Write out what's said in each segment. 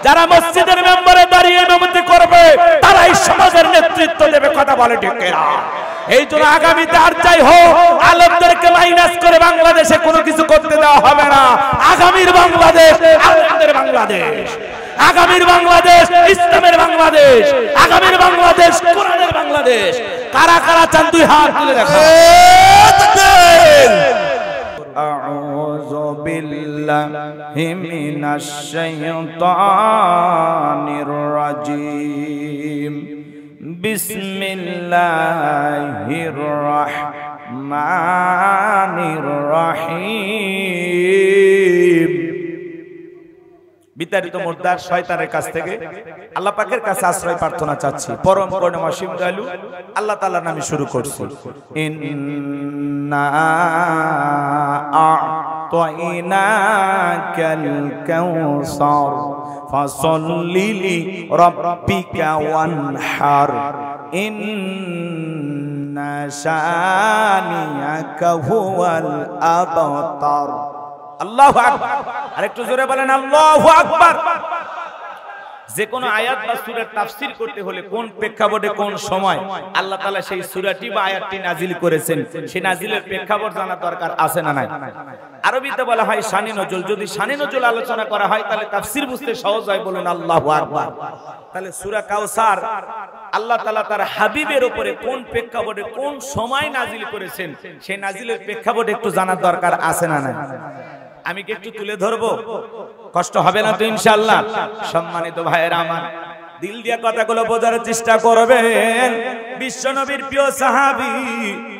যারা মসজিদের মেম্বারে দাঁড়িয়ে ইমামতি করবে তারাই সমাজের নেতৃত্ব দেবে। কথা বলে ঠিক কিনা? এই জন্য আগামীতে আর যাই হোক আলেমদেরকে মাইনাস করে বাংলাদেশে কোনো কিছু করতে দেওয়া হবে না। আগামীর বাংলাদেশ আলেমদের বাংলাদেশ, আগামীর বাংলাদেশ ইসলামের বাংলাদেশ, আগামীর বাংলাদেশ কোরআনের বাংলাদেশ। কারা কারা চান দুই হাত তুলে দেখো। আউযু বিল্লাহি মিনাশ শাইতানির রাজীম। বিসমিল্লাহির রাহমানির রহিম। বিতাড়িত মুর্দার শয়তানের কাছ থেকে আল্লাহ পাকের কাছে আশ্রয় প্রার্থনা চাচ্ছি। পরম করুণাময় অসীম দয়ালু আল্লাহ তাআলার নামে শুরু করছি। ইন্না আ'তাইনাকাল কাউসার ফাসাল্লি লিরাব্বিকা ওয়ানহার ইন্না শানিয়াকা হুয়াল আবতার। আল্লাহু আকবার। আরেকটু জোরে বলেন আল্লাহু আকবার। যে কোন আয়াত বা সূরার তাফসীর করতে হলে কোন প্রেক্ষাপটে কোন সময় আল্লাহ তাআলা সেই সূরাটি বা আয়াতটি নাজিল করেছেন, সেই নাজিলের প্রেক্ষাপট জানা দরকার আছে না নাই? আরবিতে বলা হয় শানে নজুল। যদি শানে নজুল আলোচনা করা হয় তাহলে তাফসীর বুঝতে সহজ হয়। বলুন আল্লাহু আকবার। তাহলে সূরা কাউসার আল্লাহ তাআলা তার হাবিবের উপরে কোন প্রেক্ষাপটে কোন সময় নাজিল করেছেন, সেই নাজিলের প্রেক্ষাপটে একটু জানার দরকার আছে না নাই? আমি কি একটু তুলে ধরবো? কষ্ট হবে না তো ইনশাআল্লাহ? সম্মানিত ভাইয়েরা আমার, দিল দিয়ে কথাগুলো বোঝার চেষ্টা করবেন। বিশ্বনবীর প্রিয় সাহাবী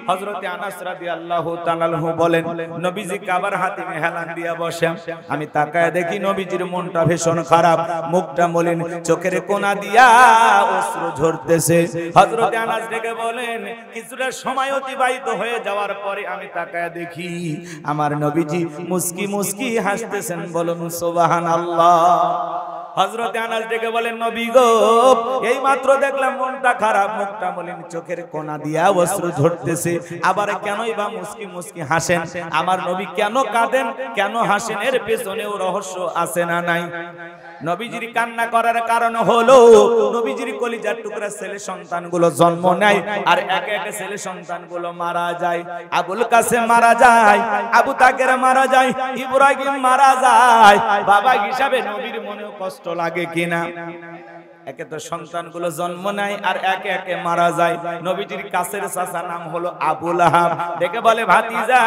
হযরতে আনাস রাদিয়াল্লাহু তাআলা আনহু বলেন, নবীজি কাবার হাতিমে হেলান দিয়া বসেন। আমি তাকায় দেখি নবীজির মনটা ভীষণ খারাপ, মুখটা মলিন, চোখের কোনা দিয়া অশ্রু ঝরতেছে। হযরতে আনাস ডেকে বলেন, কিছুটা সময় অতিবাহিত হয়ে যাওয়ার পরে আমি তাকায় দেখি আমার নবীজি মুস্কি মুস্কি হাসতেছেন। বলুন সুবহানাল্লাহ। হযরতে আনাস ডেকে বলেন, নবী গো, এই মাত্র দেখলাম মনটা খারাপ, মুখটা মলিন, চোখের কোনা দিয়া অশ্রু ঝরতেছে, আবার কেনই বা মুস্কি মুস্কি হাসেন? আমার নবী কেন কাঁদেন, কেন হাসেন? এর পেছনেও রহস্য আছে না নাই? নবীজির কান্না করার কারণ হলো নবীজির কলিজার টুকরা ছেলে সন্তানগুলো জন্ম নেয় আর একে একে ছেলে সন্তানগুলো মারা যায়। আবুল কাসেম মারা যায়, আবু তাকের মারা যায়, ইব্রাহিম মারা যায়। বাবা হিসাবে নবীর মনেও কষ্ট লাগে কিনা? একে তো সন্তানগুলো জন্ম নেয় আর একে একে মারা যায়। নবীজির কাছের চাচা নাম হলো আবু লাহাব। ডেকে বলে, ভাতিজা,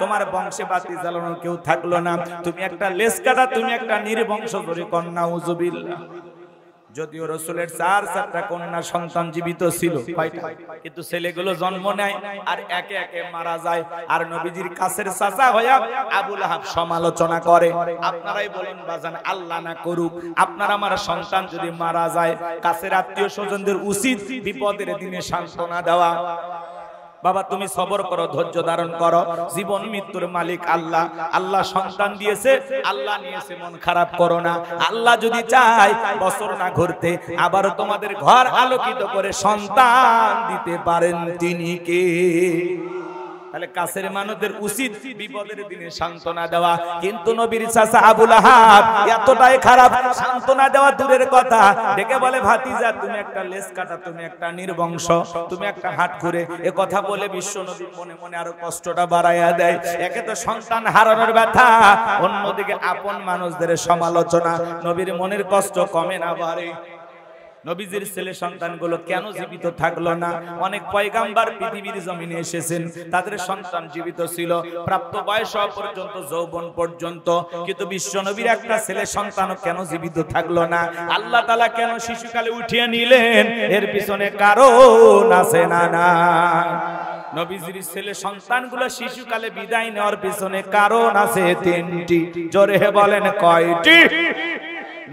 তোমার বংশে বাতি জ্বালানোর কেউ থাকলো না, তুমি একটা লেজ কাটা, তুমি একটা নির্বংশধরী কন্যা। উযুবিল্লাহ। যদিও রাসূলের 4টা কন্যা সন্তান জীবিত ছিল, কিন্তু ছেলেগুলো জন্ম নেয় আর একে একে মারা যায়। আর নবীজির কাছের চাচা হইয়া আবু লাহাব সমালোচনা করে। আপনারাই বলুন বাজান, আল্লাহ না করুক আপনার আমার সন্তান যদি মারা যায়, কাছের আত্মীয় স্বজনদের উচিত বিপদের দিনে সান্ত্বনা দেওয়া। বাবা, তুমি সবর করো, ধৈর্য ধারণ করো, জীবন মৃত্যুর মালিক আল্লাহ। আল্লাহ সন্তান দিয়েছে, আল্লাহ নিয়েছে, মন খারাপ করো না। আল্লাহ যদি চায় বছর না ঘুরতে আবারও তোমাদের ঘর আলোকিত করে সন্তান দিতে পারেন তিনি কে? তাহলে কাছের মানুষদের উচিত বিপদের দিনে সান্ত্বনা দেওয়া। কিন্তু নবীর চাচা আবু লাহাব এতটাই খারাপ, সান্ত্বনা দেওয়া দূরের কথা, ডেকে বলে, ভাতিজা, তুমি একটা লেজ কাটা, তুমি একটা নির্বংশ, তুমি একটা হাট করে। এ কথা বলে বিশ্ব নবী মনে মনে আরো কষ্টটা বাড়াইয়া দেয়। একে তো সন্তান হারানোর ব্যথা, অন্যদিকে আপন মানুষদের সমালোচনা। নবীর মনের কষ্ট কমে না, বাড়ে। নবীজির ছেলে সন্তানগুলো কেন জীবিত থাকলো না? অনেক পয়গাম্বার পৃথিবীর জমিনে এসেছেন, তাদের সন্তান জীবিত ছিল প্রাপ্ত বয়স পর্যন্ত, যৌবন পর্যন্ত, কিন্তু বিশ্ব নবীর একটা ছেলে সন্তানও কেন জীবিত থাকলো না? আল্লাহ তাআলা কেন শিশুকালে উঠিয়ে নিলেন? এর পিছনে কারণ আছে না না? নবীজির ছেলে সন্তানগুলো শিশুকালে বিদায় নেওয়ার পিছনে কারণ আছে 3টি। জোরে বলেন, কয়টি?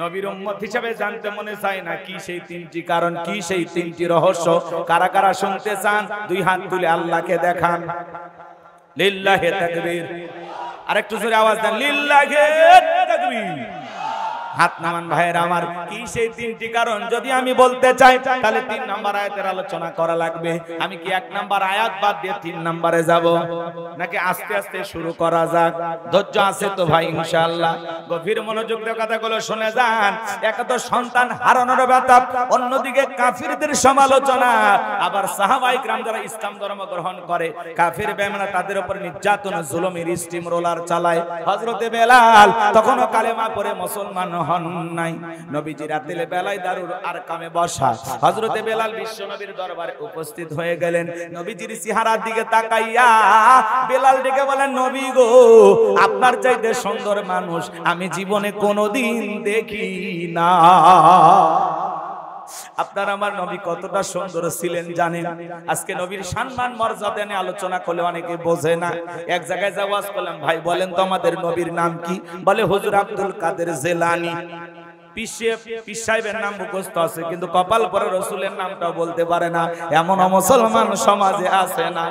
নবীর উম্মত হিসেবে জানতে মনে চায় না কি সেই 3টি কারণ, কি সেই 3টি রহস্য? কারা কারা শুনতে চান দুই হাত তুলে আল্লাহকে দেখান। লিল্লাহি তাকবীর। আরেকটু জোরে আওয়াজ দেন, লিল্লাহি তাকবীর। হাত নামান ভাইয়েরা আমার। কি সেই তিনটি কারণ যদি আমি বলতে চাই তাহলে 3 নাম্বার আয়াতের আলোচনা করা লাগবে। আমি কি 1 নাম্বার আয়াত বাদ দিয়ে 3 নাম্বারে যাব, নাকি আস্তে আস্তে শুরু করা যাক? ধৈর্য আছে তো ভাই ইনশাআল্লাহ? গভীর মনোযোগ দিয়ে কথাগুলো শুনে যান। এক তো সন্তান হারানোর ব্যথা, অন্যদিকে কাফিরদের সমালোচনা, আবার সাহাবায়ে কিরাম যারা ইসলাম ধর্ম গ্রহণ করে কাফির বেঈমান তাদের উপর নির্যাতন জুলুমের স্টিম রোলার চালায়। হযরতে বেলাল তখনও কালেমা পড়ে মুসলমান হন নাই। নবীজি রাতের বেলায় দারুল আরকামে বসা, হযরতে বেলাল বিশ্ব নবীর দরবারে উপস্থিত হয়ে গেলেন। নবীজির চেহারার দিকে তাকাইয়া বেলাল ডেকে বলেন, নবী গো, আপনার চাইতে সুন্দর মানুষ আমি জীবনে কোনোদিন দেখি না। আপনার আমার নবী কতটা সুন্দর ছিলেন জানেন? আজকে নবীর সম্মান মর্যাদা নিয়ে আলোচনা করলে অনেকে বোঝে না। এক জায়গায় যা ওয়াজ করলাম, ভাই বলেন তো আমাদের নবীর নাম কি? বলে হুজুর আব্দুল কাদের জিলানী। পীর সাহেবের নাম মুখস্থ আছে, কিন্তু কপাল পরে রসুলের নামটাও বলতে পারে না, এমন মুসলমান সমাজে আছে না?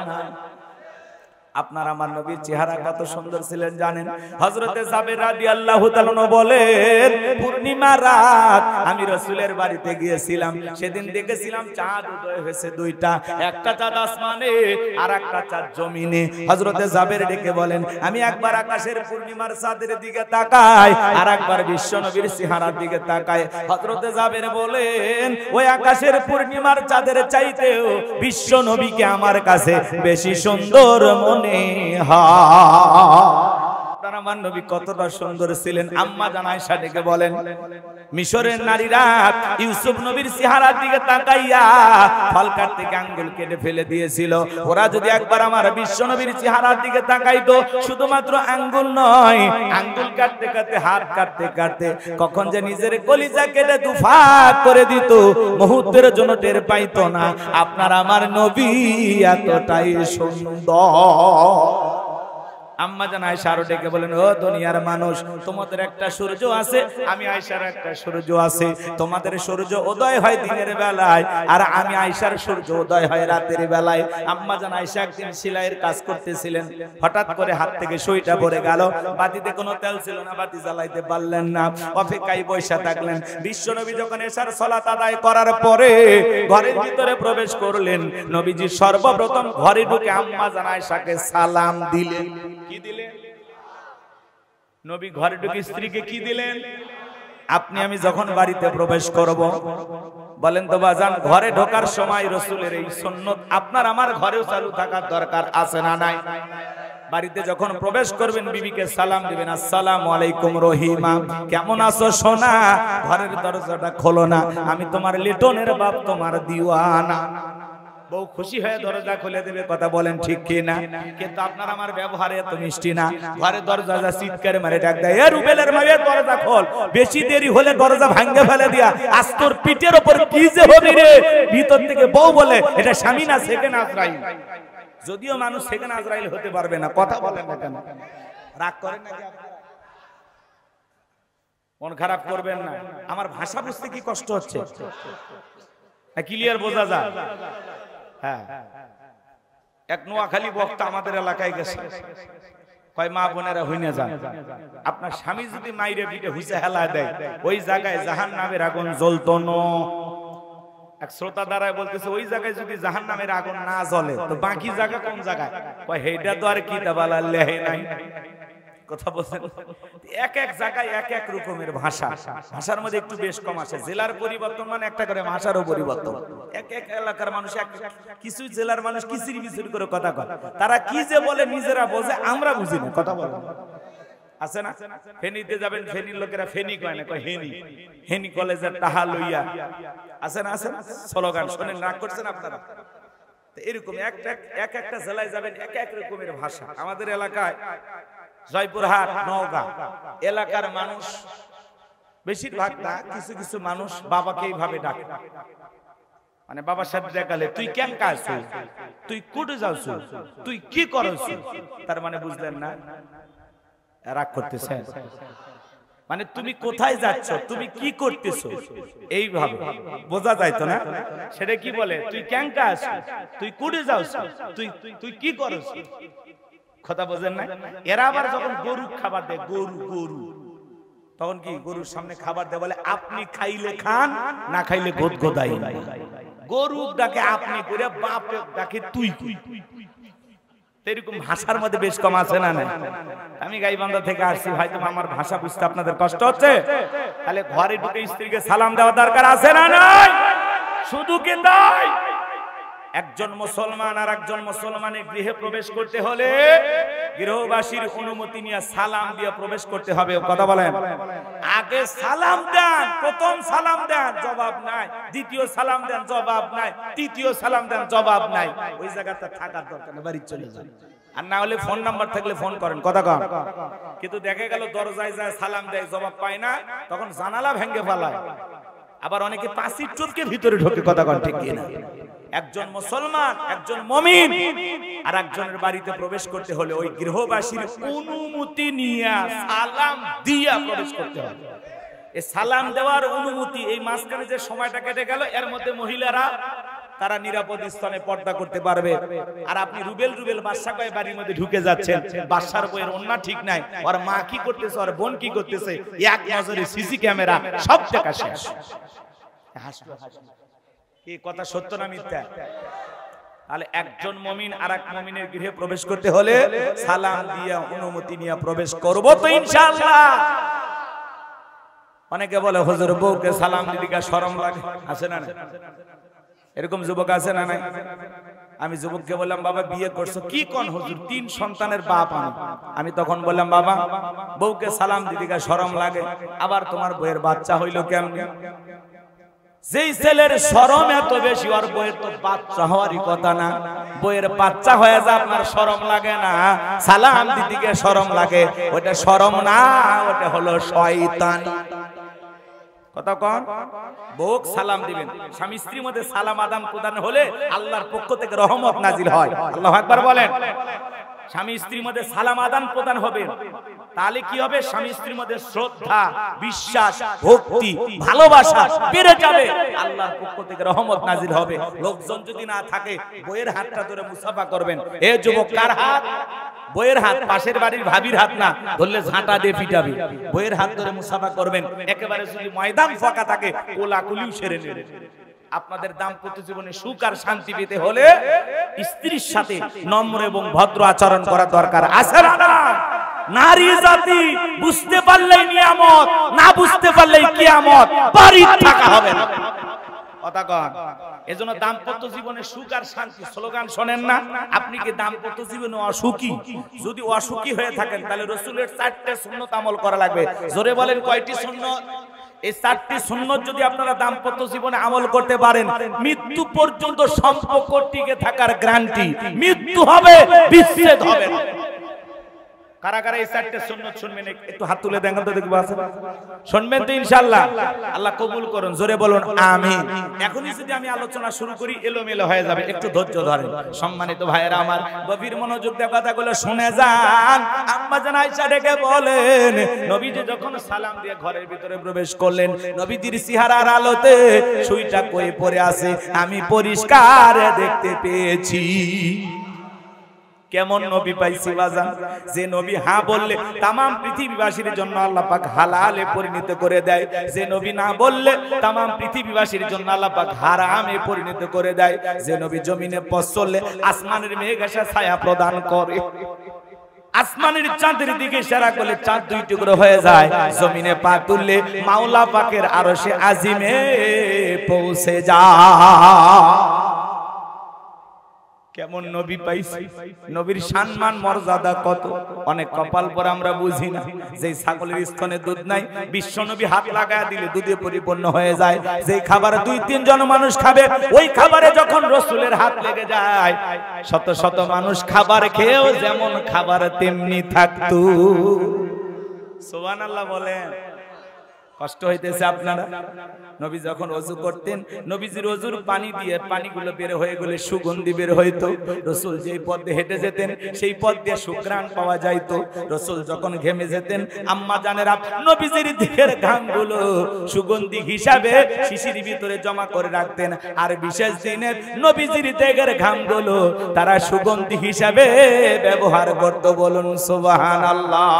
আপনার আমার নবীর চেহারা কত সুন্দর ছিলেন জানেন? হযরতে জাবের রাদিয়াল্লাহু তাআলা বলেন, পূর্ণিমা রাত আমি রাসূলের বাড়িতে গিয়েছিলাম, সেদিন দেখেছিলাম চাঁদ উদয় হয়েছে দুইটা, একটা চাঁদ আসমানে আর একটা চাঁদ জমিনে। হযরতে জাবের ডেকে বলেন, আমি একবার আকাশের পূর্ণিমার চাঁদের দিকে তাকাই আর একবার বিশ্ব নবীর চেহারার দিকে তাকাই। হযরতে জাবের বলেন, ওই আকাশের পূর্ণিমার চাঁদের চাইতেও বিশ্ব নবীকে আমার কাছে বেশি সুন্দর মনে আপনার আমার নবী কতটা সুন্দর ছিলেন। আম্মা জান আয়েশা ডেকে বলেন, মিশরের নারীরা ইউসুফ নবীর চেহারার দিকে তাকাইয়া ফল কাটতে আঙ্গুল কেটে ফেলে দিয়েছিল। ওরা যদি একবার আমার বিশ্ব নবীর চেহারার দিকে তাকাইতো, শুধুমাত্র আঙ্গুল নয়, আঙ্গুল কাটতে কাটতে হাত কাটতে কাটতে কখন যে নিজের কলিজা কেটে দুফাক করে দিত, মুহূর্তের জন্য টের পাইতো না। আপনার আমার নবী এতটাই সুন্দর। আম্মা জান আয়েশা আরো ডেকে বলেন, ও দুনিয়ার মানুষ, তোমাদের একটা সূর্য আছে, আমি আয়েশার একটা সূর্য আছে। তোমাদের সূর্য উদয় হয় দিনের বেলায়, আর আমি আয়েশার সূর্য উদয় হয় রাতের বেলায়। আম্মা জান আয়েশা একদিন সেলাইয়ের কাজ করতেছিলেন, হঠাৎ করে হাত থেকে সুইটা পড়ে গেল। বাতিতে কোনো তেল ছিল না, বাতি জ্বালাইতে পারলেন না, অপেক্ষায় বসে থাকলেন। বিশ্বনবী যখন এশার সালাত আদায় করার পরে ঘরের ভিতরে প্রবেশ করলেন, নবীজি সর্বপ্রথম ঘরে ঢুকে আম্মা জান আয়েশাকে সালাম দিলেন। কি দিলেন? নবী ঘরে ঢুকে স্ত্রীকে কি দিলেন? আপনি আমি যখন বাড়িতে প্রবেশ করব, বলেন তো বাজান, ঘরে ঢোকার সময় রাসূলের এই সুন্নাত আপনার আমার ঘরেও চালু থাকার দরকার আছে না নাই? বাড়িতে যখন প্রবেশ করবেন বিবিকে সালাম দিবেন, আসসালামু আলাইকুম রহিমা, কেমন আছো সোনা? ঘরের দরজাটা খোলো না, আমি তোমার লিটনের বাপ, তোমার দিওয়ানা। বউ খুশি হয়ে দরজা খুলে দেবে, কথা বলেন ঠিক কি না? কিন্তু আপনার আমার ব্যবহারে এত মিষ্টি না। ঘরে দরজা যা চিৎকারে মারে ডাক দেয়, এ রুবেলের মায়ের দরজা খোল, বেশি দেরি হলে দরজা ভাঙে ফেলে দিয়া, আজ তোর পিঠের উপর কি যে হবে রে। ভিতর থেকে বউ বলে, এটা স্বামী না সেকেন্ড আজরাইল। যদিও মানুষ সেকেন্ড আজরাইল হতে পারবে না, কথা বলেন না কেন? রাগ করেন নাকি? মন খারাপ করবেন না। আমার ভাষা বুঝতে কি কষ্ট হচ্ছে? ক্লিয়ার বোঝা যায়? হ্যাঁ, এক নোয়াখালী বক্তা আমাদের এলাকায় গেছে, কয় মা বোনেরা হইনে যান, আপনার স্বামী যদি মাইরে পিঠে হুইসে হেলা দেয়, ওই জায়গায় জাহান্নামের আগুন জ্বলতো না। এক শ্রোতা দ্বারায় বলতেছে, ওই জায়গায় যদি জাহান্নামের আগুন না জ্বলে তো বাকি জায়গা কোন জায়গায়? কয় হেইটা তো আর কি তাবালা লেহে নাই। কথা বলছেন, এক এক জায়গায় এক এক রকমের ভাষা, ভাষার মধ্যে একটু বেশ কম আসে। জেলার পরিবর্তন মানে একটা করে ভাষারও পরিবর্তন। এক এক এলাকার মানুষ, কিছু জেলার মানুষ কিচির বিচির করে কথা কয়, তারা কি যে বলে নিজেরা বোঝে, আমরা বুঝি না। কথা বলে আছে না? ফেনীতে যাবেন, ফেনীর লোকেরা ফেনী কয় না, কয় হেনি। হেনি কলেজের টাহা লইয়া আছে না? আছে না? স্লোগান শোনেন, রাগ করছেন আপনারা? এরকম এক একটা জেলায় যাবেন, এক এক রকমের ভাষা। আমাদের এলাকায় জয়পুরহাট, নওগাঁ এলাকার মানুষ বেশিরভাগ না, কিছু কিছু মানুষ বাবাকে এইভাবে ডাকে, মানে বাবার সাথে দেখালে, তুই কেন কাজ, তুই কোটে যাচ্ছ, তুই কি করছ, তার মানে বুঝলেন না? রাগ করতেছে, মানে তুমি কোথায় যাচ্ছ, তুমি কি করতেছো, এইভাবে বোঝা যাইতো না? সেটা কি বলে, তুই কেন কাজ, তুই কোটে যাচ্ছ, তুই কি করছ, কথা বোঝেন না? এরা আবার যখন গরু খাবার দেয়, গরু তখন কি গরুর সামনে খাবার দেয়, বলে আপনি খাইলে খান, না খাইলে গোদগোদাই। গরু ডাকে আপনি করে, বাপ ডাকে তুই। এরকম ভাষার মধ্যে বেশ কম আছে না? আমি গাইবান্ধা থেকে আসছি, হয়তো আমার ভাষা বুঝতে আপনাদের কষ্ট হচ্ছে। তাহলে ঘরে ঢুকে স্ত্রীকে সালাম দেওয়া দরকার আছে না নাই? শুধু কি তাই, একজন মুসলমান আর একজন মুসলমানের গৃহে প্রবেশ করতে হলে গৃহবাসীর অনুমতি নিয়ে সালাম দিয়ে প্রবেশ করতে হবে। কথা বলেন, আগে সালাম দেন, প্রথম সালাম দেন, জবাব নাই। দ্বিতীয় সালাম দেন, জবাব নাই। তৃতীয় সালাম দেন, জবাব নাই। ওই জায়গাটা থাকার দরকার নেই, বাড়ি চলে যান। আর না হলে ফোন নাম্বার থাকলে ফোন করেন, কথা কন। কিন্তু দেখে গেল দরজায় যায় সালাম দেয়, জবাব পায় না, তখন জানালা ভেঙে ফেলায়। আবার অনেকে পাঁচির চোরকে ভিতরে ঢোকে, কথা কন ঠিক কিনা? একজন মুসলমান, একজন মুমিন আর একজনের বাড়িতে প্রবেশ করতে হলে ওই গৃহবাসীর অনুমতি নিয়ে সালাম দিয়া প্রবেশ করতে হবে। এই সালাম দেওয়ার অনুমতি, এই মাঝখানে যে সময়টা কেটে গেল, এর মধ্যে মহিলারা তারা নিরাপদ স্থানে পর্দা করতে পারবে। আর আপনি রুবেল রুবেল বাদশা কয় বাড়ির মধ্যে ঢুকে যাচ্ছেন, বাদশার বইয়ের ওন্না ঠিক নাই, আর মা কি করতেছে, আর বোন কি করতেছে, এক নজরে সিসি ক্যামেরা, সব দেখা শেষ। এই কথা সত্য না মিথ্যা? তাহলে একজন মুমিন আর এক মুমিনের গৃহে প্রবেশ করতে হলে সালাম দিয়া অনুমতি নিয়ে প্রবেশ করব তো ইনশাআল্লাহ। অনেকে বলে হুজুর বউকে সালাম দিতে কি শরম লাগে? আছে না? এরকম যুবক আছে না? নাই। আমি যুবককে বললাম, বাবা বিয়ে করছো কি? কোন হুজুর 3 সন্তানের বাপ আমি। তখন বললাম, বাবা বউকে সালাম দিতে কি শরম লাগে? আবার তোমার বউয়ের বাচ্চা হইল কেমনে? যেই ছেলের শরম এত বেশি, ওর বউয়ের তো বাচ্চা হওয়ারই কথা না। বউয়ের বাচ্চা হয়ে যা আপনার শরম লাগে না, সালাম দিতে গিয়ে শরম লাগে, ওটা শরম না, ওটা হলো শয়তান। কথা কন। বউ সালাম দিবেন, স্বামী স্ত্রীর মধ্যে সালাম আদান প্রদান হলে আল্লাহর পক্ষ থেকে রহমত নাজিল হয়। আল্লাহু আকবার বলেন। স্বামী স্ত্রীর মধ্যে সালাম আদান প্রদান হবে, তাহলে কি হবে? স্বামী স্ত্রীর মধ্যে শ্রদ্ধা, বিশ্বাস, ভক্তি, ভালোবাসা বেড়ে যাবে, আল্লাহর পক্ষ থেকে রহমত নাজিল হবে। লোকজন যদি না থাকে, বইয়ের হাতটা ধরে মুসাফা করবেন। এ যুবক, কার হাত? বইয়ের হাত, পাশের বাড়ির ভাবির হাত না, ধরলে ঝাঁটা দিয়ে পিটাবি। বইয়ের হাত ধরে মুসাফা করবেন। একেবারে যদি ময়দান ফাঁকা থাকে, কোলাকুলিও সেরে নেবেন। আপনাদের দাম্পত্য জীবনে সুখ আর শান্তি পেতে হলে স্ত্রীর সাথে নম্র এবং ভদ্র আচরণ করা দরকার আছে না? নারী জাতি বুঝতে পারলেই নিয়ামত, না বুঝতে পারলেই কিয়ামত, বাড়ি থাকা হবে না। কথা কন। এজন্য দাম্পত্য জীবনে সুখ আর শান্তি স্লোগান শোনেন না? আপনি কি দাম্পত্য জীবনে অসুখী? যদি অসুখী হয়ে থাকেন, তাহলে রাসূলের 4টে সুন্নাত আমল করা লাগবে। জোরে বলেন, কয়টি সুন্নাত? এই 4টি সুন্নাত যদি আপনারা দাম্পত্য জীবনে আমল করতে পারেন, মৃত্যু পর্যন্ত সম্পর্ক টিকে থাকার গ্যারান্টি। মৃত্যু হবে, বিচ্ছেদ হবে না। কারা কারা এই 4টে সুন্নাত শুনবেন? একটু হাত তুলে দেখান তো, দেখবো আছে। শুনবেন তো ইনশাআল্লাহ? আল্লাহ কবুল করুন। জোরে বলুন আমিন। এখনই যদি আমি আলোচনা শুরু করি, এলোমেলো হয়ে যাবে, একটু ধৈর্য ধরেন। সম্মানিত ভাইয়েরা আমার, গভীর মনোযোগ দিয়ে কথাগুলো শুনে যান। আম্মা জান আয়েশা ডেকে বলেন, নবীজি যখন সালাম দিয়ে ঘরের ভিতরে প্রবেশ করলেন, নবীজির চেহারার আলোতে সুইটা কই পড়ে আছে আমি পরিষ্কার দেখতে পেয়েছি। কেমন নবী পাইছি বাজান? যে নবী হ্যাঁ বললে তামাম পৃথিবীবাসীর জন্য আল্লাহ পাক হালালে পরিণত করে দেয়, যে নবী না বললে তামাম পৃথিবীবাসীর জন্য আল্লাহ পাক হারামে পরিণত করে দেয়, যে নবী জমিনে পথ চললে আসমানের মেঘ এসে ছায়া প্রদান করে, আসমানের চাঁদের দিকে ইশারা করলে চাঁদ 2 টুকরো হয়ে যায়, জমিনে পা তুললে মাওলা পাকের আরশে আজিমে পৌঁছে যায়। কেমন নবী পাইছি? নবীর সম্মান মর্যাদা কত! অনেক কপাল পর আমরা বুঝি না, যে ছাগলের স্তনে দুধ নাই, বিশ্ব নবী হাত লাগায় দিলে দুধে পরিপূর্ণ হয়ে যায়। যে খাবার 2-3 জন মানুষ খাবে, ওই খাবারে যখন রাসূলের হাত লেগে যায়, শত শত মানুষ খাবার খেয়েও যেমন খাবার তেমনি থাকতো। সুবহানাল্লাহ বলেন। কষ্ট হইতেছে আপনারা? নবী যখন ওযু করতেন, নবীজির ওযুর পানি দিয়ে পানিগুলো বের হয়ে গেলে সুগন্ধি বের হইতো। রাসূল যেই পথ দিয়ে হেঁটে যেতেন সেই পথ দিয়ে সুঘ্রাণ পাওয়া যাইতো। রাসূল যখন ঘেমে যেতেন, আম্মা জানেরা নবীজির দিকের ঘামগুলো সুগন্ধি হিসাবে শিশির ভিতরে জমা করে রাখতেন। আর বিশেষ দিনের নবীজির দিকের ঘামগুলো তারা সুগন্ধি হিসাবে ব্যবহার করত। বলুন সুবহানাল্লাহ।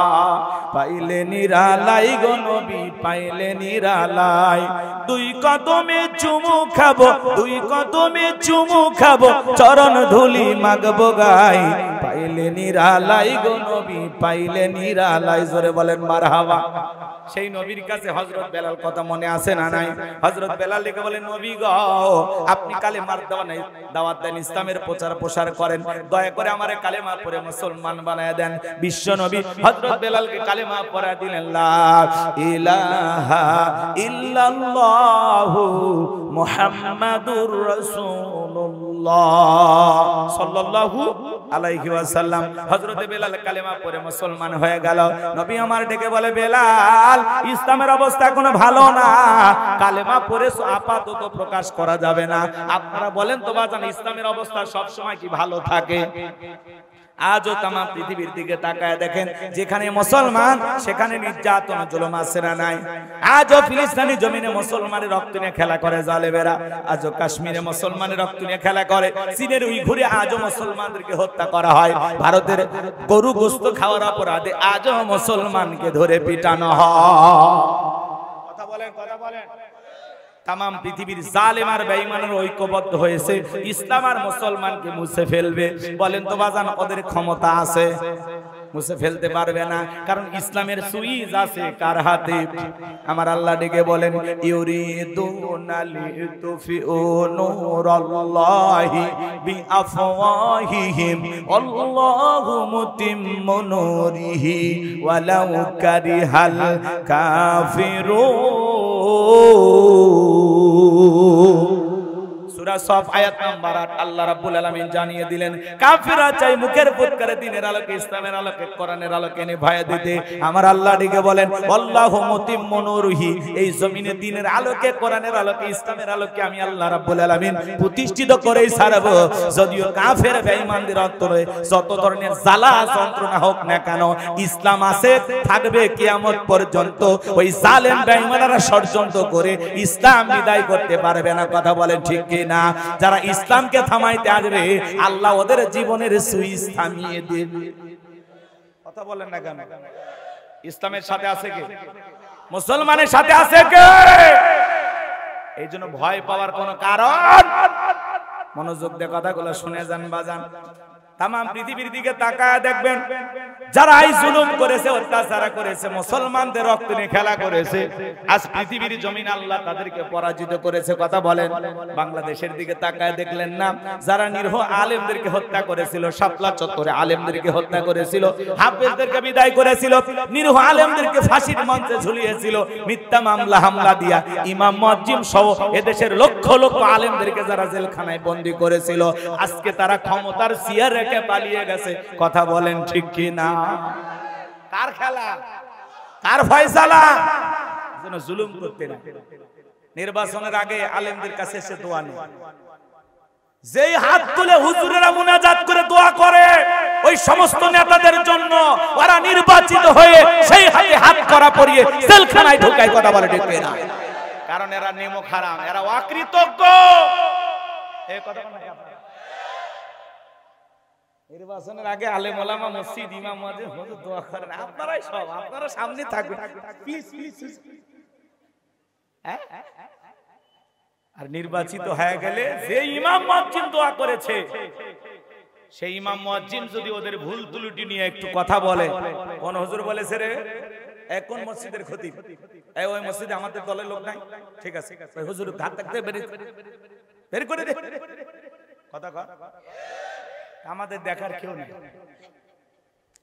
পাইলে নিরালাই গো নবী, পাইলে নিরালাই, দুই কদমে চুমু খাবো, দুই কদমে চুমু খাবো, চরণ ধুলি মাগবো গাই। পাইলে নিরালাই গো নবী, পাইলে নিরালাই। জোরে বলেন মারহাবা। সেই নবীর কাছে হযরত বেলাল কথা মনে আছে না নাই? হযরত বেলাল লিখে বলেন, নবী গো আপনি কালেমার দাওয়াত দেন, ইসলামের প্রচার প্রসার করেন, দয়া করে আমারে কালেমা পড়ে মুসলমান বানায় দেন। বিশ্ব নবী হযরত বেলালকে কালেমা পড়া দিলেন। লা ইলাহা ইল্লাল্লাহু মুহাম্মাদুর রাসূলুল্লাহ সাল্লাল্লাহু আলাইহি ওয়াসাল্লাম। হযরত বেলাল কালেমা পড়ে মুসলমান হয়ে গেল। নবী আমার ডেকে বলে, বেলাল ইসলামের অবস্থা কোনো ভালো না, কালেমা পড়ে আপাতত প্রকাশ করা যাবে না। আপনারা বলেন তো বাজান, ইসলামের অবস্থা সব সময় কি ভালো থাকে? আজও তাম পৃথিবীর দিকে তাকায় দেখেন, যেখানে মুসলমান সেখানে নির্যাতন জুলুম আছে না নাই? আজও ফিলিস্তিনি জমিনে মুসলমানের রক্ত নিয়ে খেলা করে জালেমেরা, আজও কাশ্মীরে মুসলমানের রক্ত নিয়ে খেলা করে, চীনের উইঘুরে আজও মুসলমানদেরকে হত্যা করা হয়, ভারতের গরু গোশত খাওয়ার অপরাধে আজও মুসলমানকে ধরে পিটানো হয়। কথা বলেন, কথা বলেন। তাম পৃথিবীর জালেম আর বেঈমানের ঐক্যবদ্ধ হয়েছে ইসলাম আর মুসলমানকে মুছে ফেলবে। বলেন তো বাজান, ওদের ক্ষমতা আছে? মুছে ফেলতে পারবে না, কারণ ইসলামের সুইচ আছে কার হাতে? আমার আল্লাহ ডেকে বলেন, ইউরিদুনা লিতুফিউ নূরাল্লাহি বিআফওয়াহিহিম আল্লাহু মুতিম্মু নূরিহি ওয়ালাউ কারিহাল কাফিরুন। সূরা সফ আয়াত নাম্বার 8 আল্লাহ রাব্বুল আলামিন জানিয়ে দিলেন, কাফিররা চাই মুখের ফুৎকারে দিনের আলোকে, ইসলামের আলোকে, কোরআনের আলোকে নিভায়া দিতে। আমার আল্লাহ ডেকে বলেন, আল্লাহু মুতিম্মু নূরিহি, এই জমিনে দিনের আলোকে, কোরআনের আলোকে, ইসলামের আলোকে আমি আল্লাহ রাব্বুল আলামিন প্রতিষ্ঠিত করেই ছাড়ব। যদিও কাফের বেঈমানদের অন্তরে যত ধরনের জ্বালা যন্ত্রণা হোক না কেন, ইসলাম আছে, থাকবে কিয়ামত পর্যন্ত। ওই জালেম বেঈমানরা ষড়যন্ত্র করে ইসলাম বিদায় করতে পারবে না। কথা বলেন ঠিক কি না? যারা ইসলামকে থামাইতে আসবে আল্লাহ ওদের জীবনের সুইচ থামিয়ে দেবে। কথা বলেন না কেন? ইসলামের সাথে আছে কে? মুসলমানের সাথে আছে কে? এই জন্য ভয় পাওয়ার কোনো কারণ। মনোযোগ দিয়ে কথাগুলো শুনে যান বাজান। তাম পৃথিবীর দিকে তাকায় দেখবেন, যারা এই জুলুম করেছে, অত্যাচার করেছে, মুসলমানদের রক্ত নিয়ে খেলা করেছে, আজ পৃথিবীর জমিন আল্লাহ তাদেরকে পরাজিত করেছে। কথা বলেন। বাংলাদেশের দিকে তাকায় দেখলেন না, যারা নিরীহ আলেমদেরকে হত্যা করেছিল, শাপলা চত্বরে আলেমদেরকে হত্যা করেছিল, হাফেজদেরকে বিদায় করেছিল, নিরীহ আলেমদেরকে ফাঁসির মঞ্চে ঝুলিয়েছিল, মিথ্যা মামলা হামলা দিয়া ইমাম মুয়াজ্জিম সহ এদেশের লক্ষ লক্ষ আলেমদেরকে যারা জেলখানায় বন্দী করেছিল, আজকে তারা ক্ষমতার চেয়ার রেখে পালিয়ে গেছে। কথা বলেন ঠিক কি না? কার খেলা, কার ফয়সালা? যেন জুলুম করতে না। নির্বাচনের আগে আলেমদের কাছে এসে দোয়া নেই, যেই হাত তুলে হুজুরেরা মুনাজাত করে দোয়া করে ওই সমস্ত নেতাদের জন্য, ওরা নির্বাচিত হয়ে সেই হাতে হাত করা পরিয়ে জেলখানায় ঢোকায়। কথা বলে ঠিক না? কারণ এরা নেমক হারাম, এরা অকৃতজ্ঞ। এই কথা নির্বাচনের আগে আলেম ওলামা, মসজিদ, ইমাম, মুয়াজ্জিন হুজুর দোয়া করেন, আপনারাই সব, আপনারা সামনে থাকবেন প্লিজ প্লিজ। আর নির্বাচিত হয়ে গেলে যে ইমাম মুয়াজ্জিন দোয়া করেছে, সেই ইমাম মুয়াজ্জিন যদি ওদের ভুল ত্রুটি নিয়ে একটু কথা বলে, কোন হুজুর বলেছে রে কোন মসজিদের খতিব, ওই মসজিদে আমাদের দলের লোক নাই, ঠিক আছে ওই হুজুর হাত থাকতে বের করে দে। কথা কয় আমাদের দেখার কেউ নেই।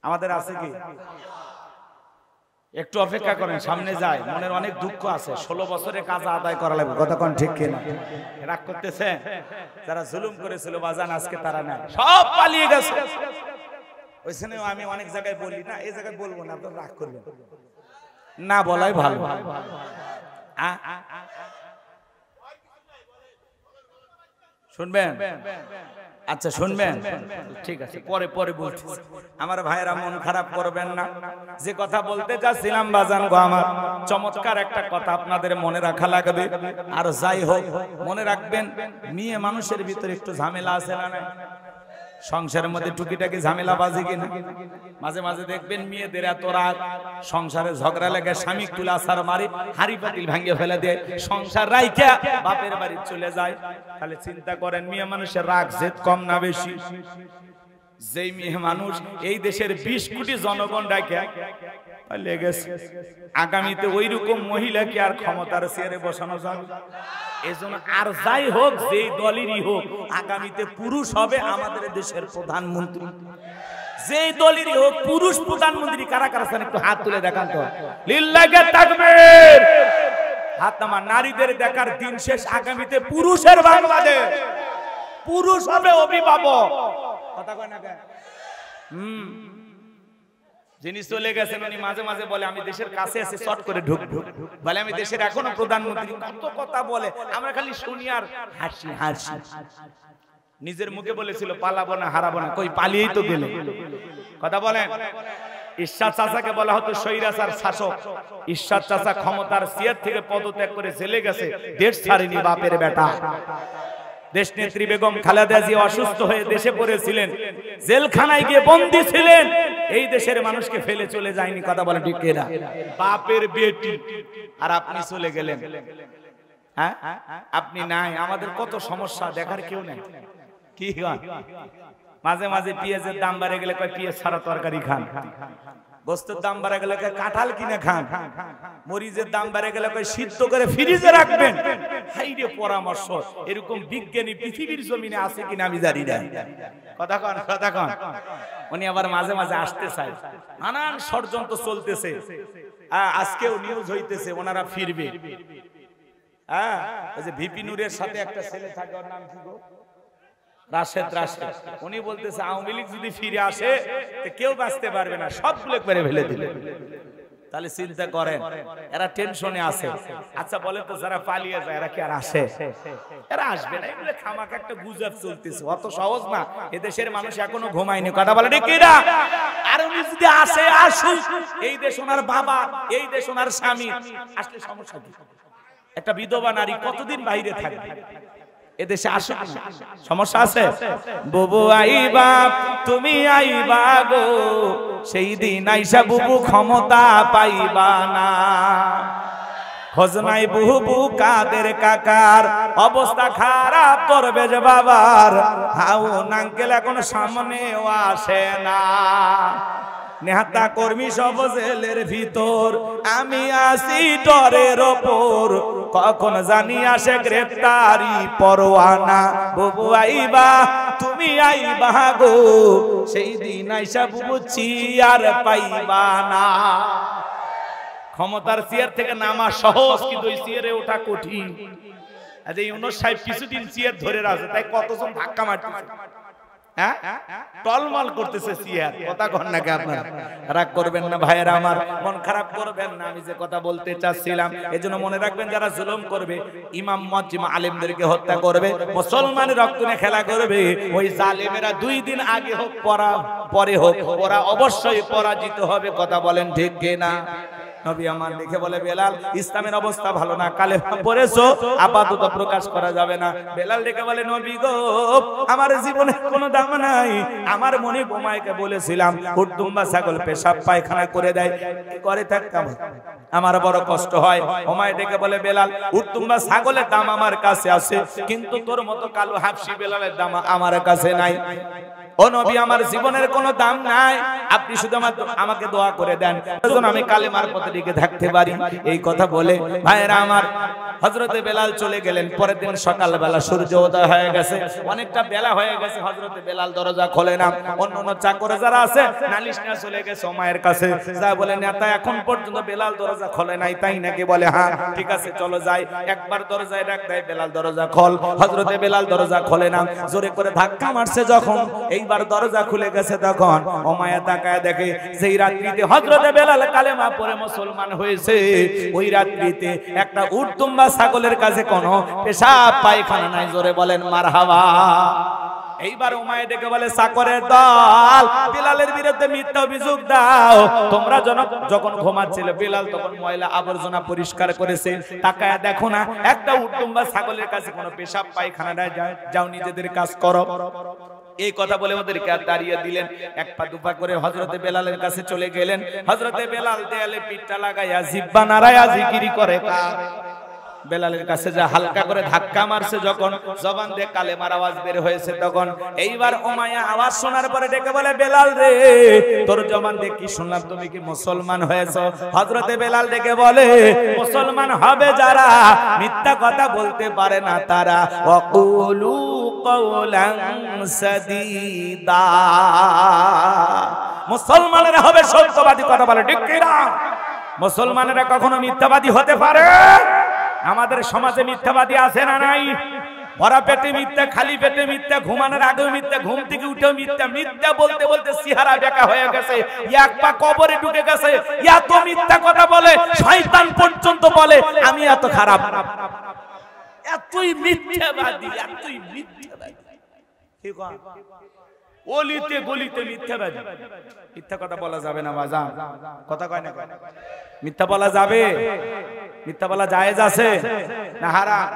আমাদের আছে কি? একটু অপেক্ষা করেন, সামনে যায়, মনের অনেক দুঃখ আছে, 16 বছরের কাজ আদায় করা লাগবে। কথা কোন ঠিক কিনা? রাগ করতেছে? যারা জুলুম করেছিল বাজান, আজকে তারা নাই, সব পালিয়ে গেছে। ওইখানে আমি অনেক জায়গায় বলি না, এই জায়গায় বলবো না, আপনারা রাগ করবেন। না বলাই ভালো। শুনবেন? আচ্ছা শুনবেন, ঠিক আছে, পরে পরে বলছি। আমার ভাইয়েরা মন খারাপ করবেন না, যে কথা বলতে চাচ্ছিলাম বাজান গো আমার, চমৎকার একটা কথা আপনাদের মনে রাখা লাগবে। আর যাই হোক মনে রাখবেন, মেয়ে মানুষের ভিতরে একটু ঝামেলা আছে না না? সংসারের মধ্যে টুকিটাকি ঝামেলা বাজে কিনা? মাঝে মাঝে দেখবেন মেয়েদের এত রাগ, সংসারে ঝগড়া লেগে স্বামী তুলা সার মারি, হাড়ি পাতিল ভাঙিয়ে ফেলে দেয়, সংসার রাইখা বাপের বাড়ি চলে যায়। তাহলে চিন্তা করেন মেয়ে মানুষের রাগ জেদ কম না বেশি? যেই মেয়ে মানুষ এই দেশের 20 কোটি জনগণ রাখা লেগেছে, আগামীতে ওই রকম মহিলাকে আর ক্ষমতার চেয়ারে বসানো যাবে? এজন্য আর যাই হোক, যেই দলেরই হোক, আগামীতে পুরুষ হবে আমাদের দেশের প্রধানমন্ত্রী। যেই দলেরই হোক পুরুষ প্রধানমন্ত্রী। কারা কারা আছেন একটু হাত তুলে দেখান তো, লিল্লাহি তাকবীর। হাত নামা। নারীদের দেখার দিন শেষ, আগামীতে পুরুষের বাংলাদেশ, পুরুষ হবে অভিভাবক। কথা কয় না কেন? যিনি চলে গেছেন উনি মাঝে মাঝে বলে আমি দেশের কাছে এসে শর্ট করে ঢুক বলে আমি দেশের এখনো প্রধানমন্ত্রী। কত কথা বলে, আমরা খালি শুনি আর হাসি হাসি। নিজের মুখে বলেছিল পালাবো না হারাবো না, কই পালিয়েই তো গেল। কথা বলেন। ঈশ্বর চাচাকে বলা হতো স্বৈরাচার শাসক। ঈশ্বর চাচা ক্ষমতার চেয়ার থেকে পদত্যাগ করে জেলে গেছে, দেশ ছাড়েনি বাপের বেটা। দেশ নেত্রী বেগম খালেদা জিয়া অসুস্থ হয়ে দেশে পড়েছিলেন, জেলখানায় গিয়ে বন্দী ছিলেন, এই দেশের মানুষকে ফেলে চলে যায়নি। কথা বলে ঠিক কিনা? বাপের বেটি। আর আপনি চলে গেলেন, হ্যাঁ আপনি নাই। আমাদের কত সমস্যা, দেখার কেউ নাই। কি মাঝে মাঝে পেঁয়াজের দাম বেড়ে গেলে কয় পেঁয়াজ ছাড়া তরকারি খান, গোস্তের দাম বেড়ে গেলে কয় কাঁঠাল কিনে খান, মরিচের দাম বেড়ে গেলে কয় সিদ্ধ করে ফ্রিজে রাখবেন। হাইরে পরামর্শ, এরকম বিজ্ঞানী পৃথিবীর জমিনে আছে কিনা আমি জানি না। কথা কন, কথা কন। উনি আবার মাঝে মাঝে আসতে চায়, নানান ষড়যন্ত্র চলতেছে। আজকেও নিউজ হইতেছে ওনারা ফিরবে। হ্যাঁ, ওই যে ভিপি নূরের সাথে একটা ছেলে থাকে, ওর নাম কি গো? রাশেদ। রাশেদ উনি বলতেছে আওয়ামী লীগ যদি ফিরে আসে কেউ বাঁচতে পারবে না, সবগুলো করে ফেলে দিলে। তাহলে চিন্তা করেন, এরা টেনশনে আছে। আচ্ছা বলে তো যারা পালিয়ে যায় এরা কি আর আসে? এরা আসবে না। এগুলো খামাখা একটা গুজব চলতেছে, অত সহজ না। এদেশের মানুষ এখনো ঘুমায়নি। কথা বলে ঠিক কিনা? আর উনি যদি আসে, আসুক। এই দেশ ওনার বাবা, এই দেশ ওনার স্বামী, আসলে সমস্যা কি? একটা বিধবা নারী কতদিন বাইরে থাকবে? এদেশে আসুক, সমস্যা আছে? বুবু আইবা, তুমি আইবা গো, সেই দিন আইসা বুবু ক্ষমতা পাইবা না। খোঁজ নাই বুবু কাদের কাকার, অবস্থা খারাপ করবে যে বাবার। হাউ নাঙ্কেল এখন সামনেও আসে না। নেতা কর্মী সব জেলের ভিতর, আমি আসি ডরের ওপর, কখন জানি আসে গ্রেফতারি পরোয়ানা। বুবু আইবা, তুমি আইবা গো, সেই দিন আইসা বুবু চেয়ার পাইবা না। ক্ষমতার চেয়ার থেকে নামা সহজ, কিন্তু ওই চেয়ারে ওঠা কঠিন। আচ্ছা ইউনূস সাহেব কিছুদিন চেয়ার ধরে রাখছে, তাই কতজন ধাক্কা মারতেছে, টলমল করতেছে চেয়ার। কথা কন না কে আপনারা? রাগ করবেন না ভাইয়েরা আমার, মন খারাপ করবেন না। আমি যে কথা বলতে চাচ্ছিলাম, এজন্য মনে রাখবেন, যারা জুলুম করবে, ইমাম মুয়াজ্জিম আলেমদেরকে হত্যা করবে, মুসলমানের রক্ত নিয়ে খেলা করবে, ওই জালেমেরা 2 দিন আগে হোক পরে হোক, ওরা অবশ্যই পরাজিত হবে। কথা বলেন ঠিক কিনা? নবী আমার দেখে বলে, বেলাল ইসলামের অবস্থা ভালো না, কালেমা পড়েছো, আপাতত প্রকাশ করা যাবে না। বেলাল দেখে বলে, নবী গো, আমার জীবনে কোনো দাম নাই। আমার মনে বোমাইকে বলেছিলাম উট দুম্বা ছাগল পেশাব পায়খানা করে দেয়, করে থাকতাম, আমার বড় কষ্ট হয়। ওমায় ডেকে বলে, বেলাল উট দুম্বা ছাগলের দাম আমার কাছে আছে, কিন্তু তোর মতো কালো হাফসি বেলালের দাম আমার কাছে নাই। ও নবী, আমার জীবনের কোনো দাম নাই, আপনি শুধু আমাকে দোয়া করে দেন, যেন আমি কালেমার পথে টিকে থাকতে পারি। এই কথা বলে ভাইরা আমার হযরতে বেলাল চলে গেলেন। পরের দিন সকালবেলা সূর্য উদয় হয়ে গেছে, অনেকটা বেলা হয়ে গেছে। হযরতে বেলাল দরজা খোলে না। অন্য চাকর যারা আছে নালিশ নিয়ে চলে গেছে ওমায়ের কাছে, যা বলে, নেতা এখন পর্যন্ত বেলাল দরজা খোলে নাই, তাই নাকি? বলে হ্যাঁ, ঠিক আছে চলো যাই। একবার দরজায় ডাক দেয়, বেলাল দরজা খোল। হযরতে বেলাল দরজা খোলে না, জোরে করে ধাক্কা মারছে যখন, এই এইবার দরজা খুলে গেছে তখন উমাইয়া তাকায় দেখে সেই রাত্রিতে হযরতে বেলাল কালেমা পড়ে মুসলমান হয়েছে। ওই রাত্রিতে একটা উট দুম্বা ছাগলের কাছে কোনো পেশাব পায়খানা নাই, জোরে বলেন মারহাবা। এইবার উমাইয়া ডেকে বলে চাকরের দল বেলালের বিরুদ্ধে মিথ্যা অভিযোগ দাও। তোমরা যখন ঘুমাচ্ছিলে বেলাল তখন ময়লা আবর্জনা পরিষ্কার করেছে, তাকায়া দেখো না একটা উট দুম্বা ছাগলের কাছে কোনো পেশাব পায়খানা নাই, যাও নিজেদের কাজ করো। এই কথা বলে ওদেরকে দাঁড়িয়ে দিলেন। এক পা দুপা করে হযরতে বেলালের কাছে চলে গেলেন। হযরতে বেলাল দেয়ালে পিঠটা লাগাইয়া জিহ্বা নাড়ায়া জিকির করে। বেলালের কাছে যা হালকা করে ধাক্কা মারছে, যখন জবান দিয়ে কালেমার আওয়াজ বের হয়েছে তখন এইবার উমাইয়া আওয়াজ শোনার পরে ডেকে বলে বেলাল রে তোর জবান দিয়ে কি শুনলাম, তুমি কি মুসলমান হয়েছো? হযরতে বেলাল ডেকে বলে মুসলমান হবে যারা মিথ্যা কথা বলতে পারে না তারা। ওয়াকুলু কওলান সাদীদা, মুসলমানেরা হবে সত্যবাদী কথা বলে, ঠিক কি না? মুসলমানেরা কখনো মিথ্যাবাদী হতে পারে? আমাদের সমাজে মিথ্যাবাদী আছে না নাই? ভরা পেটে মিথ্যা, খালি পেটে মিথ্যা, ঘুমানোর আগেও মিথ্যা, ঘুম থেকে উঠেও মিথ্যা। মিথ্যা বলতে বলতে চেহারা বেঁকা হয়ে গেছে, এক পা কবরে ঢুকে গেছে। এত মিথ্যা কথা বলে শয়তান পর্যন্ত বলে আমি এত খারাপ। এতই মিথ্যাবাদী, এতই মিথ্যাবাদী। ঠিক আছে, অলিতে গলিতে মিথ্যাবাদী। মিথ্যা কথা বলা যাবে না বাজান, কথা কয় না? মিথ্যা বলা যাবে? মিথ্যা বলা জায়েজ আছে না হারাম?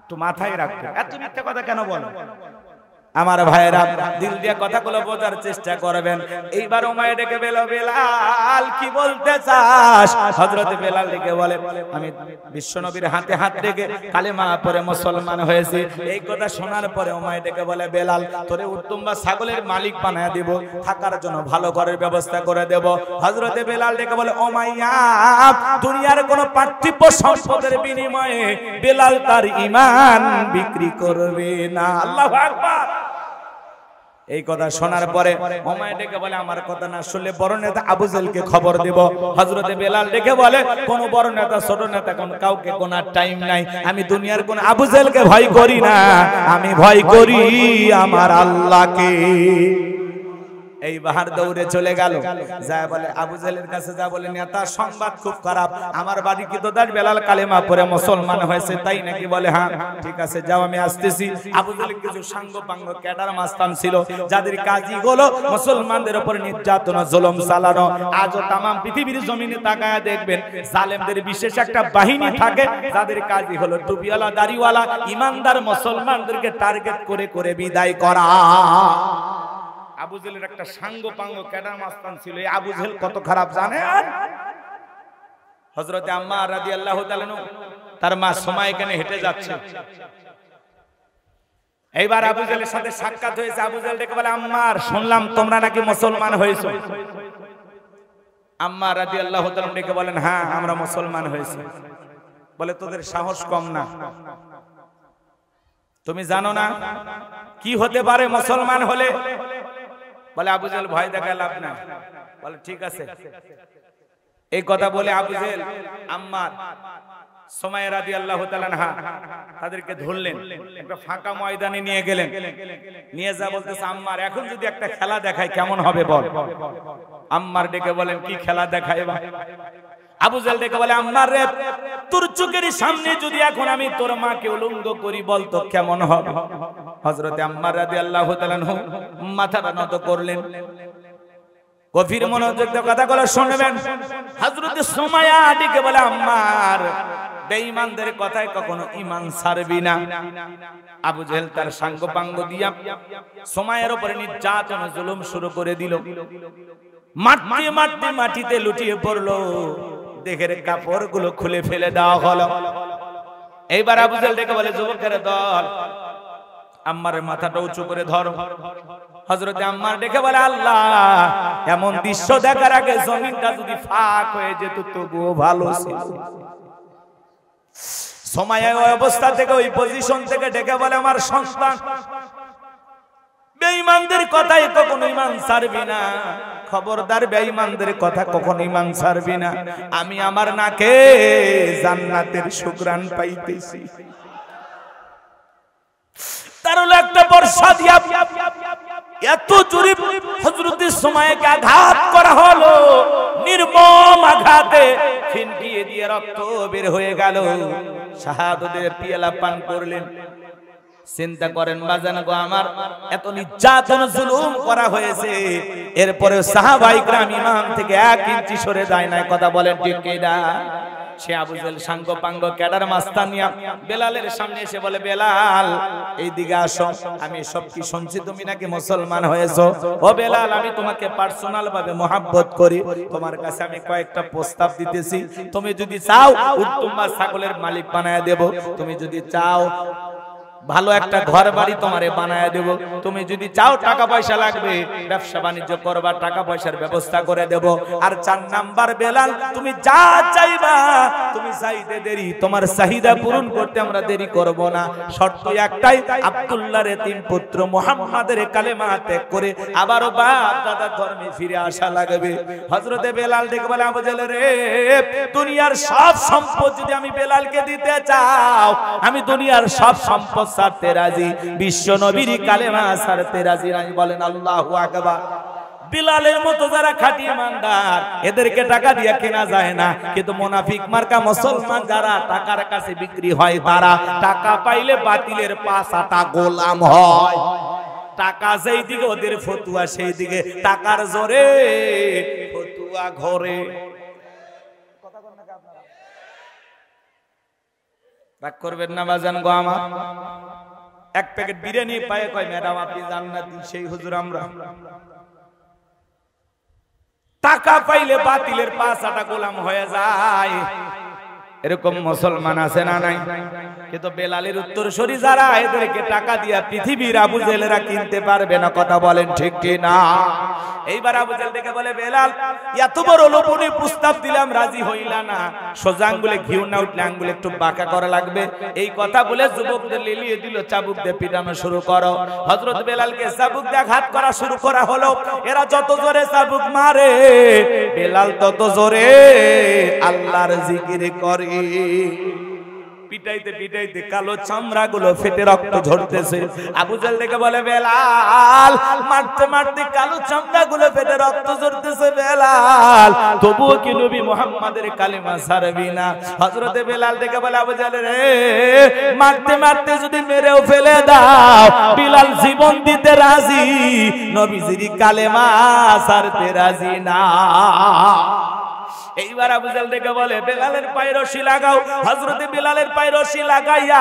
তো মাথায় রাখবে। এত মিথ্যা কথা কেন বল? আমার ভাইয়েরা দিল দিয়ে কথাগুলো বোঝার চেষ্টা করবেন। এইবার উমাইয়া ডেকে বেলাল কি বলতে চাস? হযরতে বেলাল ডেকে বলে আমি বিশ্বনবীর হাতে হাত রেখে কালেমা পড়ে মুসলমান হয়েছি। এই কথা শোনার পরে উমাইয়া ডেকে বলে বেলাল তোরে উত্তম বা ছাগলের মালিক বানায় দেব, থাকার জন্য ভালো ঘরের ব্যবস্থা করে দেব। হযরতে বেলাল ডেকে বলে উমাইয়া দুনিয়ার কোন পার্থিব সম্পদের বিনিময়ে বেলাল তার ঈমান বিক্রি করবে না। আল্লাহু আকবার। এই কথা শোনার পরে উমাইয়া ডেকে বলে আমার কথা না শুনলে বড় নেতা আবু জেহেলকে খবর দেব। হযরতে বেলাল ডেকে বলে কোন বড় নেতা ছোট নেতা কোন কাউকে কোন টাইম নাই, আমি দুনিয়ার কোন আবু জেহেলকে ভয় করি না, আমি ভয় করি আমার আল্লাহকে। এই বাহার দৌড়ে চলে গেল, যা বলে আবু জেহেলের কাছে যা বলে নেতা সংবাদ খুব খারাপ, আমার বাড়ি কি তো দাঁড় বেলাল কালেমা পড়ে মুসলমান হয়েছে তাই নাকি? বলে হ্যাঁ ঠিক আছে যাও আমি আসতেছি। আবু জেহেল কিছু সাঙ্গ পাঙ্গ ক্যাডার মাস্তান ছিল যাদের কাজই হলো মুসলমানদের উপর নির্যাতন জুলুম চালানো। আজও তাম পৃথিবীর জমিনে তাকায় দেখবেন জালেমদের বিশেষ একটা বাহিনী থাকে যাদের কাজই হলো টুপিওয়ালা দাড়িওয়ালা ইমানদার মুসলমানদেরকে টার্গেট করে করে বিদায় করা। আবু জেহেলের একটা সাঙ্গ পাঙ্গ ক্যাডার মাস্তান ছিল। এই আবু জেহেল কত খারাপ জানেন? হযরতে আম্মার রাদিয়াল্লাহু তাআলা তার মা সুমাইয়া এখানে হেঁটে যাচ্ছে। এইবার আবু জেহেলের সাথে সাক্ষাৎ হয়েছে। আবু জেহেল ডেকে বলে আম্মার শুনলাম তোমরা নাকি মুসলমান হয়েছো। আম্মা রাদিয়াল্লাহু তাআলা ডেকে বলেন হ্যাঁ আমরা মুসলমান হয়েছি। বলে তোদের সাহস কম না, তুমি জানো না কি হতে পারে মুসলমান হলে? বলে আবু জেহেল ভয় দেখায় লাভ না। বলে ঠিক আছে। এই কথা বলে আবু জেহেল আম্মার সুমাইয়া রাদিয়াল্লাহু তাআলা আনহা তাদেরকে ধরলেন, একটা ফাঁকা ময়দানে নিয়ে গেলেন। নিয়ে যা বলতেছে আম্মার এখন যদি একটা খেলা দেখায় কেমন হবে বল। আম্মার ডেকে বলেন কি খেলা দেখায়? আবু জেহেল ডেকে বলে আম্মার রে তোর চোখের সামনে যদি এখন আমি তোর মাকে উলঙ্গ করি বল তো কেমন হবে? হযরতে আম্মার রাদিয়াল্লাহু তাআলা মাথাটা নত করলেন। গভীর মনোযোগ দিয়ে কথাগুলো শুনবেন। হযরতে সুমাইয়া ডেকে বলে আম্মার বেঈমানদের কথায় কখনো ঈমান ছাড়বি না। আবু জেহেল তার সাঙ্গ পাঙ্গ দিয়া সুমাইয়ার উপরে নির্যাতন জুলুম শুরু করে দিল। মাটিতে মাটিতে মাটিতে লুটিয়ে পড়লো, দেহের কাপড়গুলো খুলে ফেলে দেওয়া হলো। এইবার আবু জেহেল ডেকে বলে যুবকের দল আম্মারের মাথাটা উঁচু করে ধরো। হযরতে আম্মার ডেকে বলে আল্লাহ এমন দৃশ্য দেখার আগে জমিনটা যদি ফাঁক হয়ে যেত তবুও ভালো ছিল। সুমাইয়া ওই অবস্থা থেকে ওই পজিশন থেকে ডেকে বলে আমার সন্তান বেঈমানদের কথায় কখনো ঈমান ছাড়বি না, খবরদার বেঈমানদের কথা কখনো ঈমান ছাড়বি না। আমি আমার নাকে জান্নাতের সুঘ্রাণ পাইতেছি। তার হলো একটা বর্ষা দিয়া এত জোরে হযরতের সময়কে আঘাত করা হলো, নির্মম আঘাতে ফিনকিয়ে দিয়ে রক্ত বের হয়ে গেল। শাহাদাতের পিয়ালা পান করলেন। চিন্তা করেন বাজান গো আমার, এত নির্যাতন জুলুম করা হয়েছে, এরপরে সাহাবায়ে کرام ইমাম থেকে 1 ইঞ্চি সরে যায় না। কথা বলেন ঠিক কি না? সে আবু জেল সাঙ্গ পাঙ্গ ক্যাডার মাস্তানিয়া বেলালের সামনে এসে বলে, বেলাল এই দিকে আসো, আমি সব কি শুনছি তুমি নাকি মুসলমান হয়েছো। ও বেলাল, আমি তোমাকে পার্সোনাল ভাবে মহব্বত করি, তোমার কাছে আমি কয়েকটা প্রস্তাব দিতেছি, তুমি যদি চাও উত্তম ছাগলের মালিক বানায় দেব, তুমি যদি চাও ভালো একটা ঘর বাড়ি তোমারে বানায় দেব, তুমি যদি চাও টাকা পয়সা লাগবে ব্যবসা বাণিজ্য করবা, টাকা পয়সার ব্যবস্থা করে দেব। আর 4 নাম্বার বেলাল, তুমি যা চাইবা, তুমি চাইতে দেরি, তোমার চাহিদা পূরণ করতে আমরা দেরি করব না। শর্ত একটাই, আব্দুল্লাহর এতিম পুত্র মুহাম্মাদের কালেমা ত্যাগ করে আবারও বাপ দাদা ধর্মে ফিরে আসা লাগবে। হযরতে বেলাল দেখে বলে, আবু জেল রে, দুনিয়ার সব সম্পদ যদি আমি বেলালকে দিতে চাও, আমি দুনিয়ার সব সম্পদ ছাড়তে রাজি, বিশ্ব নবীর কালেমা ছাড়তে রাজি। আমি বলেন আল্লাহু আকবার। বিলালের মতো যারা খাঁটি ইমানদার, এদেরকে টাকা দিয়ে কেনা যায় না, কিন্তু মুনাফিক মার্কা মুসলমান যারা টাকার কাছে বিক্রি হয়, তারা টাকা পাইলে বাতিলের পাছাটা গোলাম হয়। টাকা যেই দিকে ওদের ফতুয়া সেই দিকে, টাকার জোরে ফতুয়া ঘরে। রাগ করবেন না বাজান গো আমার। 1 প্যাকেট বিরিয়ানি পায়ে কয়, ম্যাডাম আপনি জান্নাতি, সেই হুজুর আমরা। টাকা পাইলে বাতিলের পাছাটা গোলাম হয়ে যায়, এরকম মুসলমান আছে না নাই? কিন্তু বেলালের উত্তরসূরি যারা, এদেরকে টাকা দিয়া পৃথিবীর আবু জেলেরা কিনতে পারবে না। কথা বলেন ঠিক কি না? এইবার আবু জেল দেখে বলে, বেলাল এত বড় লোভনী প্রস্তাব দিলাম, রাজি হইলা না, সোজা আঙ্গুলে ঘিউ না উঠলে আঙ্গুলে একটু বাঁকা করা লাগবে। এই কথা বলে যুবকদের লিলিয়ে দিল, চাবুক দিয়ে পিটানো শুরু করো। হযরত বেলালকে চাবুক দিয়ে আঘাত করা শুরু করা হলো। এরা যত জোরে চাবুক মারে, বেলাল তত জোরে আল্লাহর জিকির করে। পিটাইতে পিটাইতে কালো চামড়া গুলো ফেটে রক্ত ঝরতেছে। আবু জেল দেখে বলে, বেলাল মারতে মারতে কালো চামড়া গুলো ফেটে রক্ত ঝরতেছে, বেলাল তবুও কি নবী মুহাম্মাদের কালেমা ছাড়বি না? হযরতে বেলাল দেখে বলে, আবু জেল রে, মারতে মারতে যদি মেরেও ফেলে দাও, বিলাল জীবন দিতে রাজি, নবীজির কালেমা ছাড়তে রাজি না। এইবার আবু জেল দেখে বলে, বেলালের পায়ে রশি লাগাও। হযরতে বেলালের পায়ে রশি লাগাইয়া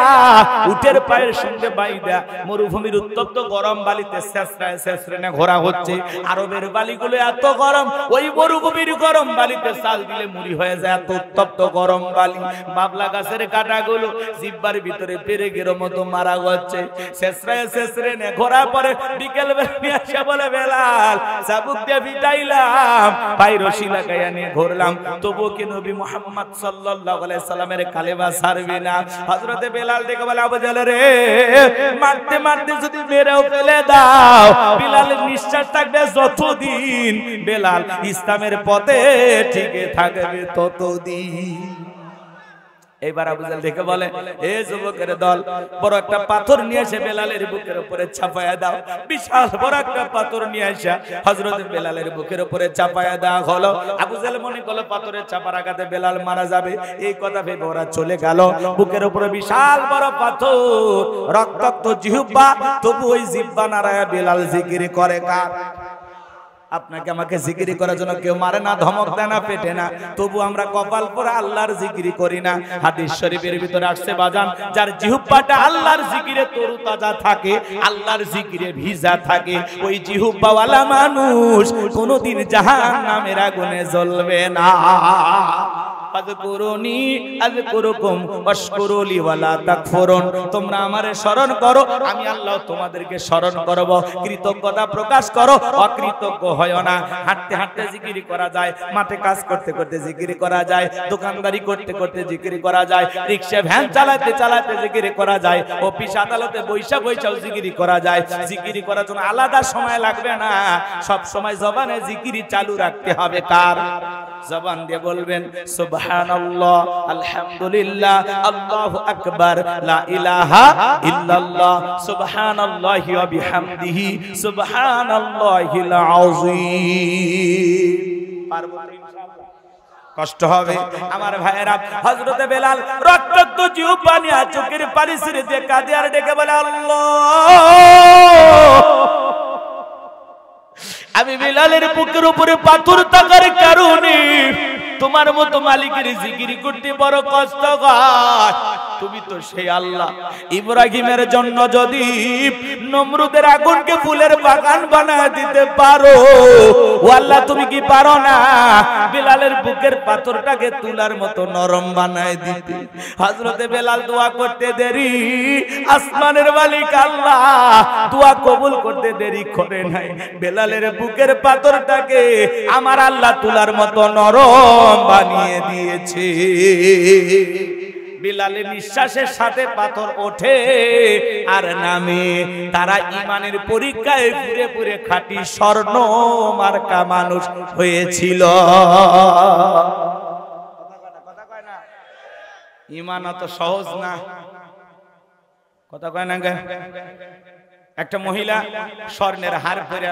উটের পায়ের সঙ্গে বাইদা মরুভূমির উত্তপ্ত গরম বালিতে ছেঁচড়ায় ছেঁচড়ে ঘোরা হচ্ছে। আরবের বালিগুলো এত গরম, ওই মরুভূমির গরম বালিতে চাল দিলে মুড়ি হয়ে যায়, এত উত্তপ্ত গরম বালি। বাবলা গাছের কাঁটাগুলো জিহ্বার ভিতরে পেরেকের মতো মারা হচ্ছে, ছেঁচড়ায় ছেঁচড়ে ঘোরা পরে বিকেল বেলা এসে বলে, বেলাল চাবুক দিয়ে পিটাইলাম, পায়ে রশি লাগাইয়া নিয়ে ঘুরলাম, তবুও কি নবী মুহাম্মদ সাল্লাল্লাহু আলাইহি সাল্লামের কালেমা ছাড়বি না? হযরতে বেলাল দেখে বলে, আবু জেল রে, মারতে মারতে যদি মেরেও ফেলে দাও, বিলালের নিঃশ্বাস থাকবে যতদিন, বেলাল ইসলামের পথে টিকে থাকবে ততদিন। এইবার আবু জেল দেখে বলে, এ যুবকের দল, বড় একটা পাথর নিয়ে এসে বেলালের বুকের উপরে চাপায়া দাও। বিশাল বড় একটা পাথর নিয়ে এসে হযরত বেলালের বুকের উপরে চাপায়া দেওয়া হলো। আবু জেল মনে করলো পাথরের চাপার আঘাতে বেলাল মারা যাবে, এই কথা ভেবে ওরা চলে গেল। বুকের উপরে বিশাল বড় পাথর, রক্তাক্ত জিহ্বা, তবু ওই জিহ্বা নাড়ায়া বেলাল জিকির করে। কার? আপনাকে আমাকে জিকির করার জন্য কেউ মারে না, ধমক দেয় না, পেটে না, তবু আমরা কপাল পরে আল্লাহর জিকির করি না। হাদিস শরীফের ভিতরে আসছে বাজান, যার জিহ্বাটা আল্লাহর জিকিরে তরুতাজা থাকে, আল্লাহর জিকিরে ভিজা থাকে, ওই জিহ্বাওয়ালা মানুষ কোনোদিন জাহান্নামের আগুনে জ্বলবে না। ফাযকুরুনি আযকুরুকুম ওয়াশকুরুলি ওয়ালা তাকফুরুন। তোমরা আমারে স্মরণ করো, আমি আল্লাহ তোমাদেরকে স্মরণ করব। কৃতজ্ঞতা প্রকাশ করো, অকৃতজ্ঞ হয় না। হাঁটতে হাঁটতে জিকির করা যায়, মাঠে কাজ করতে করতে জিকির করা যায়, দোকানদারি করতে করতে জিকির করা যায়, রিকশা ভ্যান চালাতে চালাতে জিকির করা যায়, অফিস আদালতে বৈশা বৈশাও জিকির করা যায়। জিকির করার জন্য আলাদা সময় লাগবে না, সব সময় জবানে জিকির চালু রাখতে হবে। কার? জবান দিয়ে বলবেন সুবহান সুবহানাল্লাহ, আলহামদুলিল্লাহ, আল্লাহু আকবার, লা ইলাহা ইল্লাল্লাহ, সুবহানাল্লাহি ওয়া বিহামদিহি, সুবহানাল্লাহিল আযীম। পারবো ইনশাআল্লাহ? কষ্ট হবে আমার ভাইয়েরা। হযরতে বেলাল রক্তাক্ত জিহ্বা পানি আর চোখের পানি ছেড়ে দিয়ে কাঁদে আর ডেকে বলে, আল্লাহ, আমি বেলালের বুকের উপরে পাথর থাকার কারণে তোমার মতো মালিকের জিকির করতে বড় কষ্ট হয়। তুমি তো সেই আল্লাহ, ইব্রাহিমের জন্য যদি নমরুদের আগুনকে ফুলের বাগান বানায় দিতে পারো, ও আল্লাহ তুমি কি পারো না বেলালের বুকের পাথরটাকে তুলার মতো নরম বানায় দিতে? হযরতে বেলাল দোয়া করতে দেরি, আসমানের মালিক আল্লাহ দোয়া কবুল করতে দেরি করে নাই। বেলালের বুকের পাথরটাকে আমার আল্লাহ তুলার মতো নরম বানিয়ে দিয়েছে। বিলালের নিঃশ্বাসের সাথে পাথর ওঠে আর নামে। তারা ঈমানের পরীক্ষায় পুরে পুরে খাঁটি স্বর্ণ মার্কা মানুষ হয়েছিল। ঈমান অত সহজ না, কথা কয় না। একটা মহিলা স্বর্ণের হার পরে,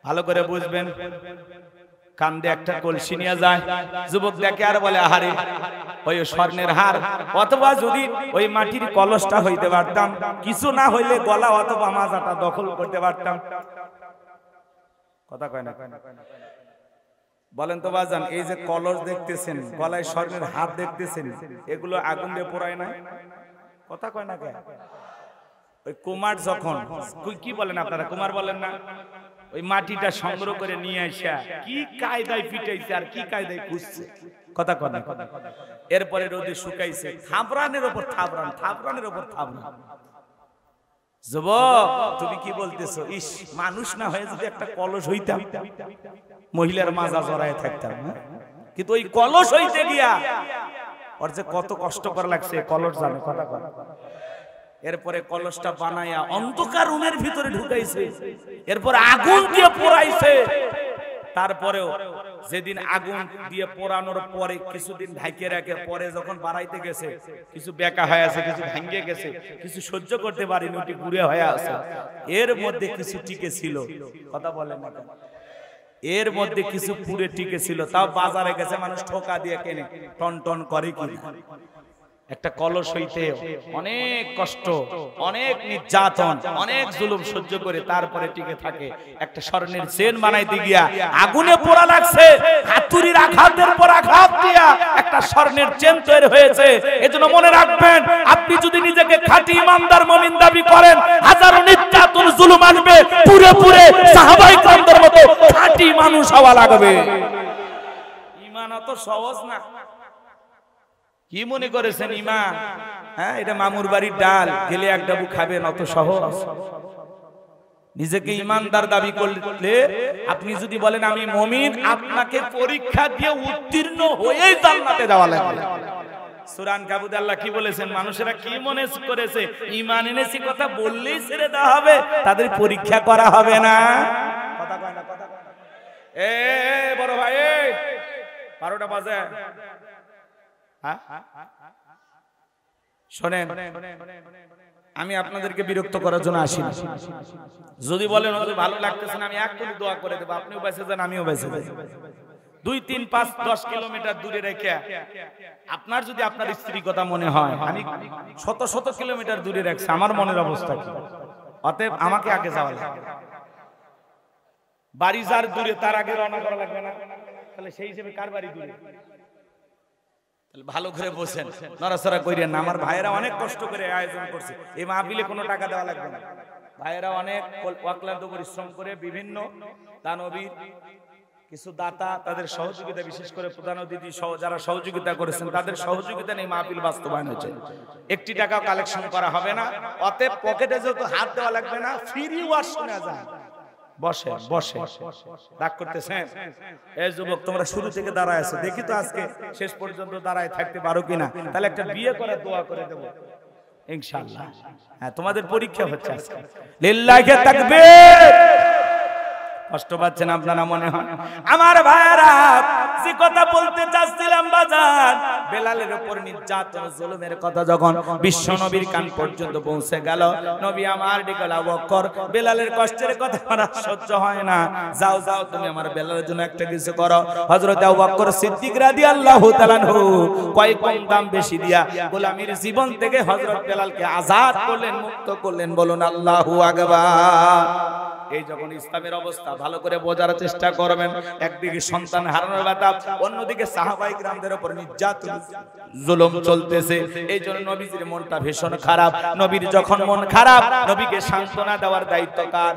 ভালো করে বুঝবেন, কান্দে একটা কলসি নিয়ে যায়, যুবক দেখে আর বলে, আহারে ওই স্বর্ণের হার, অথবা যদি ওই মাটির কলসটা হইতে পারতাম, কিছু না হইলে গলা অথবা মাজাটা দখল করতে পারতাম। কথা কয় না? বলেন তো বাজান, এই যে কলস দেখতেছেন, গলায় স্বর্ণের হার দেখতেছেন, এগুলো আগুন দিয়ে পোড়ায় না? কথা কয় না? ওই কুমার যখন, কি বলেন আপনারা, কুমার বলেন না, ওই মাটিটা সংগ্রহ করে নিয়ে আসা কি কায়দায় পিটাইছে আর কি কায়দায় খুঁজছে, কথা কথা। এরপরে রোদে শুকাইছে, থাবরানের উপর থাবরান, থাবরানের উপর থাবরান। যুবক তুমি কি বলতেছো? ইস, মানুষ না হয়ে যদি একটা কলস হইতাম, মহিলার মাজা জড়ায় থাকতাম। কিন্তু ওই কলস হইতে গিয়া ওর যে কত কষ্ট করা লাগছে কলস জানে, কথা কথা। এরপরে কলসটা বানায়া অন্ধকার রুমের ভিতরে ঢুকাইছে, এরপর আগুন দিয়ে পোড়াইছে। তারপরেও যেদিন আগুন দিয়ে পোড়ানোর পরে কিছুদিন ঢাকিয়ে রাখে, পরে যখন বাড়াইতে গেছে কিছু বেকা হয়ে আছে, কিছু ভেঙে গেছে, কিছু সহ্য করতে পারিনি, ওটি ঘুরে হয়ে আছে। এর মধ্যে কিছু টিকে ছিল, কথা বলেন না, এর মধ্যে কিছু পুরে টিকে ছিল। তাও বাজারে গেছে মানুষ ঠোকা দিয়ে কেনে, টন টন করে কি। একটা কলস হইতে অনেক কষ্ট, অনেক নির্যাতন, অনেক জুলুম সহ্য করে তারপরে টিকে থাকে। একটা স্বর্ণের চেন বানাইতে গিয়া আগুনে পোড়া লাগছে, হাতুড়ির আঘাতের পর আঘাত দিয়া একটা স্বর্ণের চেন তৈরি হয়েছে। এজন্য মনে রাখবেন, আপনি যদি নিজেকে খাঁটি ইমানদার মুমিন দাবি করেন, হাজারো নির্যাতন জুলুম আসবে, পুরে পুরে সাহাবায়ে কেরামদের মতো খাঁটি মানুষ হওয়া লাগবে। ঈমান অত সহজ না। কি মনে করেছেন ঈমান? হ্যাঁ, এটা মামুর বাড়ির ডাল, গেলে এক ডাবু খাবেন, অত সহজ? নিজেকে ঈমানদার দাবি করলে, আপনি যদি বলেন আমি মুমিন, আপনাকে পরীক্ষা দিয়ে উত্তীর্ণ হয়েই জান্নাতে যাওয়া লাগবে। সূরা আনকাবুতে আল্লাহ কি বলেছেন? মানুষেরা কি মনে করেছে ঈমান এনেছি কথা বললেই ছেড়ে দেওয়া হবে, তাদের পরীক্ষা করা হবে না। কথা কয় না, কথা কয় না। এ বড় ভাই, 12টা বাজে। শোনেন, আমি আপনাদেরকে বিরক্ত করার জন্য আসি না। যদি বলেন ভালো লাগতেছে না, আমি এক কোটি দোয়া করে দেবো, আপনিও বেঁচে যান, আমিও বেঁচে যাই। 2, 3, 5, 10 কিলোমিটার দূরে রেখে আপনার যদি আপনার স্ত্রীর কথা মনে হয়, আমি শত শত কিলোমিটার দূরে রাখছি, আমার মনের অবস্থা কি? অতএব আমাকে আগে যাওয়া লাগবে। বাড়ি যার দূরে তার আগে রওনা করা লাগবে না? তাহলে সেই হিসেবে কার বাড়ি দূরে? ভালো করে বসেন, নড়াচড়া করিয়েন না। আমার ভাইয়েরা অনেক কষ্ট করে আয়োজন করছে, এই মাহফিলে কোনো টাকা দেওয়া লাগবে না। ভাইয়েরা অনেক অক্লান্ত পরিশ্রম করে বিভিন্ন দানবীর কিছু দাতা, তাদের সহযোগিতা, বিশেষ করে প্রধান অতিথি সহ যারা সহযোগিতা করেছেন, তাদের সহযোগিতা নিয়ে মাহফিল বাস্তবায়ন হয়েছে। একটি টাকা কালেকশন করা হবে না। অতএব পকেটে যেহেতু হাত দেওয়া লাগবে না, ফ্রি ওয়াজ শোনা যায়। বসে বসে রাগ করতেছেন? এই যুবক, তোমরা শুরু থেকে দাঁড়ায় আছো, দেখি তো আজকে শেষ পর্যন্ত দাঁড়ায় থাকতে পারো কিনা। তাহলে একটা বিয়ে করে দোয়া করে দেবো ইনশাআল্লাহ। হ্যাঁ, তোমাদের পরীক্ষা হচ্ছে আজকে। লিল্লাহি তাকবীর। কষ্ট পাচ্ছেন আপনারা মনে হয়? আমার ভাইরা, যে কথা বলতে চাচ্ছিলাম বাজার, বেলালের উপর নির্যাতন জুলুমের কথা যখন বিশ্ব নবীর কান পর্যন্ত পৌঁছে গেল, নবী আমার ডেকে আবু বকর, বেলালের কষ্টের কথা আমার সহ্য হয় না, যাও যাও তুমি আমার বেলালের জন্য একটা কিছু করো। হযরত আবু বকর সিদ্দিক রাদিয়াল্লাহু তাআলা আনহু কয় কম দাম বেশি দিয়া গোলামীর জীবন থেকে হযরত বেলালকে আজাদ করলেন, মুক্ত করলেন। বলুন আল্লাহু আকবার। এই যখন ইসলামের অবস্থা ভালো করে বোঝার চেষ্টা করবেন, একদিকে সন্তান হারানোর ব্যথা, অন্যদিকে সাহাবায়ে কিরামদের উপর নির্যাতন জুলুম চলতেছে। এই জন্য নবীজির মনটা ভীষণ খারাপ। নবীর যখন মন খারাপ, নবীকে সান্ত্বনা দেওয়ার দায়িত্ব কার?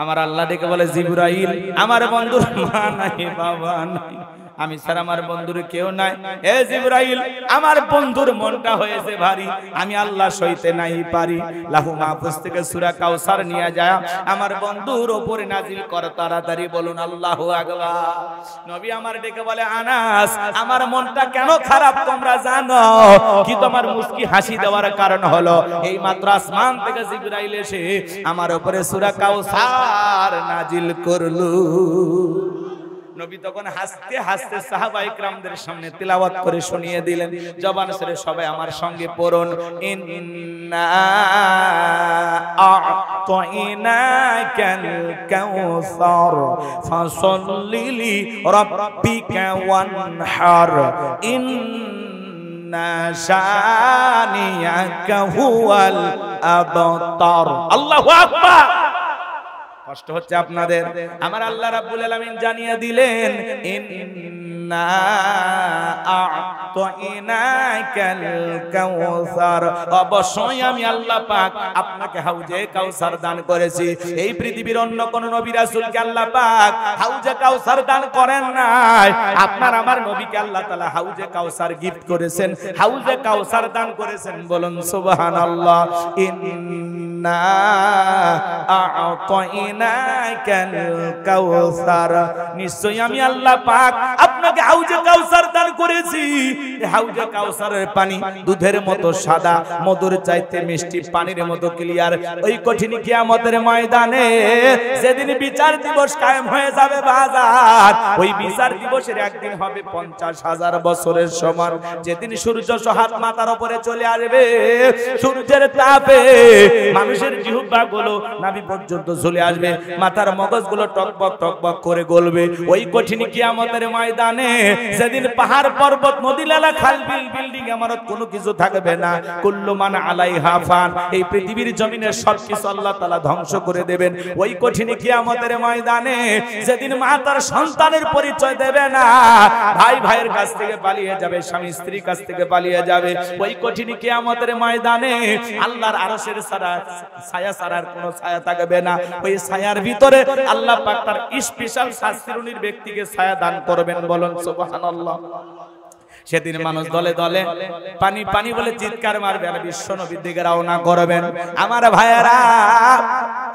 আমার আল্লাহ ডেকে বলে, জিবরাইল, আমার বন্ধুর মা নাই, বাবা নাই, আমি ছাড়া আমার বন্ধুর কেউ নাই। এ জিবরাইল, আমার বন্ধুর মনটা হয়েছে ভারী, আমি আল্লাহ সইতে নাই পারি। লাহু মাহফুজ থেকে সূরা কাউসার নিয়ে যায় আমার বন্ধুর উপরে নাজিল কর তাড়াতাড়ি। বলুন আল্লাহু আকবার। নবী আমার ডেকে বলে, আনাস, আমার মনটা কেন খারাপ তোমরা জানো কি? তোমার মুস্কি হাসি দেওয়ার কারণ হলো এই মাত্র আসমান থেকে জিবরাইল এসে আমার উপরে সূরা কাউসার নাজিল করলো। নবী তখন হাসতে হাসতে সাহাবায়ে কিরামদের সামনে তিলাওয়াত করে শুনিয়ে দিলেন। জবান ছেড়ে সবাই আমার সঙ্গে পড়ুন, ইন্না আ'তাইনাকাল কাউসার ফাসাল্লি লিরাব্বিকা ওয়ানহার ইন্না শানিয়াকা হুয়াল আবতার। আল্লাহু আকবার। কষ্ট হচ্ছে আপনাদের? আমার আল্লাহ রাব্বুল আলামিন জানিয়ে দিলেন, ইন্না আ'তাইনাকাল কাউসার, অবশ্যই আমি আল্লাহ পাক আপনাকে হাউজে কাউসার দান করেছি। এই পৃথিবীর অন্য কোন নবী রাসূলকে আল্লাহ পাক হাউজে কাউসার দান করেন নাই। আপনার আমার নবীকে আল্লাহ তাআলা হাউজে কাউসার গিফট করেছেন, হাউজে কাউসার দান করেছেন। বলুন সুবহানাল্লাহ। ইন্না আ'তাইনাকাল কাউসার, নিশ্চয়ই আমি আল্লাহ পাক আপনাকে হাউজে কাউসার দান করেছি। হাউজে কাউসারের পানি দুধের মতো সাদা, মধুর চাইতে মিষ্টি, পানির মতো ক্লিয়ার। ওই কঠিন কিয়ামতের ময়দানে যেদিন বিচার দিবস কায়েম হয়ে যাবে বাজার, ওই বিচার দিবসের একদিন হবে 50,000 বছরের সমান। যেদিন সূর্য সহাত মাথার উপরে চলে আসবে, সূর্যের তাপে মানুষের জিহ্বাগুলো নাভি পর্যন্ত চলে আসবে, মাথার মগজগুলো টকবক টকবক করে গলবে। ওই কঠিন কিয়ামতের ময়দানে যেদিন পাহাড় পর্বত নদী নালা খাল বিল বিল্ডিং ইমারত কোনো কিছু থাকবে না, কুল্লু মান আলাইহা ফান, এই পৃথিবীর জমিনের সবকিছু আল্লাহ তাআলা ধ্বংস করে দেবেন। ওই কঠিন কিয়ামতের ময়দানে যেদিন মা তার সন্তানের পরিচয় দেবে না, ভাই ভাইয়ের কাছ থেকে পালিয়ে যাবে, স্বামী স্ত্রীর কাছ থেকে পালিয়ে যাবে। ওই কঠিন কিয়ামতের ময়দানে আল্লাহর আরশের ছায়া ছাড়ার কোনো ছায়া থাকবে না। ওই ছায়ার ভিতরে আল্লাহ পাক তার স্পেশাল শাস্তিরুনির ব্যক্তিকে ছায়া দান করবেন। বলুন সুবহানাল্লাহ। সেদিন মানুষ দলে দলে পানি পানি বলে চিৎকার মারবে, আর বিশ্ব নবীর দিকে রওনা করবেন। আমার ভাইয়েরা,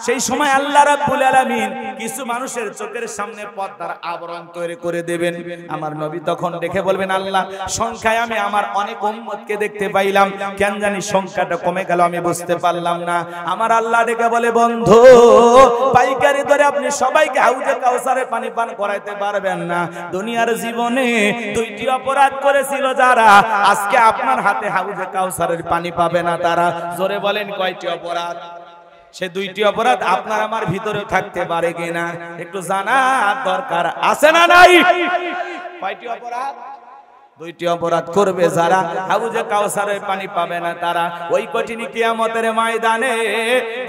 সেই সময় আল্লাহ রাব্বুল আলামিন কিছু মানুষের চোখের সামনে পর্দার আবরণ তৈরি করে দেবেন। আমার নবী তখন দেখে বলবেন, আল্লাহ, সংখ্যায় আমি আমার অনেক উম্মতকে দেখতে পাইলাম, কেন জানি সংখ্যাটা কমে গেল, আমি বুঝতে পারলাম না। আমার আল্লাহ ডেকে বলে, বন্ধু, পাইকারি দরে আপনি সবাইকে হাউজে কাউসারে পানি পান করাইতে পারবেন না। দুনিয়ার জীবনে দুইটি অপরাধ করেছিল যারা, আজকে আপনার হাতে হাউজে কাউসারের পানি পাবে না তারা। জোরে বলেন, কয়টি অপরাধ? সে দুইটি অপরাধ আপনার আমার ভিতরে থাকতে পারে কিনা একটু জানা দরকার আছে না নাই? কয়টি অপরাধ? দুইটি অপরাধ করবে যারা, হাউজে কাউসারের পানি পাবে না তারা। ওই কঠিন কিয়ামতের ময়দানে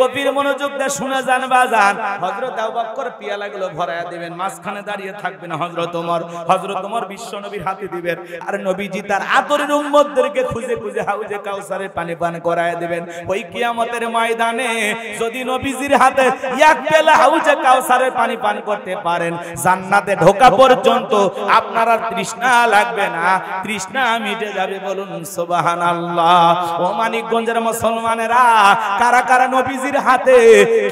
গভীর মনোযোগ দিয়ে শুনে যান বাজান, হযরত আবু বকর পিয়ালাগুলো ভরায়া দিবেন, মাঝখানে দাঁড়িয়ে থাকবেন হযরত ওমর বিশ্ব নবীর হাতে দিবেন, আর নবীজি তার আদরের উম্মতদেরকে খুঁজে খুঁজে হাউজে কাউসারের পানি পান করায়া দিবেন। ওই কিয়ামতের ময়দানে যদি নবীজির হাতে এক পেলা হাউজে কাউসারের পানি পান করতে পারেন, জান্নাতে ঢোকা পর্যন্ত আপনার আর তৃষ্ণা লাগবে না, তৃষ্ণা মিটে যাবে। বলুন সুবহানাল্লাহ। ও মানিকগঞ্জের মুসলমানেরা, কারা কারা নবীজির হাতে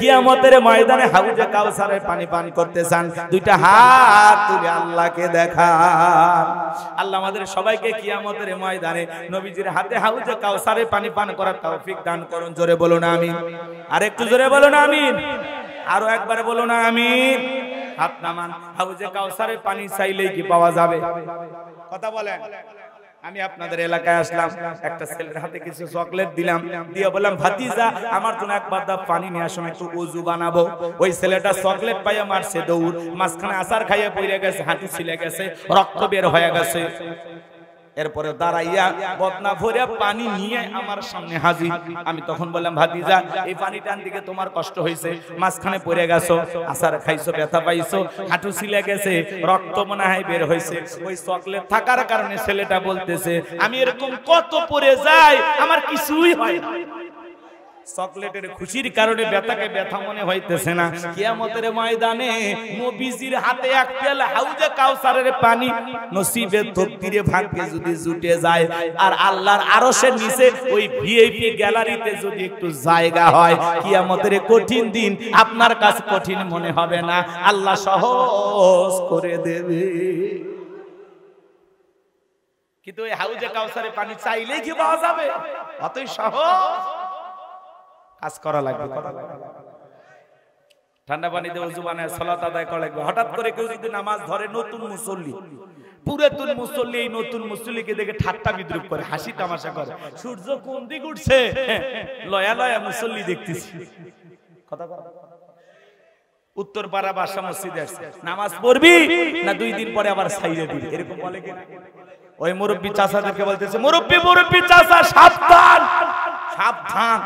কিয়ামতের ময়দানে হাউজে কাউসারের পানি পান করতে চান? দুইটা হাত তুলে আল্লাহকে দেখান। আল্লাহ আমাদের সবাইকে কিয়ামতের ময়দানে নবীজির হাতে হাউজে কাউসারের পানি পান করার তৌফিক দান করুন। জোরে বলুন আমিন। আর একটু জোরে বলুন আমিন। আরো একবার বলুন আমিন। হাত নামান। হাউজে কাউসারের পানি চাইলেই কি পাওয়া যাবে? কথা বলেন। আমি আপনাদের এলাকায় আসলাম, একটা ছেলের হাতে কিছু চকলেট দিলাম, দিয়ে বললাম ভাতিজা আমার জন্য এক বাদা পানি নিয়ে আসো, একটু ওযু বানাবো। ওই ছেলেটা চকলেট পাইয়া মারছে দৌড়, মাঝখানে আচার খাইয়া পড়ে গেছে, হাঁটু ছিলে গেছে, রক্ত বের হয়ে গেছে। এরপরে দাঁড়াইয়া বদনা ভরে পানি নিয়ে আমার সামনে হাজির। আমি তখন বললাম ভাতিজা এই পানি টান দিকে তোমার কষ্ট হয়েছে, মাঝখানে পড়ে গেছো, আচার খাইছো, ব্যথা পাইছো, হাঁটু ছিলে গেছে, রক্ত মনে হয় বের হয়েছে। ওই চকলেট থাকার কারণে ছেলেটা বলতেছে আমি এরকম কত পড়ে যাই, আমার কিছুই হয় না। চকলেটের খুশির কারণে ব্যথাকে ব্যথা মনে হইতেছে না। কিয়ামতের ময়দানে নবীজির হাতে এক পেয়ালা হাউজে কাউসারের পানি নসিবে তকদিরে ভাগ্যে যদি জুটে যায়, আর আল্লাহর আরশের নিচে ওই ভিআইপি গ্যালারিতে যদি একটু জায়গা হয়, কিয়ামতের কঠিন দিন আপনার কাছে কঠিন মনে হবে না, আল্লাহ সহজ করে দেবে। কিন্তু ওই হাউজে কাউসারের পানি চাইলেই কি পাওয়া যাবে? অতই সহজ কাজ করা লাগবে। ঠান্ডা পানিতে ওযু বানায় সালাত আদায় করা লাগবে। হঠাৎ করে কেউ যদি নামাজ ধরে, নতুন মুসল্লি, পুরাতন মুসল্লি, এই নতুন মুসল্লিকে দেখে ঠাট্টা বিদ্রুপ করে, হাসি তামাশা করে, সূর্য কোন দিক উঠছে, লয়া লয়া মুসল্লি দেখতেছি। কথা বল। উত্তরপাড়া বাদশা মসজিদে আসছে, নামাজ পড়বি না 2 দিন পরে আবার ছাইরে দিবি, এরকম বলে কি? ওই মুরব্বি চাচাদেরকে বলতেছে মুরব্বি চাচা সাবধান সাবধান,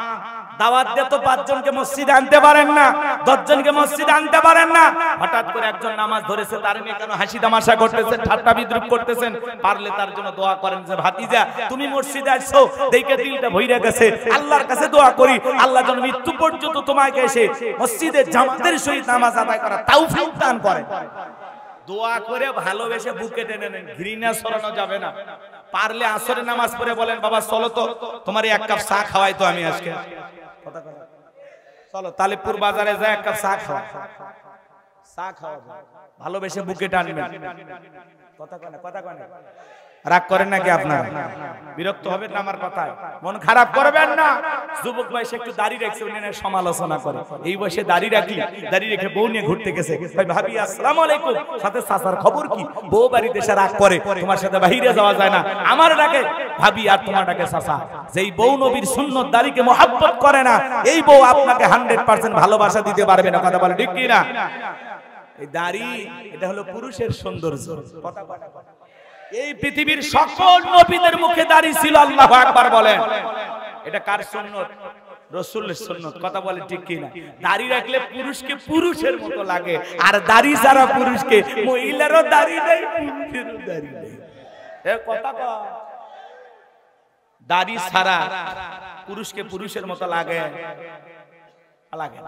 দাওয়াত দিয়ে তো 5 জনকে মসজিদে আনতে পারেন না, 10 জনকে মসজিদে আনতে পারেন না। হঠাৎ করে একজন নামাজ ধরেছে, তার নিয়ে কেন হাসি তামাশা করতেছেন, ঠাট্টা বিদ্রুপ করতেছেন? পারলে তার জন্য দোয়া করেন যে ভাতিজা তুমি মসজিদে আসছো, দেখে দিলটা ভইরা গেছে, আল্লাহর কাছে দোয়া করি আল্লাহ যেন মৃত্যু পর্যন্ত তোমাকে এসে মসজিদে জামাতের সহিত নামাজ আদায় করা তৌফিক দান করেন। দোয়া করে ভালোবেসে বুকে টেনে নেন, ঘৃণা ছড়ানো যাবে না। পারলে আসরে নামাজ পড়ে বলেন বাবা চলো তো তোমার 1 কাপ চা খাওয়াই তো আমি আজকে, চলো তালেপুর বাজারে যাই 1 কাপ চা খাওয়া, চা খাওয়াবো, ভালোবেসে বুকে টানবেন। কথা কয় না, কথা কয় না। রাগ করেন নাকি আপনারা? বিরক্ত হবেন না আমার কথায়, মন খারাপ করবেন না। যুবক বয়সে একটু দাড়ি রাখছে, উনি সমালোচনা করে, এই বয়সে দাড়ি রাখি, দাড়ি রেখে বউ নিয়ে ঘুরতে গেছে, ভাই ভাবি আসসালামু আলাইকুম, সাথে চাচার খবর কি? বউ বাড়িতে এসে রাগ করে, তোমার সাথে বাইরে যাওয়া যায় না, আমার ডাকে ভাবি আর তোমার ডাকে চাচা। যেই বউ নবীর সুন্নত দাড়িকে মহব্বত করে না, এই বউ আপনাকে 100% ভালোবাসা দিতে পারবে না। কথা বলে ঠিক কি না? এই দাড়ি এটা হলো পুরুষের সৌন্দর্য। কথা বলে এই পৃথিবীর সকল নবীদের মুখে দাড়ি ছিল, আল্লাহু আকবার বলেন। এটা কার সুন্নত? রাসূলের সুন্নত। কথা বলে ঠিক কি না? দাড়ি রাখলে পুরুষকে পুরুষের মতো লাগে, আর দাড়ি ছাড়া পুরুষকে, মহিলারও দাড়ি নেই, পুরুষেরও দাড়ি নেই। এ কথা কয়, দাড়ি ছাড়া পুরুষকে পুরুষের মতো লাগে, লাগে।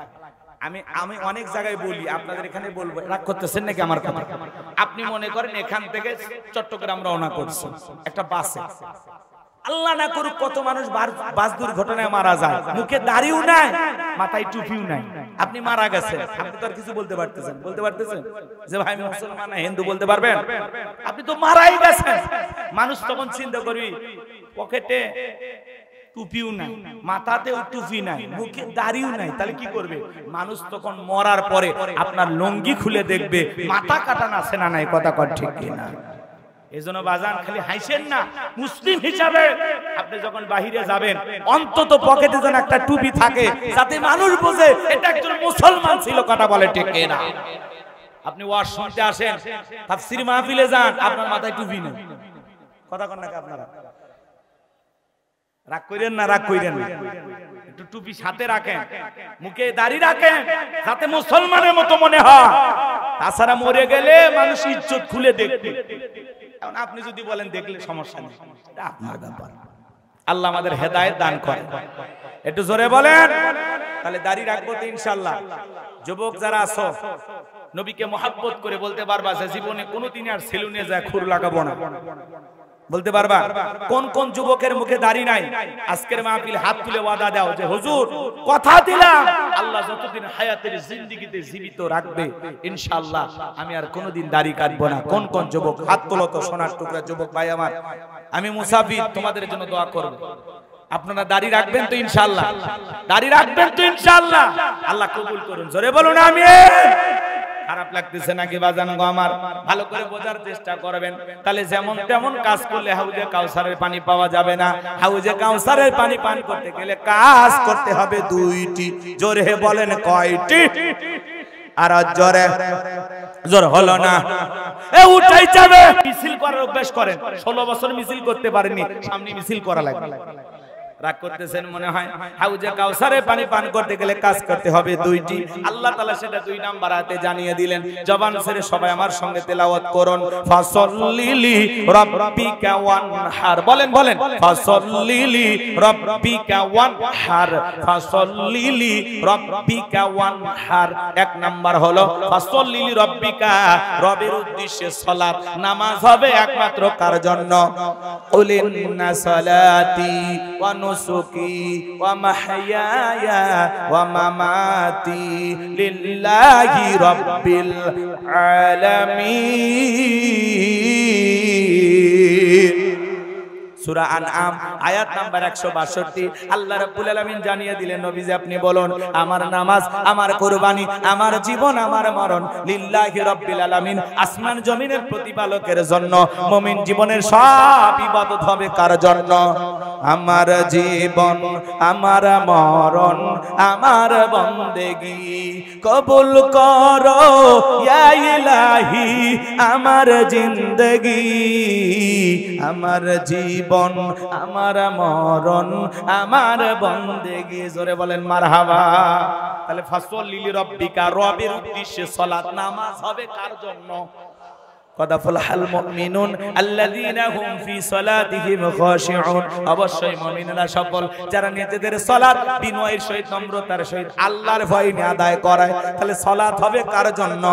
আমি অনেক জায়গায় বলি, আপনাদের এখানে বলবো, রাগ করতেছেন নাকি আমার কথা? আপনি মনে করেন এখান থেকে চট্টগ্রাম রওনা করছেন একটা বাসে, আল্লাহ না করুক কত মানুষ বাস দুর্ঘটনায় মারা যায়, মুখে দাড়িও নাই, মাথায় টুপিও নাই, আপনি মারা গেছেন, আপনি তো আর কিছু বলতে পারতেছেন? বলতে পারতেছেন যে ভাই আমি মুসলমান না হিন্দু? বলতে পারবেন? আপনি তো মারাই গেছেন। মানুষ তখন চিন্তা করবি পকেটে টুপিও নাই, মাথাতেও টুপি নাই, মুখে দাড়িও নাই, তাহলে কি করবে মানুষ? তখন মরার পরে আপনার লুঙ্গি খুলে দেখবে মাথা কাটা আছে না নাই। কথা কর ঠিক কিনা? এজন্য বাজান খালি হাসেন না, মুসলিম হিসাবে আপনি যখন বাহিরে যাবেন অন্তত পকেটে যেন একটা টুপি থাকে, যাতে মানুষ বোঝে এটা একজন মুসলমান ছিল। কথা বলে ঠিক কিনা? আপনি ওয়াজ শুনতে আসেন, তাফসীর মাহফিলে যান, আপনার মাথায় টুপি নেই। কথা কন নাকি আপনারা? রাগ কইরেন না, রাগ কইরেন না, একটু টুপি সাথে রাখেন, মুখে দাড়ি রাখেন, যাতে মুসলমানের মতো মনে হয়। তাছাড়া মরে গেলে মানুষ ইজ্জত খুলে দেখবে। এখন আপনি যদি বলেন দেখলে সমস্যা নেই, এটা আপনার ব্যাপার। আল্লাহ আমাদের হেদায়েত দান করেন। একটু জোরে বলেন। তাহলে দাড়ি রাখবো তো ইনশাআল্লাহ। যুবক যারা আছো, নবীকে মহব্বত করে বলতে পারবা যে জীবনে কোনোদিন আর সেলুনে যায় খুর লাগাবো না? বলতে পারবা? কোন কোন যুবকের মুখে দাড়ি নাই? আজকের মাহফিল হাত তুলে ওয়াদা দাও যে হুজুর কথা দিলাম আল্লাহ যতদিন হায়াতের জিন্দেগিতে জীবিত রাখবে ইনশাআল্লাহ আমি আর কোনোদিন দাড়ি কাটবো না। কোন কোন যুবক হাত তোলো তো, সোনার টুকরা যুবক ভাই আমার। আমি মুসাফির, তোমাদের জন্য দোয়া করব। আপনারা দাড়ি রাখবেন তো ইনশাআল্লাহ? দাড়ি রাখবেন তো ইনশাআল্লাহ? আল্লাহ কবুল করুন। জোরে বলুন আমিন। খারাপ লাগতেছে নাকি বাজান গো আমার? ভালো করে বোঝার চেষ্টা করবেন। তাহলে যেমন তেমন কাজ করলে হাউজে কাউসারের পানি পাওয়া যাবে না। হাউজে কাউসারের পানি পান করতে গেলে কাজ করতে হবে দুইটি। জোরে বলেন কয়টি? আর জোরে জোর হলো না। এ উঠাই যাবে। মিছিল করার অভ্যাস করেন। 16 বছর মিছিল করতে পারেননি, সামনে মিছিল করা লাগবে। রাগ করতেছেন মনে হয়? হাউজে কাউসারে পানি পান করতে গেলে কাজ করতে হবে দুইটি। আল্লাহ তাআলা সেটা 2 নাম্বার আয়াতে জানিয়ে দিলেন। জবান ছেড়ে সবাই আমার সঙ্গে তেলাওয়াত করুন। ফাসাল্লিলি রাব্বিকা ওয়ানহার। বলেন বলেন, ফাসাল্লিলি রাব্বিকা ওয়ানহার, ফাসাল্লিলি রাব্বিকা ওয়ানহার। 1 নাম্বার হলো ফাসাল্লিলি রাব্বিকা, রবের উদ্দেশ্যে সালাত নামাজ হবে একমাত্র কার জন্য? কুলিন্না সালাতি ওয়া নুসুকি ওয়া মাহইয়ায়া ওয়া মামাতি লিল্লাহি রাব্বিল আলামিন। সূরা আনআম আয়াত নাম্বার 162। আল্লাহ রাব্বুল আলামিন জানিয়ে দিলেন, নবীজি আপনি বলুন, আমার নামাজ, আমার কুরবানি, আমার জীবন, আমার মরণ লিল্লাহি রাব্বিল আলামিন, আসমান জমিনের প্রতিপালকের জন্য। মুমিন জীবনের সব ইবাদত হবে কার জন্য? আমার জীবন, আমার মরণ, আমার বন্দেগী কবুল করো ইয়া ইলাহি, আমার জিন্দেগি, আমার জীবন, আমার মরণ, আমার বন্দেগী। জোরে বলেন মারহাবা। তাহলে ফাসাল্লি রাব্বিকা, রবের উদ্দেশ্যে সালাত নামাজ হবে কার জন্য? কদাফুল মুমিনুন আল্লাযীনা হুম ফি সালাতিহিম খাশিউন। অবশ্যই মুমিনরা সফল যারা নিজেদের সালাত বিনয়ের সহিত, নম্রতার সহিত আল্লাহর ভয় নিয়ে আদায় করায়। তাহলে সালাত হবে কার জন্য?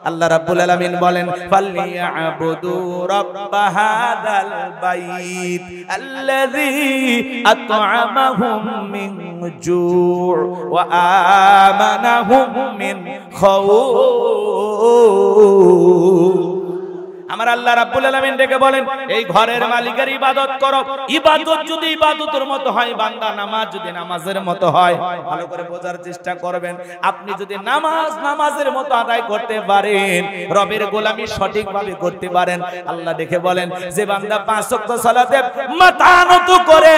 আল্লাহ রাব্বুল আলামিন বলেন, ফালিয়াবুদু রাব্ব হাযাল বাইত আল্লাযী আত'আমাহুম মিন জু' ওয়া আমানাহুম মিন খাউফ। আমার আল্লাহ রাব্বুল আলামিন ডেকে বলেন, এই ঘরের মালিকের ইবাদত করো। ইবাদত যদি ইবাদতের মতো হয়, বান্দা নামাজ যদি নামাজের মতো হয়, ভালো করে বোঝার চেষ্টা করবেন। আপনি যদি নামাজ নামাজের মতো আদায় করতে পারেন, রবের গোলামি সঠিকভাবে করতে পারেন, আল্লাহ ডেকে বলেন, যে বান্দা 5 ওয়াক্ত সালাতে মাথা নত করে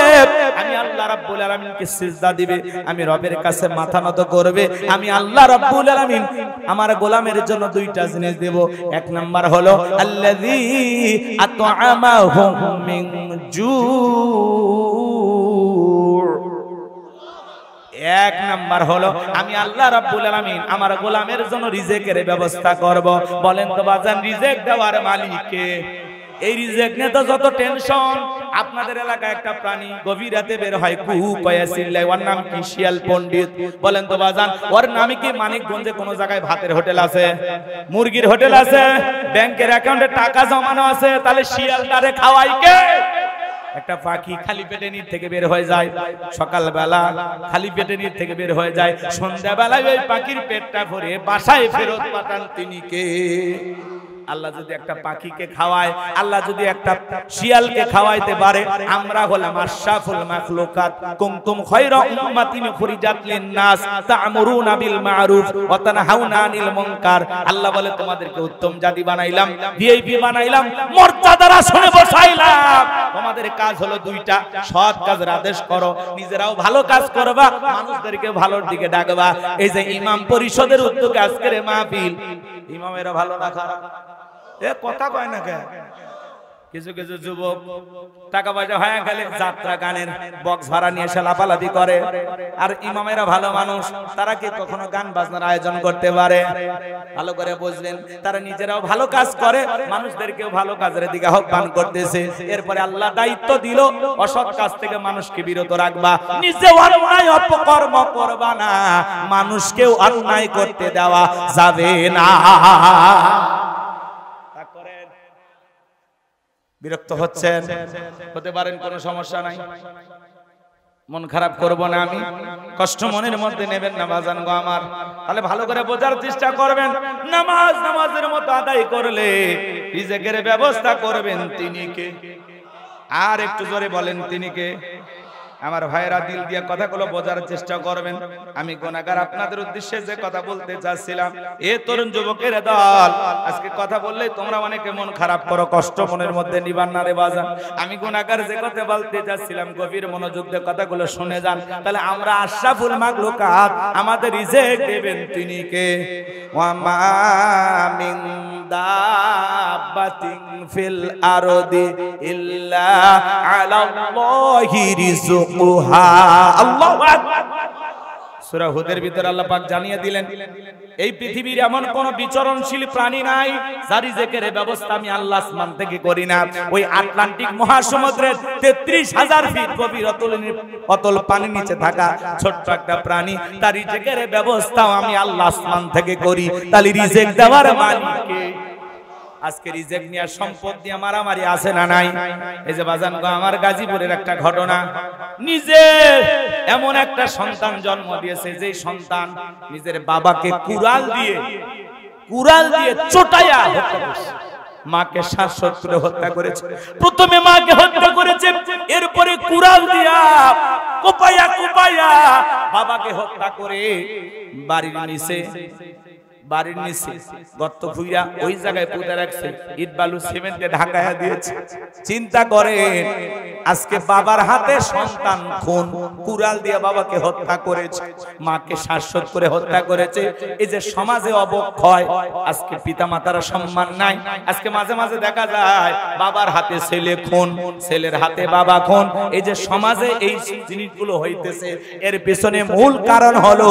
আমি আল্লাহ রাব্বুল আলামিনকে সিজদা দিবে, আমি রবের কাছে মাথা নত করবে, আমি আল্লাহ রাব্বুল আলামিন আমার গোলামের জন্য 2টা জিনিস দেব। 1 নাম্বার হলো আল্লাযী আত'আমাহুম মিন জু'। 1 নাম্বার হলো আমি আল্লাহ রাব্বুল আলামিন আমার গোলামের জন্য রিজিকের ব্যবস্থা করব। বলেন তো বাজান, রিজিক দেওয়ার মালিক কে? এই রিজিক নিয়ে তো যত টেনশন। আপনাদের এলাকায় একটা প্রাণী গভীর রাতে বের হয়, কুহু কয়া চিল্লায়, ওর নাম কি? শিয়াল পণ্ডিত। বলেন তো বাজান, ওর নামে কি মানিকগঞ্জে কোন জায়গায় ভাতের হোটেল আছে, মুরগির হোটেল আছে, ব্যাংকের অ্যাকাউন্টে টাকা জমানো আছে? তাহলে শিয়ালটারে খাওয়াই কে? একটা পাখি খালি পেটে নিচ থেকে বের হয়ে যায়, সকালবেলা খালি পেটে নিচ থেকে বের হয়ে যায়, সন্ধ্যাবেলায় ওই পাখির পেটটা ভরে বাসায় ফেরত পাঠান তিনি কে? আল্লাহ যদি একটা পাখিকে খাওয়ায়, আল্লাহ যদি একটা শিয়ালকে খাওয়াইতে পারে, আমরা হলাম আশরাফুল মাখলুকাত। কুনতুম খায়রা উম্মাতিন উখরিজাত লিন-নাস তা'মুরুনা বিল মা'রুফ ওয়া তানহাউনা আনিল মুনকার। আল্লাহ বলে, তোমাদেরকে উত্তম জাতি বানাইলাম, ভিআইপি বানাইলাম, মর্যাদার আসনে বসাইলাম। তোমাদের কাজ হলো 2টা, সৎ কাজের আদেশ করো, নিজেরাও ভালো কাজ করবা, মানুষদেরকে ভালোর দিকে ডাকবা। এই যে ইমাম পরিষদের উদ্যোগে আজকের মাহফিল, ইমামেরা ভালো না খারাপ? এ কথা কয় না কে? কিছু কিছু যুবক টাকা পয়সা হয়ে গেলে যাত্রা গানের বক্স ভাড়া নিয়ে এসে লাফালাফি করে। আর ইমামেরা ভালো মানুষ, তারা কি কখনো গান বাজনার আয়োজন করতে পারে? ভালো করে বুঝলেন, তারা নিজেরাও ভালো কাজ করে, মানুষদেরকেও ভালো কাজের দিকে আহ্বান করতেছে। এরপরে আল্লাহ দায়িত্ব দিল, অসৎ কাজ থেকে মানুষকে বিরত রাখবা, নিজে অন্যায় অপকর্ম করবা না, মানুষকেও অন্যায় করতে দেওয়া যাবে না। বিরক্ত হচ্ছেন, হতে পারেন, কোনো সমস্যা নাই, মন খারাপ করব না আমি, কষ্ট মনের মধ্যে নেবেন না বাজান গো আমার। তাহলে ভালো করে বোঝার চেষ্টা করবেন, নামাজ নামাজের মতো আদায় করলে রিজিকের ব্যবস্থা করবেন তিনি কে? আর একটু জোরে বলেন, তিনি কে? আমার ভাইরা দিল দিয়ে কথাগুলো বোঝার চেষ্টা করবেন। আমি গুনাহগার আপনাদের উদ্দেশ্যে যে কথা বলতে চাচ্ছিলাম, এ তরুণ যুবকের দল আজকে কথা বললে তোমরা অনেকে মন খারাপ করো, কষ্ট মনের মধ্যে নিবান না রে বাজান। আমি গুনাহগার যে কথা বলতে চাচ্ছিলাম গভীর মনোযোগ দিয়ে কথাগুলো শুনে যান, তাহলে আমরা আশরাফুল মাখলুকাত, আমাদের রিজিক দেবেন তিনি কে? ওয়া মা মিন দাব্বাতিন ফিল আরদি ইল্লা আলাল্লাহি রিজকুহা। আল্লাহু আকবার। সূরা হুদের ভিতরে আল্লাহ পাক জানিয়ে দিলেন, এই পৃথিবীর এমন কোন বিচরণশীল প্রাণী নাই যার রিজিকের ব্যবস্থা আমি আল্লাহ আসমান থেকে করি না। ওই আটলান্টিক মহাসমুদ্রের ৩৩,০০০ ফিট গভীর অতল পানির নিচে থাকা ছোট্ট একটা প্রাণী, তার রিজিকের ব্যবস্থাও আমি আল্লাহ আসমান থেকে করি। তাহলে রিজিক দেওয়ার মালিক কে? আজকে রিজিক নিয়ে সম্পদ নিয়ে মারামারি আছে না নাই? এই যে বাজান গো, আমার গাজীপুরের একটা ঘটনা, নিজে এমন একটা সন্তান জন্ম দিয়েছে যে সন্তান নিজের বাবাকে কুড়াল দিয়ে চোটাইয়া হত্যা করেছে, মাকে শ্বাসরোধ করে হত্যা করেছে। প্রথমে মাকে হত্যা করেছে, এরপরে কুড়াল দিয়া কোপাইয়া বাবাকে হত্যা করে বাড়ির নিচে গর্ত খুঁড়া ওই জায়গায় পুঁতে রাখছে, ইট বালু সিমেন্টে ঢাকায়া দিয়েছে। চিন্তা করেন, আজকে বাবার হাতে সন্তান খুন, কুড়াল দিয়ে বাবাকে হত্যা করেছে, মাকে শ্বাসরোধ করে হত্যা করেছে। এই যে সমাজে অবক্ষয়, আজকে পিতামাতার সম্মান নাই। আজকে মাঝে মাঝে দেখা যায় বাবার হাতে ছেলে খুন, ছেলের হাতে বাবা খুন। এই যে সমাজে এই জিনিসগুলো হইতেছে, এর পেছনে মূল কারণ হলো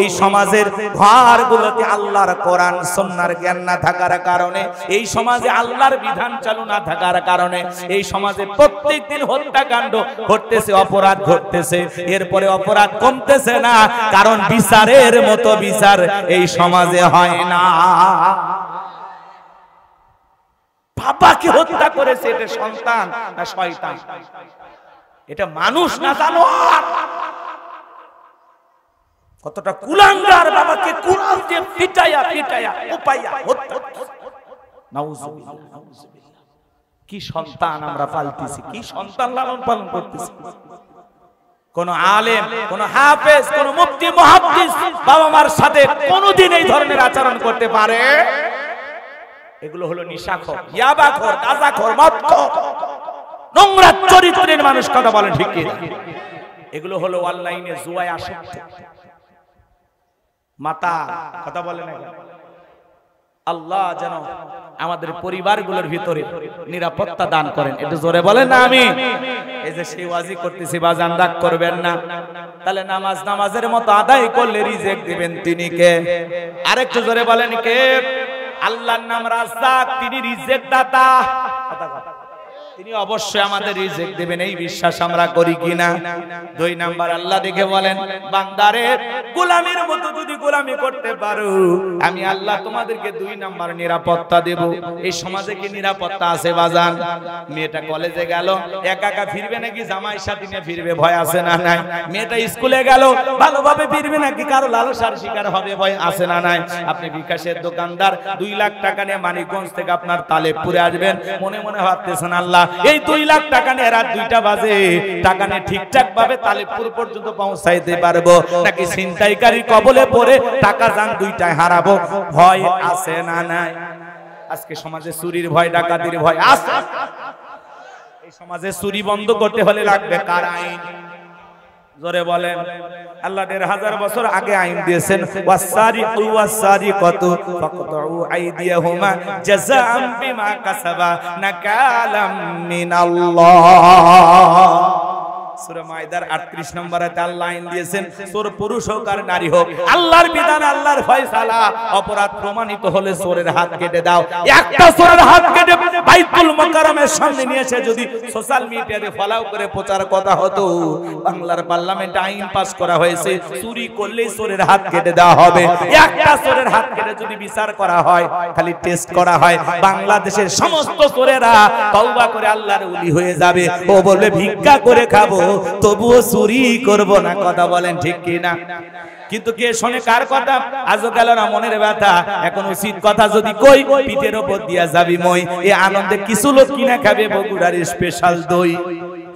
এই সমাজের ঘরগুলোতে আল্লাহর কোরআন সুন্নাহর জ্ঞান না থাকার কারণে, এই সমাজে আল্লাহর বিধান চালু না থাকার কারণে এই সমাজে প্রত্যেকদিন হত্যাকাণ্ড ঘটতেছে, অপরাধ ঘটতেছে। এরপরে অপরাধ কমতেছে না, কারণ বিচারের মতো বিচার এই সমাজে হয় না। বাবাকে হত্যা করেছে, এটা সন্তান না শয়তান? এটা মানুষ না জানোয়ার? কতটা কুলাঙ্গার, বাবাকে কুড়াল দিয়ে পিটাইয়া উপাইয়া হত্যা। নাউজুবিল্লাহ, নাউজুবিল্লাহ। কি সন্তান আমরা পালতেছি, কি সন্তান লালন পালন করতেছি। কোন আলেম, কোন হাফেজ, কোন মুফতি মুহাদ্দিস বাবা মার সাথে কোনদিন এই ধরনের আচরণ করতে পারে? এগুলো হলো নিশাখোর, ইয়াবাখোর, গাঁজাখোর, মদখোর, নোংরা চরিত্রের মানুষ। কথা বলেন ঠিক কি? এগুলো হলো অনলাইনে জুয়ায় আসক্ত মাতা। কথা বলেন। আল্লাহ যেন আমাদের পরিবারগুলোর ভিতরে নিরাপত্তা দান করেন। একটু জোরে বলেন না আমি। এই যে সেই ওয়াজি করতেছি, বাজান রাগ করবেন না। তাহলে নামাজের মতো আদায় করলে রিজিক দিবেন তিনি কে? আরেকটু জোরে বলেন কে? আল্লাহর নাম রাজ্জাক, তিনি রিজিক দাতা। তিনি অবশ্যই আমাদের রিজিক দিবেন, এই বিশ্বাস আমরা করি কিনা? 2 নাম্বার, আল্লাহ দেখে বলেন, বান্দারে গোলামের মতো যদি গোলামি করতে পারো, আমি আল্লাহ তোমাদেরকে 2 নাম্বার নিরাপত্তা দেব। এই সমাজে কি নিরাপত্তা আছে বাজান? মেয়েটা কলেজে গেল, একা একা ফিরবে নাকি জামাই সাথী নিয়ে ফিরবে? ভয় আছে না নাই? মেয়েটা স্কুলে গেল, ভালোভাবে ফিরবে নাকি কারো লালসার শিকার হবে? ভয় আছে না নাই? আপনি বিকাশের দোকানদার, 2 লাখ টাকা নিয়ে মানিকগঞ্জ থেকে আপনার তালেবপুরে আসবেন, মনে মনে ভাবতেছেন আল্লাহ এই 2 লাখ টাকা নিয়ে রাত 2টা বাজে টাকা নিয়ে ঠিকঠাক ভাবে তালেবপুর পর্যন্ত পৌঁছাইতে পারবো নাকি ছিনতাইকারী কবলে পড়ে টাকা যান 2টায় হারাবো? ভয় আছে না নাই? আজকে সমাজে চুরির ভয়, ডাকাতির ভয় আছে। এই সমাজে চুরি বন্ধ করতে হলে লাগবে কার আইন? জোরে বলেন। আল্লাহ 1000 বছর আগে আইন দিয়েছেন, ওয়াসারিকু ওয়াসারিকাতু ফাকতউ আইদিয়াহুমা জাযাআন বিমা কাসাবা নাকালাম মিনাল্লাহ। সূরা মাইদার 38 নম্বর আয়াতে আল্লাহ আইন দিয়েছেন, চোর পুরুষ হোক আর নারী হোক, আল্লাহর বিধান, আল্লাহর ফয়সালা। অপরাধ প্রমাণিত হলে চোরের হাত কেটে দাও। একটা চোরের হাত কেটে বাইতুল মুকাররমের সামনে নিয়ে এসে যদি সোশ্যাল মিডিয়াতে ফলাও করে প্রচার কথা হতো, বাংলার পার্লামেন্টে আইন পাস করা হয়েছে, চুরি করলেই চোরের হাত কেটে দেওয়া হবে। একটা চোরের হাত কেটে যদি বিচার করা হয়, খালি টেস্ট করা হয়, বাংলাদেশের সমস্ত চোরেরা তওবা করে আল্লাহর ওলি হয়ে যাবে। ও বলবে ভিক্ষা করে খাবো, তবুও চুরি করব না। কথা বলেন ঠিক কি না? কিন্তু কে শোনে কার কথা? আজও গেল না মনের ব্যথা। এখন উচিত কথা যদি কই, পিঠের উপর দিয়া যাবি মই। এই আনন্দে কিছু লোক কিনা খাবে বগুড়ার স্পেশাল দই।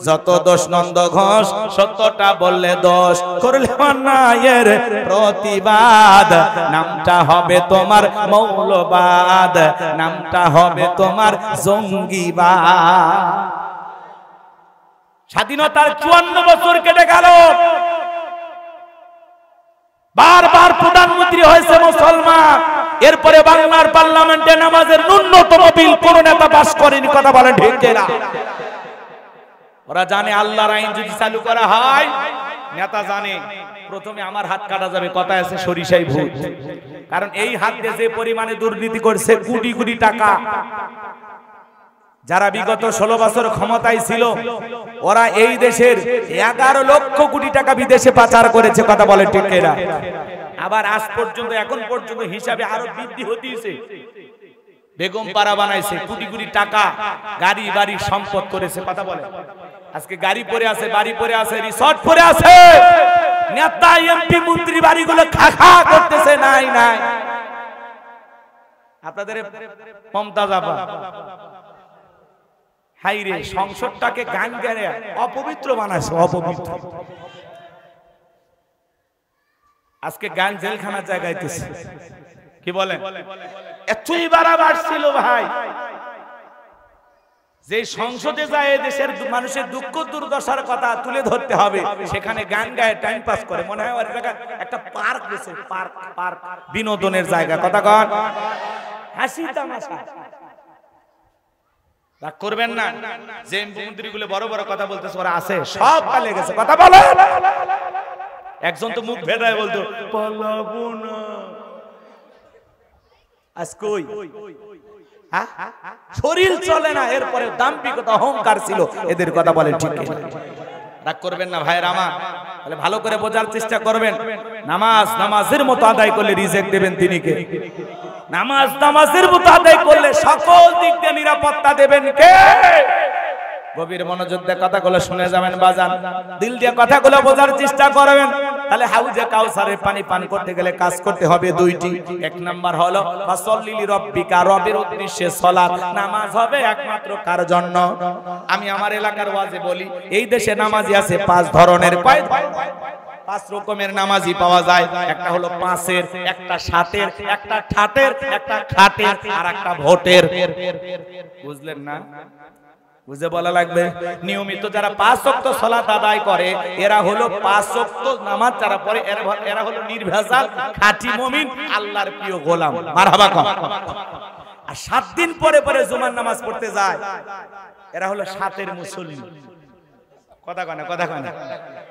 যত দোষ নন্দ ঘোষ, সত্যটা বললে দোষ, করলে অন্যায়ের প্রতিবাদ, নামটা হবে তোমার মৌলবাদ, নামটা হবে তোমার জঙ্গিবাদ। স্বাধীনতার 54 বছর কেটে গেল, বারবার প্রধানমন্ত্রী হয়েছে মুসলমান, এরপরে বাংলার পার্লামেন্টে নামাজের ন্যূনতম বিল কোন নেতা পাস করেনি। কথা বলেন ঠিক কিনা? ওরা জানে আল্লাহর আইন যদি চালু করা হয়, নেতা জানে প্রথমে আমার হাত কাটা যাবে, কথা আছে সরিষাই ভূত। কারণ এই হাত দিয়ে যে পরিমাণে দুর্নীতি করছে, কোটি কোটি টাকা, যারা বিগত 16 বছর ক্ষমতায় ছিল, ওরা এই দেশের 11 লক্ষ কোটি টাকা বিদেশে পাচার করেছে। কথা বলে ঠিক কিনা? আবার আজ পর্যন্ত, এখন পর্যন্ত হিসাবে আরো বৃদ্ধি হতেছে। বেগম পাড়া বানাইছে, কোটি কোটি টাকা, গাড়ি বাড়ি সম্পদ করেছে। কথা বলে আজকে গাড়ি পরে আছে, বাড়ি পরে আছে, রিসর্ট পরে আছে, নেতা এমপি মন্ত্রী বাড়িগুলো খাখা করতেছে। নাই নাই, আপনাদের মমতাজ আপা হাইরে সংসদটাকে গান গেড়ে অপবিত্র বানাইছে, অপবিত্র। আজকে গান জেলখানা জায়গাইতেছে। কি বলেন? এতই বাড়াবার ছিল ভাই, যে সংসদে যায় দেশের মানুষের দুঃখ দুর্দশার কথা তুলে ধরতে হবে, সেখানে গান গায়ে টাইম পাস করে। মনে হয় একটা পার্ক গেছে, পার্ক, পার্ক বিনোদনের জায়গা। কথা কন, হাসি তামাশা। রাগ করবেন না, যে মন্ত্রীগুলো বড় বড় কথা বলতেছে, ওরা আছে, সব পালিয়ে গেছে। কথা বলে একজন তো মুখ ভেদায় বলতো পালাবো না। আজ কই শরীর চলে না, এরপরে দাম্ভিকতা অহংকার ছিল এদের। কথা বলেন ঠিক কিনা? রাগ করবেন না ভাইয়ের আমার, তাহলে ভালো করে বোঝার চেষ্টা করবেন। নামাজ নামাজের মতো আদায় করলে রিজেক্ট দেবেন তিনি কে? নামাজ নামাজের মতো আদায় করলে সকল দিক দিয়ে নিরাপত্তা দেবেন কে? গভীর মনোযোগ দিয়ে কথাগুলো শুনে যাবেন বাজান, দিল দিয়ে কথাগুলো বোঝার চেষ্টা করবেন। তাহলে হাউজে কাউসারের পানি পান করতে গেলে কাজ করতে হবে দুইটি। এক নাম্বার হলো ফাসল্লি লিরাব্বিকা, রবের উদ্দেশ্যে সালাত। নামাজ হবে একমাত্র কার জন্য? আমি আমার এলাকার ওয়াজে বলি, এই দেশে নামাজি আছে 5 ধরনের। কয়? 5 রকমের নামাজি পাওয়া যায়। একটা হলো 5-এর, একটা 7-এর, একটা ঠাটের, একটা খাটের, আর একটা ভোটের। বুঝলেন না? বুঝে বলা লাগবে। নিয়মিত যারা 5 ওয়াক্ত সালাত আদায় করে, এরা হলো 5 ওয়াক্ত নামাজ যারা পড়ে, এরা হলো নির্ভেজাল খাঁটি মুমিন, আল্লাহর প্রিয় গোলাম। মারহাবা কম। আর 7 দিন পরে পরে জুমার নামাজ পড়তে যায়, এরা হলো 7-এর মুসল্লি। কথা কয় না, কথা কয় না।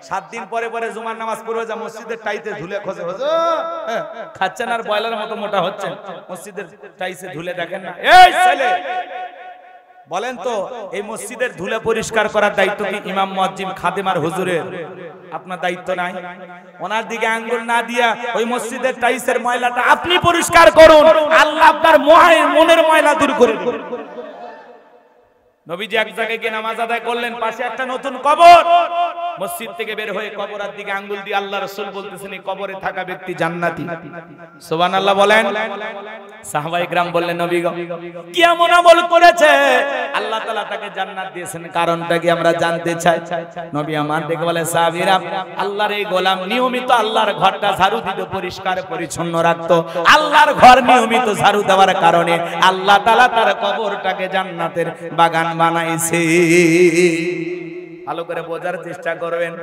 7 দিন পরে পরে জুমার নামাজ পড়বে, যা মসজিদের টাইতে ধুলে খোঁজে, খাচ্ছেন আর বয়লার মতো মোটা হচ্ছেন, মসজিদের টাইসে ধুলে দেখেন না। এই ছেলে বলেন তো, এই মসজিদের ধুলে পরিষ্কার করার দায়িত্ব কি ইমাম, মুয়াজ্জিন, খাদেম আর হুজুরের? আপনার দায়িত্ব নাই? ওনার দিকে আঙ্গুল না দিয়া ওই মসজিদের টাইসের ময়লাটা আপনি পরিষ্কার করুন, আল্লাহ আপনার মনের ময়লা দূর করে দেবেন। নবীজি এক জায়গায় গিয়ে নামাজ আদায় করলেন, পাশে একটা নতুন কবর। মসজিদ থেকে বের হয়ে কবরের দিকে আঙ্গুল দিয়ে আল্লাহ রাসূল বলতেছেন, এই কবরে থাকা ব্যক্তি জান্নাতি। সুবহানাল্লাহ বলেন। সাহাবায়ে কেরাম বললেন, নবী গো, কি এমন আমল করেছে আল্লাহ তাআলা তাকে জান্নাত দিয়েছেন? কারণটা কি আমরা জানতে চাই। নবী আমার দেখে বলে, সাহাবীরা, আল্লাহর এই গোলাম নিয়মিত আল্লাহর ঘরটা ঝাড়ু দিতে, পরিষ্কার পরিচ্ছন্ন রাখতো। আল্লাহর ঘর নিয়মিত ঝাড়ু দেওয়ার কারণে আল্লাহ তাআলা তার কবরটাকে জান্নাতের বাগান বানাইছে। ভালো করে বোঝার চেষ্টা করবেন।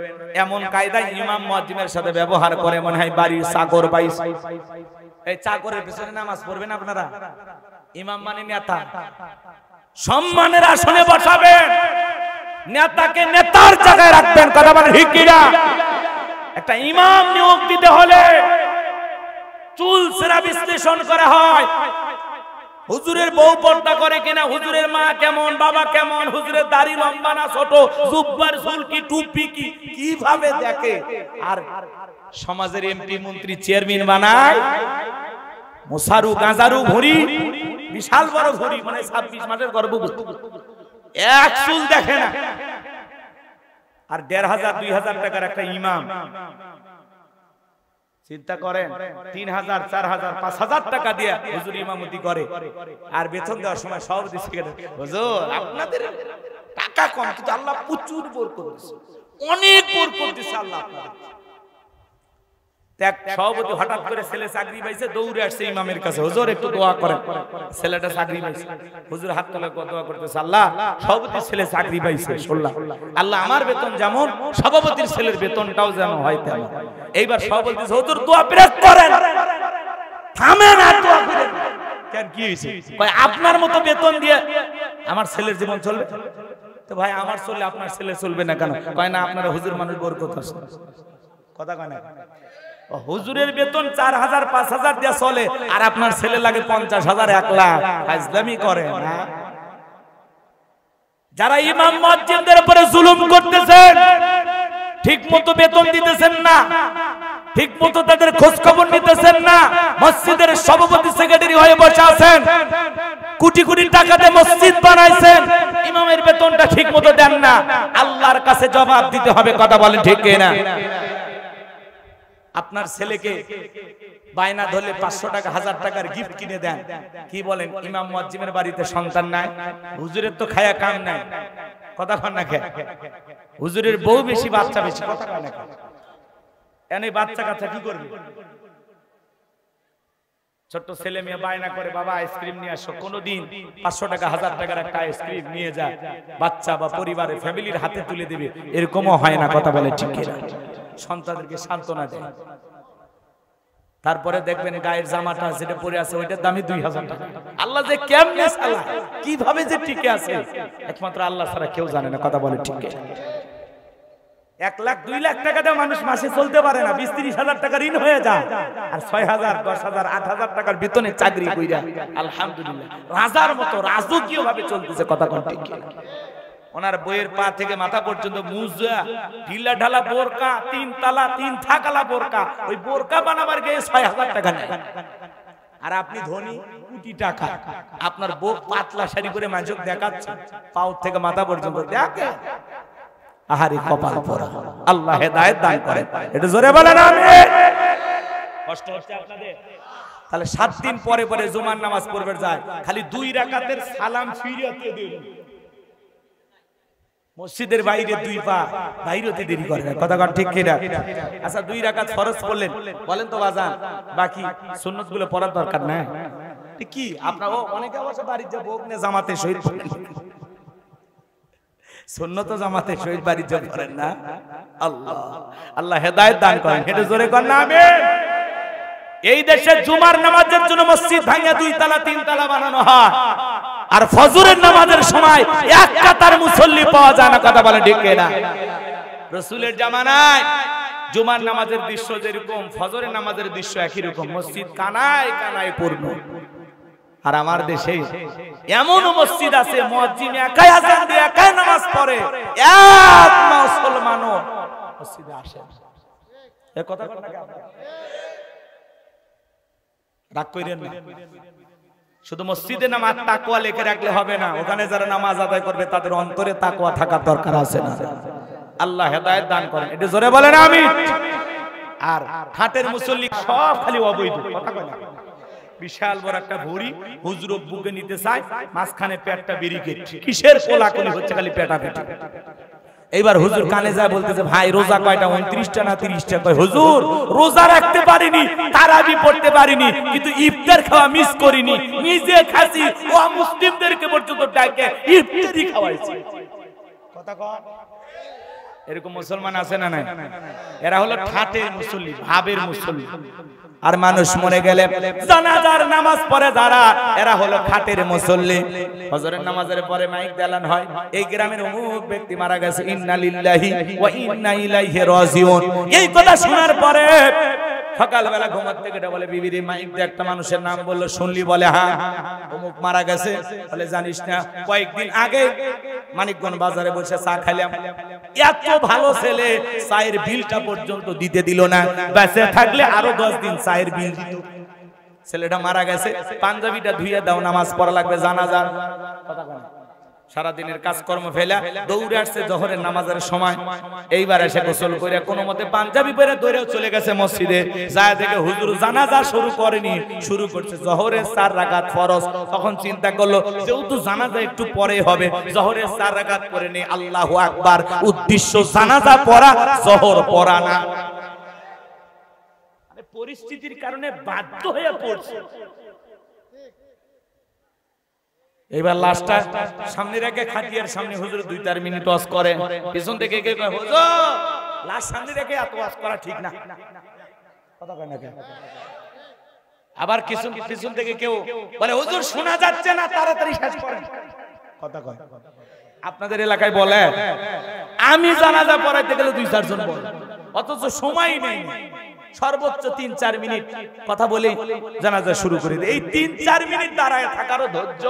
এমন কায়দায় ইমাম মুয়াজ্জিনের সাথে ব্যবহার করে, মনে হয় বাড়ির চাকর বাইস। এই চাকরের পিছনে নামাজ পড়বেন আপনারা? ইমাম মানে নেতা, সম্মানের আসনে বসাবেন, নেতাকে নেতার জায়গায় রাখবেন। কথা বলেন ঠিক কিনা? একটা ইমাম নিয়োগ দিতে হলে চুল ছেঁড়া বিশ্লেষণ করা হয়। হুজুরের বউ পর্দা করে কিনা, হুজুরের মা কেমন, বাবা কেমন, হুজুরের দাড়ি লম্বা না ছোট, জুব্বার চুল কি, টুপি কি, কিভাবে দেখে। আর সমাজের এমপি, মন্ত্রী, চেয়ারম্যান বানায় মোসারু গাঁজারু ভরি, বিশাল বড় ভরি, মানে 26 মাসের গর্ভবতী, এক চুল দেখে না। আর 1500 2000 টাকার একটা ইমাম, চিন্তা করেন, 3000 4000 5000 টাকা দিয়ে হুজুর ইমামতি করে, আর বেতন দেওয়ার সময় সব দিচ্ছে হুজুর আপনাদের টাকা কম কিন্তু আল্লাহ প্রচুর বরকত দিয়েছে, অনেক বরকত দিয়েছে আল্লাহ আপনাদের। এক সভাপতি হঠাৎ করে ছেলে চাকরি পাইছে, দৌড়ে আসছে ইমামের কাছে, হুজুর একটু দোয়া করেন, ছেলেটা চাকরি পাইছে। হুজুর হাত তোলা দোয়া করতেছে, আল্লাহ সভাপতির ছেলে চাকরি পাইছে, শুনলাম আল্লাহ আমার বেতন যেমন সভাপতির ছেলের বেতনটাও যেন হয় তেমন। এইবার সভাপতি হুজুর দোয়া প্রেস করেন, থামেন আর দোয়া করেন। কেন কি হইছে? কয় আপনার মতো বেতন দিয়ে আমার ছেলের জীবন চলবে? তো ভাই আমার চললে আপনার ছেলে চলবে না কেন? কয় না আপনারা হুজুর মানুষ বরকত আছে, কথা কয় না। হুজুরের বেতন 4000 5000 দিয়ে চলে, আর আপনার ছেলে লাগে 50,000 1 লাখ। ফাজলামি করে না। যারা ইমাম মুয়াজ্জিনদের উপরে জুলুম করতেছেন, ঠিকমতো বেতন দিতেছেন না, ঠিকমতো তাদের খোঁজ খবর নিতেছেন না, মসজিদের সভাপতি সেক্রেটারি হয়ে বসে আছেন, কোটি কোটি টাকা দিয়ে মসজিদ বানাইছেন, ইমামের বেতনটা ঠিকমতো দেন না, আল্লাহর কাছে জবাব দিতে হবে। কথা বলেন ঠিক কিনা? আপনার ছেলেকে বায়না ধরলে 500 টাকা 1000 টাকার গিফট কিনে দেন, কি বলেন ইমাম মুয়াজ্জিমের বাড়িতে সন্তান নাই, হুজুরের তো খায়া কাম নাই, কথা কন না। হুজুরের বউ বেশি, বাচ্চা বেশি, কথা কন না। এনে বাচ্চা কাচ্চা কি করবে? ছোট ছেলে মেয়ে বায়না করে বাবা আইসক্রিম নিয়ে আসো, কোনদিন 500 টাকা 1000 টাকার একটা আইসক্রিম নিয়ে যায়, বাচ্চা বা পরিবারের ফ্যামিলির হাতে তুলে দিবে, এরকমও হয় না, কথা বলে ঠিক কিনা? সন্তানদেরকে সান্ত্বনা দেয়। তারপরে দেখবেন গায়ের জামাটা যেটা পরে আছে ওইটার দামই 2000 টাকা। আল্লাহ যে কেমনে চালায়, কিভাবে যে টিকে আছে, একমাত্র আল্লাহ ছাড়া কেউ জানে না, কথা বলে ঠিক কিনা? 1 লাখ 2 লাখ টাকা দিয়ে মানুষ মাসে চলতে পারে না, 20-30 হাজার টাকা ঋণ হয়ে যায়, আর 6000 10,000 8,000 টাকার বেতনে চাকরি কইরা আলহামদুলিল্লাহ রাজার মতো রাজকীয় ভাবে চলতেছে, কথা কোন ঠিক কিনা? ওনার বইয়ের পা থেকে মাথা পর্যন্ত মুজা ঢিলা ঢালা বোরকা, 3 তালা 3 থাকালা বোরকা, ওই বোরকা বানাবার গিয়ে 6000 টাকা নেয়। আর আপনি ধনী, কোটি টাকা, আপনার বউ পাতলা শাড়ি করে মানুষকে দেখাচ্ছে, পাও থেকে মাথা পর্যন্ত দেখে। আহারে কপাল পোড়া, আল্লাহ হেদায়েত দান করে। এটা জোরে বলেন আমিন। কষ্ট হচ্ছে আপনাদের? তাহলে 7 দিন পরে পরে জুমার নামাজ পড়বে যায়, খালি 2 রাকাতের সালাম ফিরিয়ে দিন। মসজিদের বাইরে 2 পা বাইরেতে দেরি করে না, কথা কন ঠিক কিনা? আচ্ছা 2 রাকাত ফরজ পড়লেন, বলেন তো বাজান বাকি সুন্নতগুলো পড়ার দরকার নাই? কি আপনারা অনেকে অবশ্য বাড়িতে যাব ওখানে জামাতে শহীদ পড়েন, সুন্নত জামাতে শহীদ বাড়িতে যাব করেন না? আল্লাহ আল্লাহ হেদায়েত দান করেন। এটা জোরে কর না আমিন। এই দেশে জুমার নামাজের জন্য মসজিদ ভাঙা 2 তালা 3 তালা বানানো হয়, আর ফজরের নামাজের সময় এক কাতার মুসল্লি পাওয়া যায় না, কথা বলে ঠিক কিনা? রাসূলের জামানায় জুমার নামাজের দৃশ্য যেরকম, ফজরের নামাজের দৃশ্য একই রকম, মসজিদ কানায় কানায় পূর্ণ। আর আমার দেশে এমন মসজিদ আছে মুয়াজ্জিন একাই আযান দিয়ে একাই নামাজ পড়ে, এক মুসলমানও মসজিদে আসে না। এই কথা বলেন না আপনি? রাগ কইরেন না। শুধু মসজিদে নামাজ তাকওয়া লিখে রাখলে হবে না, ওখানে যারা নামাজ আদায় করবে তাদের অন্তরে তাকওয়া থাকার দরকার আছে না? আল্লাহ হেদায়েত দান করেন। এটা জোরে বলেন আমিন। আর হাটের মুসল্লি সব খালি অবৈধ, কথা কয় না? বিশাল বড় একটা ভুঁড়ি হুজুর বুকে নিতে চায়, মাঝখানে পেটটা ব্যারিকেড, কিসের কোলাকুলি হচ্ছে, খালি পেটা পেটা। এইবার হুজুর কানে যায় বলতেছে ভাই রোজা কয়টা, 29টা না 30টা? কয় হুজুর রোজা রাখতে পারিনি, তারাবি পড়তে পারিনি, কিন্তু ইফতার খাওয়া মিস করিনি, নিজে খাসি ও মুসলিমদেরকে পর্যন্ত ডাকে ইফতারি খাওয়াইছি, কথা কয়। এরকম মুসলমান আছে না নাই? এরা হলো ঠাটের মুসল্লি, ভাবের মুসল্লি। আর মানুষ মরে গেলে জানাজার নামাজ পড়ে যারা, এরা হলো খাটের মুসল্লি। ফজরের নামাজের পরে মাইক দেলান হয়, এই গ্রামের অমুক ব্যক্তি মারা গেছে, ইন্না লিল্লাহি ওয়া ইন্না ইলাইহি রাজিউন। এই কথা শোনার পরে সকালবেলা ঘুমাতে থেকে বলে বিবির মাইক দিয়ে একটা মানুষের নাম বললো, শুনলি? বলে হ্যাঁ অমুক মারা গেছে। বলে জানিস না, কয়েকদিন আগে মানিকগঞ্জ বাজারে বসে চা খাইলাম, এত ভালো ছেলে চায়ের বিলটা পর্যন্ত দিতে দিল না, বেঁচে থাকলে আরো 10 দিন চায়ের বিল দিত। ছেলেটা মারা গেছে, পাঞ্জাবিটা ধুইয়ে দাও, নামাজ পড়া লাগবে জানাজার, কথা বলে সারা দিনের কাজকর্ম ফেলা দৌড়ে আসছে জোহরের নামাজের সময়, এইবার এসে গোসল করে কোনো মতে পাঞ্জাবি পরে দৌড়েও চলে গেছে মসজিদে। যায় দেখে হুজুর জানাজা শুরু করেনি, শুরু করছে জোহরের 4 রাকাত ফরজ। তখন চিন্তা করলো যেহেতু জানাজা একটু পরে হবে, জোহরের 4 রাকাত পড়ে নি। আল্লাহু আকবার, উদ্দেশ্য জানাজা পড়া, জোহর পড়া না। মানে পরিস্থিতির কারণে বাধ্য হয়ে পড়ছে। এবার লাশটা সামনে রেখে খাটিয়ার সামনে হুজুর 2-4 মিনিট ওয়াজ করে, পিছন থেকে কে কয় হুজুর লাশ সামনে রেখে এত ওয়াজ করা ঠিক না, কথা কয় না কেন? আবার কিছু পিছন থেকে কেউ বলে হুজুর শোনা যাচ্ছে না, তাড়াতাড়ি শেষ করেন, কথা কয়। আপনাদের এলাকায় বলে আমি জানাজা পড়াইতে গেলে 2-4 জন বলে, অথচ সময় নেই, সর্বোচ্চ 3-4 মিনিট কথা বলে জানাজা শুরু করে দেয়। এই 3-4 মিনিট দাঁড়ায় থাকারও ধৈর্য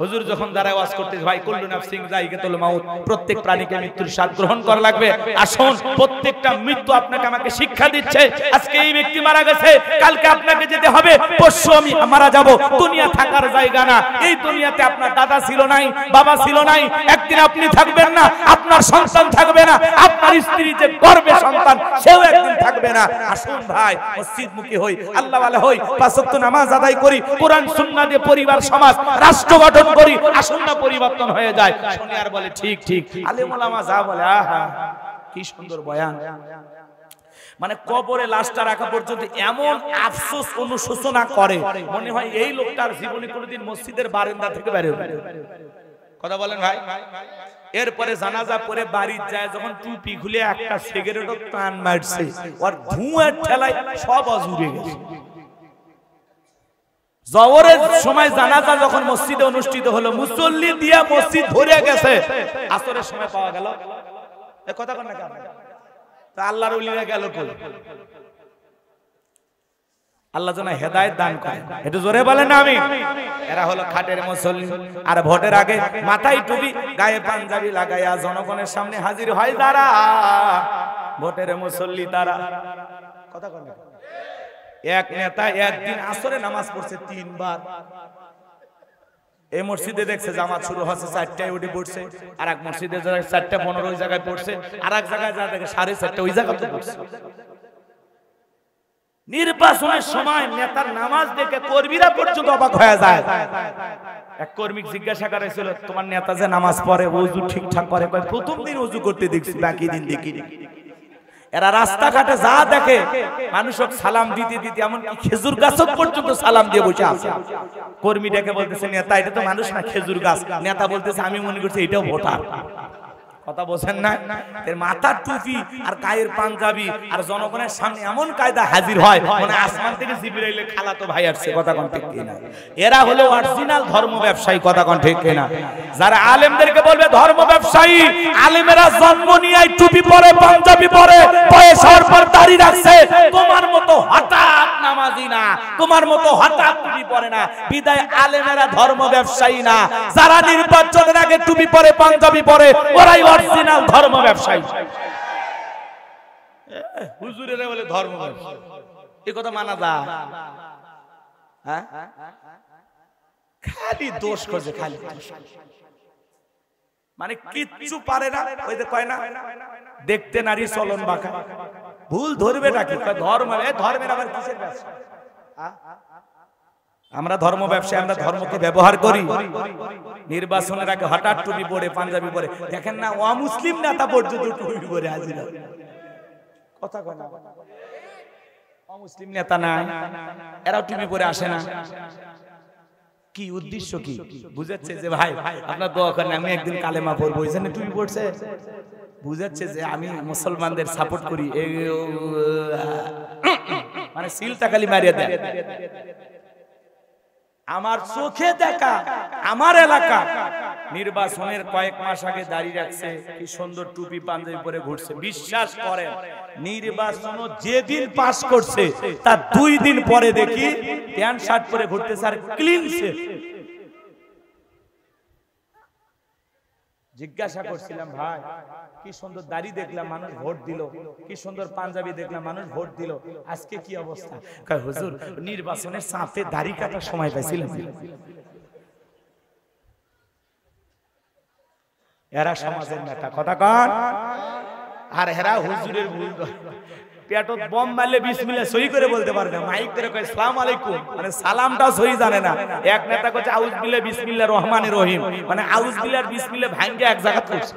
হুজুর যখন দাঁড়ায় ওয়াজ করতে, ভাই কুল্লু নাফসিন যায়িকাতুল মাউত, প্রত্যেক প্রাণীকে মৃত্যুর স্বাদ গ্রহণ করা লাগবে। আসুন, প্রত্যেকটা মৃত্যু আপনাকে আমাকে শিক্ষা দিচ্ছে। আজকে এই ব্যক্তি মারা গেছে, কালকে আপনাকে যেতে হবে, পরশু আমি মারা যাব। দুনিয়া থাকার জায়গা না। এই দুনিয়াতে আপনার দাদা ছিল নাই, বাবা ছিল নাই, একদিন আপনি থাকবেন না, আপনার সন্তান থাকবে না, আপনার স্ত্রী যে গর্ভে সন্তান সেও একদিন থাকবে না। আসুন ভাই, মসজিদমুখী হই, আল্লাহ ওয়ালা হই, 5 ওয়াক্ত নামাজ আদায় করি, কোরআন সুন্নাহ দিয়ে পরিবার সমাজ রাষ্ট্র গঠন করি, আসন্ন পরিবর্তন হয়ে যায়। শুনে আর বলে ঠিক ঠিক, আলেম ওলামা যা বলে আহা কি সুন্দর বয়ান। মানে কবরে লাশটা রাখা পর্যন্ত এমন আফসোস অনুশোচনা করে, মনে হয় এই লোকটার জীবনে কোনোদিন মসজিদের বারান্দা থেকে বের হবে। কথা বলেন ভাই। এরপরে জানাজা পরে বাড়ি যায়, যখন টুপি খুলে একটা সিগারেটও টান মারছে, আর ধুঁয়ার ঠেলায় সব অজুরে গেছে। জওহরের সময় জানাজা যখন মসজিদে অনুষ্ঠিত হলো, মুসল্লি দিয়া মসজিদ ভরে গেছে, আসরের সময় পাওয়া গেল, এই কথা কন না কেন? তা আল্লাহর ওলিরা গেল কই? আল্লাহ যেন হেদায়েত দান করে, একটু জোরে বলেন না আমি। এরা হলো খাটের মুসল্লি, আর ভোটের আগে মাথায় টুপি, গায়ে পাঞ্জাবি লাগাইয়া জনগণের সামনে হাজির হয় যারা, ভোটের মুসল্লি তারা। কথা কন না। এক নেতা একদিন আসরে নামাজ পড়ছে 3 বার। এই মসজিদে দেখছে জামাত শুরু হচ্ছে 4টায় উঠে পড়ছে, আর এক মসজিদে 4:15 ওই জায়গায় পড়ছে, আর এক জায়গায় যা দেখে 4:30 ওই জায়গাতে পড়ছে। নির্বাচনের সময় নেতার নামাজ দেখে কর্মীরা পর্যন্ত অবাক হয়ে যায়। এক কর্মী জিজ্ঞাসা করেছিল, তোমার নেতা যে নামাজ পড়ে ওযু ঠিকঠাক করে? প্রথম দিন ওযু করতে দেখছি, বাকি দিন দেখিনি। এরা রাস্তাঘাটে যা দেখে মানুষক সালাম দিতে দিতে এমনকি খেজুর গাছ পর্যন্ত সালাম দিয়ে বসে আছে। কর্মীটাকে বলতেছে, নেতা এটা তো মানুষ না, খেজুর গাছ। নেতা বলতেছে, আমি মনে করছি এটাও ভোটার। কথা বলছেন না? এর মাথার টুপি আর গায়ের পাঞ্জাবি, আর জনগণের সামনে এমন কায়দা হাজির হয়, মানে আসমান থেকে জিবরাইলের খালাতো ভাই আসছে। কথা কোন ঠিক কিনা? এরা হলো অরিজিনাল ধর্ম ব্যবসায়ী। কথা কোন ঠিক কিনা? যারা আলেমদেরকে বলবে ধর্ম ব্যবসায়ী, আলেমেরা জন্ম নিয়ে টুপি পরে, পাঞ্জাবি পরে, পয়সার পর দাড়ি রাখছে, তোমার মতো হঠাৎ নামাজি না, তোমার মতো হঠাৎ টুপি পরে না। বিদায় আলেমেরা ধর্ম ব্যবসায়ী না। যারা নির্বাচনের আগে টুপি পরে, পাঞ্জাবি পরে, ওরাই অরিজিনাল ধর্ম ব্যবসায়ী। হুজুরেরা বলে ধর্ম ব্যবসায়ী, এই কথা মানা যায়? হ্যাঁ, খালি দোষ খোঁজে, খালি মানে কিচ্ছু পারে না। ওই যে কয় না, দেখতে নারী চলন বাঁকা। ভুল ধরবে নাকি? ধর্ম, ধর্মের আবার কিসের ব্যবসা? আমরা ধর্ম ব্যবসায়ী, আমরা ধর্মকে ব্যবহার করি। নির্বাচনের আগে হঠাৎ টুপি পরে, পাঞ্জাবি পরে, দেখেন না অমুসলিম নেতা পর্যন্ত টুপি পরে হাজির হয়। কথা কয় না? অমুসলিম নেতা না, এরা টুপি পরে আসে না। কি উদ্দেশ্য কি বুঝাচ্ছে? যে ভাই আপনার দোয়া করেন, আমি একদিন কালেমা পড়বো, এই জন্য টুপি পড়ছে। বুঝাচ্ছে যে আমি মুসলমানদের সাপোর্ট করি, মানে সিলটা খালি মারিয়া দেয়। আমার চোখে দেখা, আমার এলাকা নির্বাচনের কয়েক মাস আগে দাঁড়িয়ে রাখছে, কি সুন্দর টুপি পাঞ্জাবি পরে ঘুরছে। বিশ্বাস করেন, নির্বাচন যেদিন পাস করছে তার 2 দিন পরে দেখি প্যান্ট শার্ট পরে ঘুরতেছে, আর ক্লিন শেভ। জিজ্ঞাসা করছিলাম, ভাই কি সুন্দর দাড়ি দেখলাম, মানুষ ভোট দিল, কি সুন্দর পাঞ্জাবি দেখলাম, মানুষ ভোট দিল, আজকে কি অবস্থা? কয় হুজুর নির্বাচনের চাপে দাড়ি কাটার সময় পাইছিলাম। এরা সমাজের নেতা, কথা কন। আর এরা হুজুরের ভুল করে, পেটত বম মারলে বিসমিল্লাহ সহি করে বলতে পারে না, মাইক করে কয় আসসালামু আলাইকুম, মানে সালামটাও সহি জানে না। এক নেতা কইছে আউজ বিল্লাহ বিসমিল্লাহির রহমানির রহিম, মানে আউজ বিল্লাহ বিসমিল্লাহ ভাঙ্গে এক জায়গা করছে।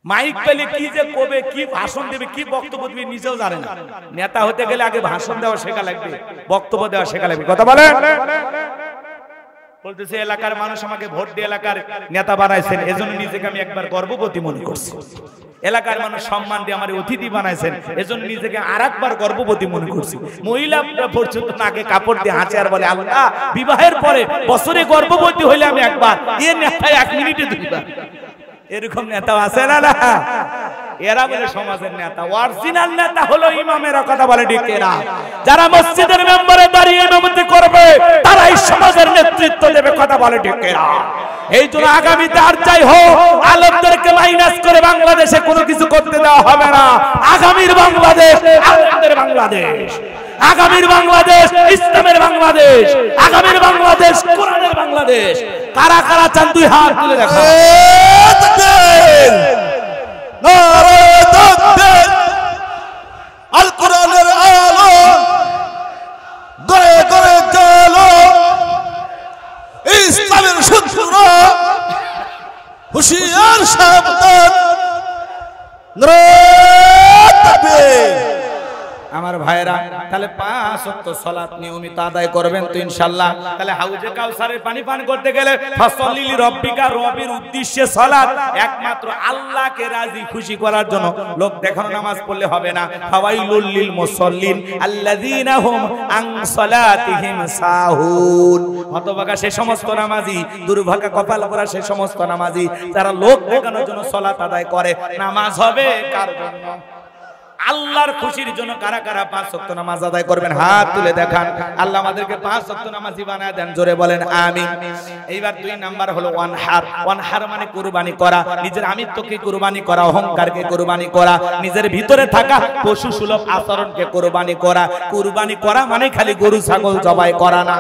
মাইক পেলে কি যে কবে, কি ভাষণ দেবে, কি বক্তব্য দিবে নিজেও জানে না। নেতা হতে গেলে আগে ভাষণ দেওয়া শেখা লাগবে, বক্তব্য দেওয়া শেখা লাগবে, কথা বলেন। বলতেছে এলাকার মানুষ আমাকে ভোট দিয়ে এলাকার নেতা বানাইছেন, এজন্য নিজেকে আমি একবার গর্ববতী মনে করছি। এলাকার মানুষ সম্মান দিয়ে আমার অতিথি বানাইছেন, এজন্য নিজেকে আরেকবার গর্ববতী মনে করছি। মহিলারা পর্যন্ত নাকে কাপড় দিয়ে হাঁচে আর বলে আল্লাহ বিবাহের পরে বছরে গর্ভবতী হইলে আমি একবার, এ নেতা 1 মিনিটে দুইবার। এরকম নেতা আছে না? না, এরা বলে সমাজের নেতা। অরিজিনাল নেতা হলো ইমামেরা, কথা বলে ঠিক এরা। যারা মসজিদের মেম্বারে দাঁড়িয়ে ইমামতি করবে তারাই সমাজের নেতৃত্ব দেবে, কথা বলে ঠিক এরা। এই জন্য আগামীতে আর যাই হোক আলেমদেরকে মাইনাস করে বাংলাদেশে কোনো কিছু করতে দেওয়া হবে না। আগামীর বাংলাদেশ আলেমদের বাংলাদেশ, আগামীর বাংলাদেশ ইসলামের বাংলাদেশ, আগামীর বাংলাদেশ কোরআনের বাংলাদেশ। কারা কারা চান দুই হাত তুলে দেখা। আল কোরআনের আলো গড়ে গড়ে চলো, ইসলামের শত্রুরা হুঁশিয়ার সাবধান। আমার ভাইরা তাহলে 5 ওয়াক্ত সালাত নিয়মিত আদায় করবেন তো ইনশাআল্লাহ। তাহলে হাউজে কাউসারের পানি পান করতে গেলে ফাসাল্লি লিরাব্বিকা, রবের উদ্দেশ্যে সালাত, একমাত্র আল্লাহকে রাজি খুশি করার জন্য। লোক দেখানো নামাজ পড়লে হবে না। ফাওয়াইলুল লিল মুসাল্লিন আল্লাযীনা হুম আন সালাতিহিম সাহুন। হতভাগা সে সমস্ত নামাজি, দুর্ভাগা কপাল পরা সে সমস্ত নামাজি যারা লোক দেখানোর জন্য সালাত আদায় করে। নামাজ হবে কার জন্য? আল্লাহর খুশির জন্য। কারা কারা 5 ওয়াক্ত নামাজ আদায় করবেন হাত তুলে দেখান। আল্লাহ আমাদেরকে 5 ওয়াক্ত নামাজি বানায় দেন, জোরে বলেন আমিন। এইবার 2 নাম্বার হলো ওয়ানহার। ওয়ানহার মানে কুরবানি করা, নিজের আমিত্বকে কুরবানি করা, অহংকারকে কুরবানি করা, নিজের ভিতরে থাকা পশু সুলভ আচরণকে কুরবানি করা। কুরবানি করা মানে খালি গরু ছাগল জবাই করা না।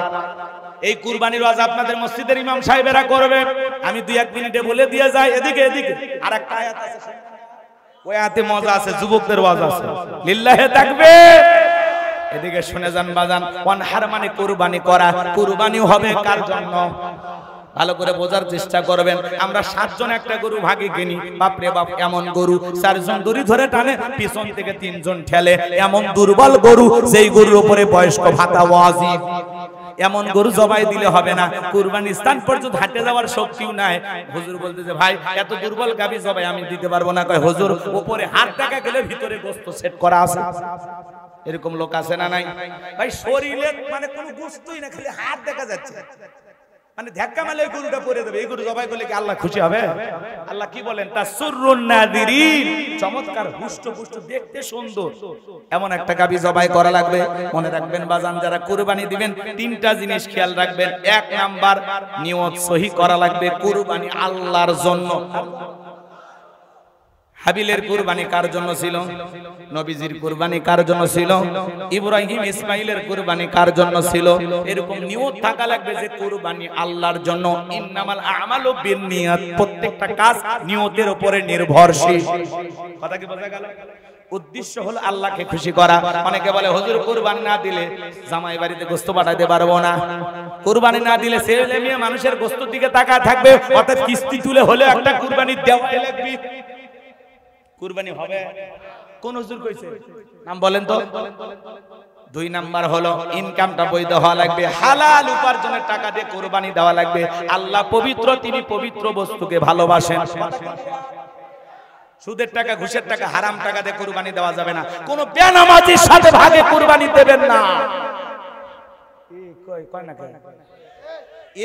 এই কুরবানির ওয়াজ আপনাদের মসজিদের ইমাম সাহেবেরা করবে। আমি 2-1 মিনিটে বলে দিয়ে যাই। এদিকে এদিকে আরেকটা আয়াত আছে, ওই আয়াতে মজা আছে, যুবকদের ওয়াজ আছে। লিল্লাহে তাকবীর। এদিকে শুনে যান বাজান। ওয়ানহার মানে কুরবানি করা। কুরবানি হবে কার জন্য? ভালো করে বোঝার চেষ্টা করবেন। আমরা 7 জন একটা গরু ভাগে কিনি, বাপরে বাপ এমন গরু 4 জন দড়ি ধরে টানে, পিছন থেকে 3 জন ঠেলে। এমন দুর্বল গরু, যেই গরুর উপরে বয়স্ক ভাতা ওয়াজিব। এমন গরু জবাই দিলে হবে না। কুরবানি স্থান পর্যন্ত হাঁটে যাওয়ার শক্তিও নাই। হুজুর বলতেছে ভাই এত দুর্বল গাবি জবাই আমি দিতে পারবো না। কয় হুজুর উপরে হাত দেখা গেলে ভিতরে গোশত সেট করা আছে। এরকম লোক আছে না নাই? ভাই শরীরে মানে কোনো গোশতই না, খালি হাত দেখা যাচ্ছে, মানে ধাক্কা মারলে গরুটা পড়ে যাবে। এই গরু জবাই করলে কি আল্লাহ খুশি হবে? আল্লাহ কি বলেন? তাসুরুন নাযিরিন, চমৎকার হুষ্ট পুষ্ট দেখতে সুন্দর এমন একটা গাবি জবাই করা লাগবে। মনে রাখবেন বাজান, যারা কুরবানি দিবেন 3টা জিনিস খেয়াল রাখবেন। 1 নাম্বার নিয়ত সহি করা লাগবে, কুরবানি আল্লাহর জন্য। হাবিলের কুরবানি কার জন্য ছিল? নবীজির কুরবানি কার জন্য ছিল? ইব্রাহিম ইসমাইলের কুরবানি কার জন্য ছিল? এরকম নিয়ত থাকা লাগবে যে কুরবানি আল্লাহর জন্য। ইন্নামাল আমালু বিন্নিয়াত, প্রত্যেকটা কাজ নিয়তের উপরে নির্ভরশীল। কথা কি বোঝা গেল? উদ্দেশ্য হলো আল্লাহকে খুশি করা। অনেকে বলে হুজুর কুরবানি না দিলে জামাই বাড়িতে গোশত পাঠাতে পারবো না। কুরবানি না দিলে ছেলে মেয়ে মানুষের গোশতের দিকে তাকায় থাকবে, অর্থাৎ কিস্তি তুলে হলে একটা কুরবানি দেওয়া লাগবে। কুরবানি হবে কোন হুজুর কইছে? নাম বলেন তো। 2 নাম্বার হলো ইনকামটা বৈধ হওয়া লাগবে, হালাল উপার্জনের টাকা দিয়ে কুরবানি দেওয়া লাগবে। আল্লাহ পবিত্র, তিনি পবিত্র বস্তুকে ভালোবাসেন। সুদের টাকা, ঘুষের টাকা, হারাম টাকা দিয়ে কুরবানি দেওয়া যাবে না। কোন বেনামাজির সাথে ভাগে কুরবানি দেবেন না।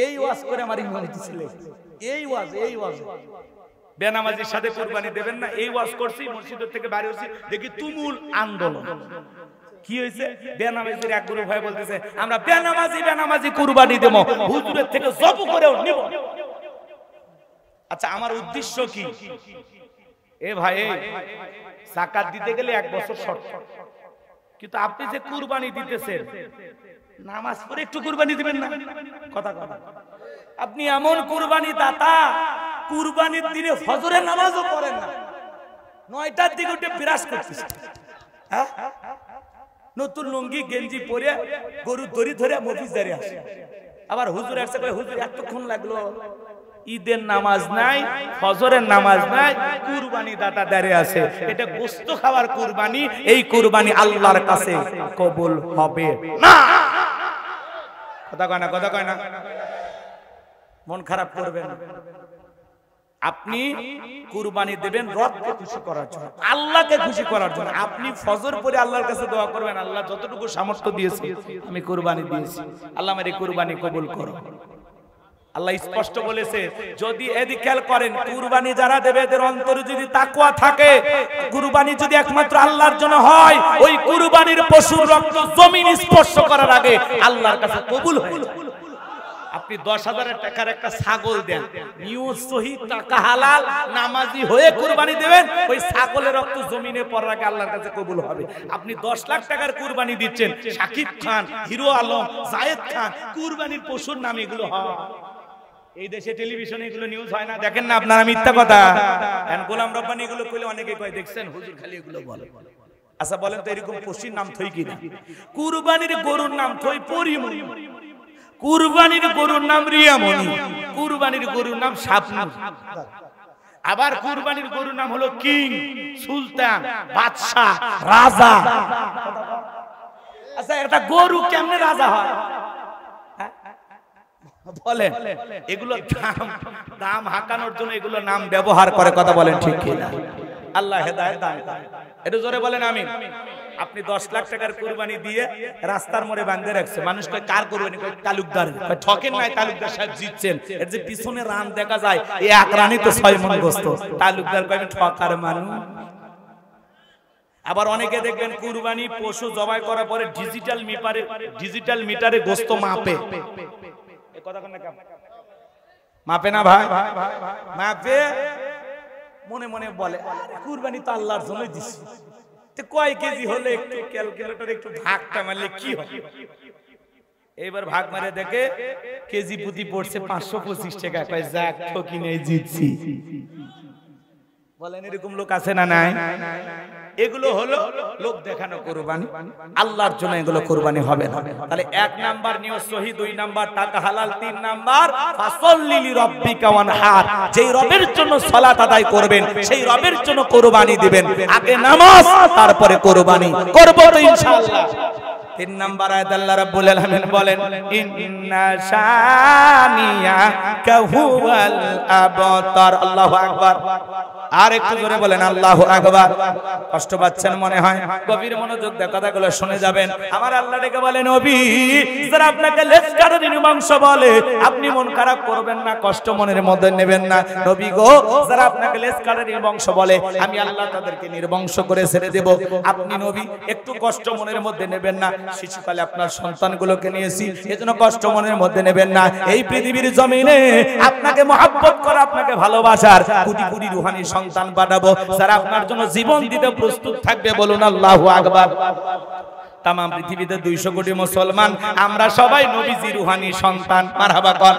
এই ওয়াজ করে আমার ইমাম ছিল, এই ওয়াজ বেনামাজির সাথে কুরবানি দেবেন না। এই ওয়াজ করছি, মসজিদ থেকে বাইরে হচ্ছি, দেখি তুমুল আন্দোলন। কি হয়েছে? বেনামাজির এক গ্রুপ ভাই বলতেছে আমরা বেনামাজি কুরবানি দেব, হুজুরের থেকে জব করেও নিব। আচ্ছা আমার উদ্দেশ্য কি? এ ভাই যাকাত দিতে গেলে 1 বছর শর্ত, কিন্তু আপনি যে কুরবানি দিতেছেন নামাজ পড়ে একটু কুরবানি দিবেন না? কথা আপনি এমন কুরবানি দাতা, কুরবানির দিনে ফজরের নামাজও পড়েন না, 9টার দিকে উঠে বিরাজ করতেছে। হ্যাঁ, নতুন লুঙ্গি গেঞ্জি পরে গরু দড়ি ধরে মফিজ দাঁড়িয়ে আসে। আবার হুজুর আসছে, হুজুর এতক্ষণ লাগলো, ঈদের নামাজ নাই, ফজরের নামাজ নাই, কুরবানি দাতা দাঁড়িয়ে আছে। এটা গোশত খাওয়ার কুরবানি, এই কুরবানি আল্লাহর কাছে কবুল হবে না। কথা কয় না, কথা কয় না, মন খারাপ করবেন। আপনি কুরবানি দেবেন রবকে খুশি করার জন্য, আল্লাহকে খুশি করার জন্য। আপনি ফজর পরে আল্লাহর কাছে দোয়া করবেন, আল্লাহ যতটুকু সামর্থ্য দিয়েছে আমি কুরবানি দিয়েছি, আল্লাহ আমার এই কুরবানি কবুল করো। আল্লাহ স্পষ্ট বলেছে, যদি এদিক খেয়াল করেন, কুরবানি যারা দেবে এদের অন্তরে যদি তাকওয়া থাকে, কুরবানি যদি একমাত্র আল্লাহর জন্য হয়, ওই কুরবানির পশুর রক্ত জমিন স্পর্শ করার আগে আল্লাহর কাছে কবুল হয়ে যায়। আপনি 10,000 টাকার একটা ছাগল দেন, নিয়ত সহি, টাকা হালাল, নামাজি হয়ে কুরবানি দেবেন, ওই ছাগলের রক্ত জমিনে পড়ার আগে আল্লাহর কাছে কবুল হবে। আপনি 10 লাখ টাকার কুরবানি দিচ্ছেন, শাকিব খান, হিরো আলম, জায়েদ খান, কুরবানির পশুর নাম এগুলো হয়। এই দেশে টেলিভিশনে এগুলো নিউজ হয় না, দেখেন না আপনারা মিথ্যা কথা। এখন গোলাম রব্বানি এগুলো কইলে অনেকে কয় দেখছেন হুজুর খালি এগুলো বলে। আচ্ছা বলেন তো এরকম পশুর নাম থই কিনা? কুরবানির গরুর নাম থই পরিমণি, কুরবানির গরুর নাম রিয়ামণি, কুরবানির গরুর নাম শাপনূর, আবার কুরবানির গরুর নাম হলো কিং, সুলতান, বাদশা, রাজা। আচ্ছা একটা গরু কেমনে রাজা হয় বলেন? এগুলো দাম হাঁকানোর জন্য এগুলো নাম ব্যবহার করে, কথা বলেন ঠিক কিনা? আল্লাহ হেদায়েত দান করেন, একটু জোরে বলেন আমিন। আপনি 10 লাখ টাকার কুরবানি দিয়ে রাস্তার মোড়ে বাঁধে রাখছে, মানুষ কয় কার কুরবানি? কয় তালুকদার। কয় ঠকেন নাই, তালুকদার সাহেব জিতছেন। এর যে পিছনে রান দেখা যায়, এই এক রানই তো 6 মণ গোশত। তালুকদার কয় আমি ঠকার মানুষ। আবার অনেকে দেখবেন কুরবানি পশু জবাই করার পরে ডিজিটাল মিটারে গোশত মাপে। এই কথা কোন না মাপে না ভাই? মাপে, মনে মনে বলে কুরবানি তো আল্লাহর জন্য দিছি, তো কয় কেজি হলে একটু ক্যালকুলেটরে একটু ভাগটা মারলে কি হয়। এইবার ভাগ মারে দেখে কেজি প্রতি পড়ছে 525 টাকা। কয় যাক ঠকি নেই, জিতছি। বলেন এরকম লোক আছে না নাই? এগুলো হলো লোক দেখানো কুরবানি, আল্লাহর জন্য এগুলো কুরবানি হবে না। তাহলে 1 নাম্বার নিয়ত সহি, 2 নাম্বার টাকা হালাল, 3 নাম্বার ফাসাল্লি লিরাব্বিকা ওয়ানহার, যেই রবের জন্য সালাত আদায় করবেন সেই রবের জন্য কুরবানি দিবেন। আগে নামাজ, তারপরে কুরবানি করব তো ইনশাআল্লাহ। 3 নাম্বার আয়াত আল্লাহ রাব্বুল আলামিন বলেন, ইন্না শানিয়াকা হুয়াল আবতার। আল্লাহু আকবার। আর একটু জোরে বলেন আল্লাহু আকবার। কষ্ট পাচ্ছেন মনে হয়, গভীর মনোযোগ দিয়ে কথাগুলো শুনে যাবেন। আমার আল্লাহ ডেকে বলেন, নবী যারা আপনাকে লেজকাটা নির্বংশ বলে, আপনি মন খারাপ করবেন না, কষ্ট মনের মধ্যে নেবেন না। নবী গো, যারা আপনাকে লেজকাটা নির্বংশ বলে, আমি আল্লাহ তাদেরকে নির্বংশ করে ছেড়ে দেব। আপনি নবী একটু কষ্ট মনের মধ্যে নেবেন না। শিশুকালে আপনার সন্তানগুলোকে নিয়েছি, এজন্য কষ্ট মনের মধ্যে নেবেন না। এই পৃথিবীর জমিনে আপনাকে মহব্বত করা, আপনাকে ভালোবাসার কোটি কোটি রূহানি সন্তান পাঠাবো, যারা আপনার জন্য জীবন দিতে প্রস্তুত থাকবে। বলুন আল্লাহু আকবার। তাম পৃথিবীতে 200 কোটি মুসলমান, আমরা সবাই নবীজির রূহানি সন্তান। মারহাবা কর।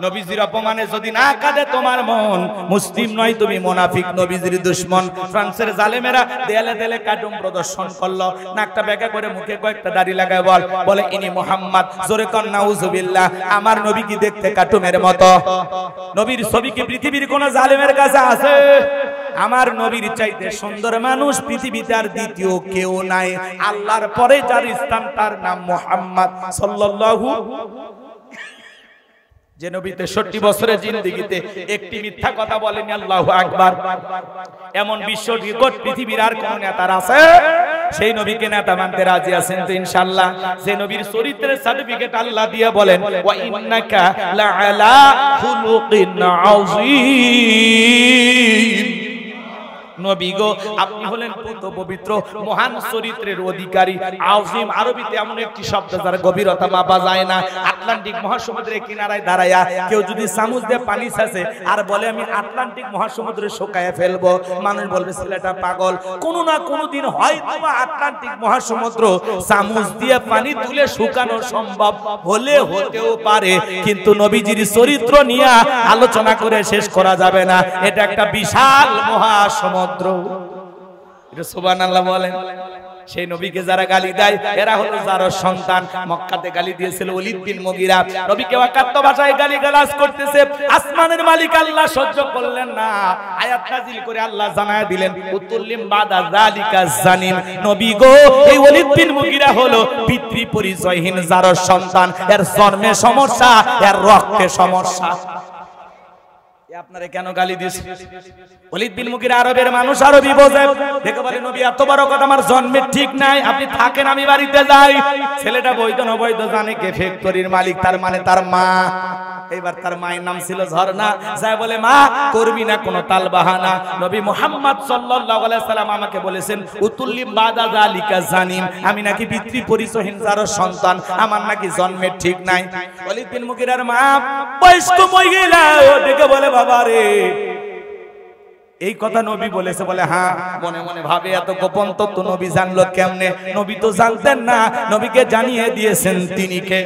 নবীজির অপমানে যদি না কাঁদে তোমার মন, মুসলিম নয় তুমি মুনাফিক, নবীজির দুশমন। ফ্রান্সের জালেমেরা দেয়ালে দেয়ালে কার্টুন প্রদর্শন করলো, নাকটা বেঁকা করে মুখে কয়েকটা দাড়ি লাগায় বলে ইনি মুহাম্মদ। জোরে কর নাউজুবিল্লাহ। আমার নবী কি দেখতে কার্টুনের মতো? নবীর ছবি কি পৃথিবীর কোন জালেমের কাছে আছে? আমার নবীর চাইতে সুন্দর মানুষ পৃথিবীতে আর দ্বিতীয় কেউ নাই। আল্লাহর পরে যার স্থান, তার নাম মুহাম্মদ সাল্লাল্লাহু। যে নবী 63 বছরের জিন্দেগিতে একটি মিথ্যা কথা বলেনি। আল্লাহু আকবার। এমন বিশ্ব রেকর্ড পৃথিবীর আর কোন নেতার আছে? সেই নবীকে নেতা মানতে রাজি আছেন তো ইনশাআল্লাহ? যে নবীর চরিত্রের সার্টিফিকেট আল্লাহ দিয়ে বলেন, ওয়া ইন্নাকা লাআলা খুলুকিন আযীম। নবী গো আপনি হলেন পুত পবিত্র মহান চরিত্রের অধিকারী। আযীম আরবিতে এমন একটি শব্দ যার গভীরতা মাপা যায় না। আটলান্টিক মহাসমুদ্রের কিনারায় দাঁড়ায়া কেউ যদি চামচ দিয়ে পানি ছাসে আর বলে আমি আটলান্টিক মহাসমুদ্রে শুকায় ফেলবো, মানুষ বলবে ছেলেটা পাগল। কোনো না কোনো দিন হয়তো আটলান্টিক মহাসমুদ্র চামচ দিয়ে পানি তুলে শুকানো সম্ভব হলে হতেও পারে, কিন্তু নবীজির চরিত্র নিয়ে আলোচনা করে শেষ করা যাবে না। এটা একটা বিশাল মহাসমুদ্র। এটা সুবহানাল্লাহ বলেন। সেই নবীকে যারা গালি দেয় এরা হলো যার সন্তান। মক্কাতে গালি দিয়েছিল ওলীদ বিন মুগীরা, নবীকে অকাট্য ভাষায় গালিগালাজ করতেছে। আসমানের মালিক আল্লাহ সহ্য করলেন না, আয়াত নাযিল করে আল্লাহ জানায় দিলেন উতুল্লিম বাদা যালিকা জানিম। নবী গো এই ওলীদ বিন মুগীরা হলো পিতৃ পরিচয়হীন যার সন্তান, এর জন্মে সমস্যা, এর রক্তে সমস্যা। আপনারে কেন গালি দিয়েছে? ওলীদ বিন মুগীরা আরবের মানুষ, আরবি বোঝে, দেখে বলে নবী এত বড় কথা আমার জন্মের ঠিক নাই, আপনি থাকেন আমি বাড়িতে যাই। ছেলেটা বৈধ না বৈধ জানে কে, ফ্যাক্টরির মালিক, তার মানে তার মা। এইবার তার মায়ের নাম ছিল ঝর্ণা। যায় বলে মা করবি না কোনো তাল বাহানা, নবী মুহাম্মদ সাল্লাল্লাহু আলাইহি সাল্লাম আমাকে বলেছেন উতুল্লিম বাদা যালিকা জানিম, আমি নাকি পিতৃ পরিচয়হীন যার সন্তান, আমার নাকি জন্মের ঠিক নাই। ওলীদ বিন মুগীরার মা বয়স্ক মহিলা দেখে বলে বাবা রে এই কথা নবী বলেছে? বলে হ্যাঁ। মনে মনে ভাবে এত গোপন তথ্য নবী জানলো কেমনে? নবী তো জানতেন না, নবীকে জানিয়ে দিয়েছেন তিনি কে।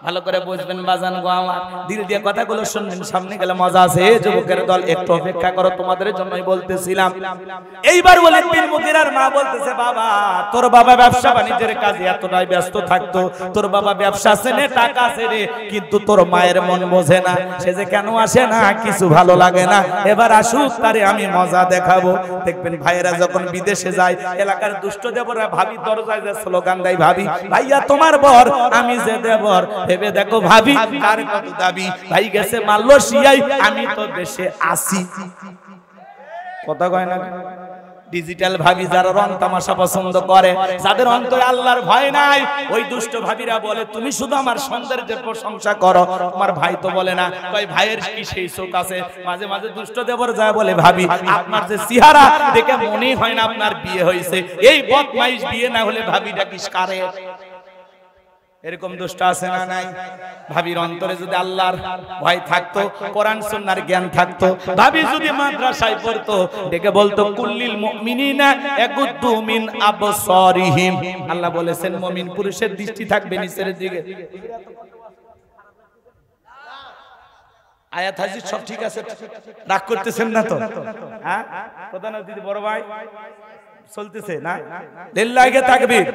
ভালো করে বুঝবেন বাজান গো আমার, দিল দিয়ে কথাগুলো শুনবেন, সামনে গেলে মজা আছে। যুবকের দল একটু অপেক্ষা করো, তোমাদের জন্যই বলতেছিলাম। এইবার ওলীদ বিন মুগীরার মা বলতেছে বাবা তোর বাবা ব্যবসা বাণিজ্যের কাজে এতটাই ব্যস্ত থাকতো, তোর বাবা ব্যবসা আছে নে টাকা আছে রে, কিন্তু তোর মায়ের মন বোঝে না, সে যে কেন আসে না কিছু ভালো লাগে না, এবার আসুক তারে আমি মজা দেখাবো। দেখবেন ভাইয়েরা যখন বিদেশে যায় এলাকার দুষ্ট দেবরা ভাবি দরজায় যে স্লোগান দেয়, ভাবি ভাইয়া তোমার বর আমি যে দেবর, ভেবে দেখো ভাবি কার কত দাবি, ভাই গেছে মালয়েশিয়ায় আমি তো দেশে আসি। কথা কয় না? ডিজিটাল ভাবি যারা রং তামাশা পছন্দ করে, যাদের অন্তরে আল্লাহর ভয় নাই, ওই দুষ্ট ভাবিরা বলে তুমি শুধু আমার সৌন্দর্যের প্রশংসা করো, তোমার ভাই তো বলে না। কই ভাইয়ের কি সেই চোখ আছে? মাঝে মাঝে দুষ্ট দেবর যায় বলে ভাবি আপনার যে চেহারা দেখে মনেই হয় না আপনার বিয়ে হয়েছে, এই বদমাইশ বিয়ে না হলে ভাবিটা কি কারে? এরকম দুষ্ট আছে না নাই? ভাবির অন্তরে যদি আল্লাহর ভয় থাকতো, কোরআন সুন্নাহর জ্ঞান থাকতো, ভাবি যদি মাদ্রাসায় পড়তো, ডেকে বলতো কুল্লিল মুমিনিনা ইয়াগুদ্দু মিন আবসারিহিম। আল্লাহ বলেছেন মুমিন পুরুষের দৃষ্টি থাকবে নিচের দিকে। আয়াত হাদিস সব ঠিক আছে, রাগ করতেছেন না তো? হ্যাঁ প্রধান অতিথি বড় ভাই চলতেছে না? লিল্লাহি তাকবীর।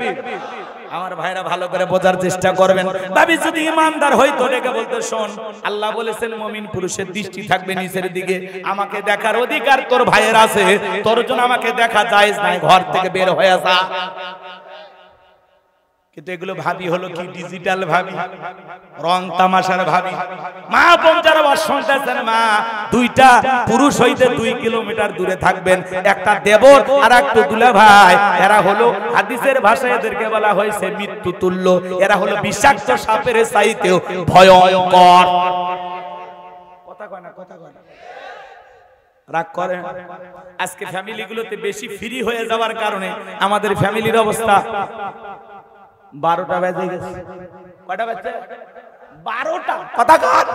আমার ভাইরা ভালো করে বোঝার চেষ্টা করবেন। ভাবি যদি ইমানদার হইতো ডেকে বলতো শোন আল্লাহ বলেছেন মুমিন পুরুষের দৃষ্টি থাকবে নিচের দিকে, আমাকে দেখার অধিকার তোর ভাইয়ের আছে, তোর জন্য আমাকে দেখা জায়েজ নাই, ঘর থেকে বের হয়ে যা। কিন্তু এগুলো ভাবি হলো কি ডিজিটাল ভাবি, রং তামাশার ভাবি। মা বোন যারা শুনতেছেন, মা দুইটা পুরুষ হইতে 2 কিলোমিটার দূরে থাকবেন, একটা দেবর আর একটা দুলা ভাই। এরা হলো হাদিসের ভাষায় এদেরকে বলা হয়েছে মৃত্যু তুল্য, এরা হলো বিষাক্ত সাপের চাইতেও ভয়ঙ্কর। কথা কয় না? কথা কয় না? রাগ করে। আজকে ফ্যামিলিগুলোতে বেশি ফ্রি হয়ে যাওয়ার কারণে আমাদের ফ্যামিলির অবস্থা 12টা বেজে গেছে। কয়টা বাজছে? 12টা। কথা কর।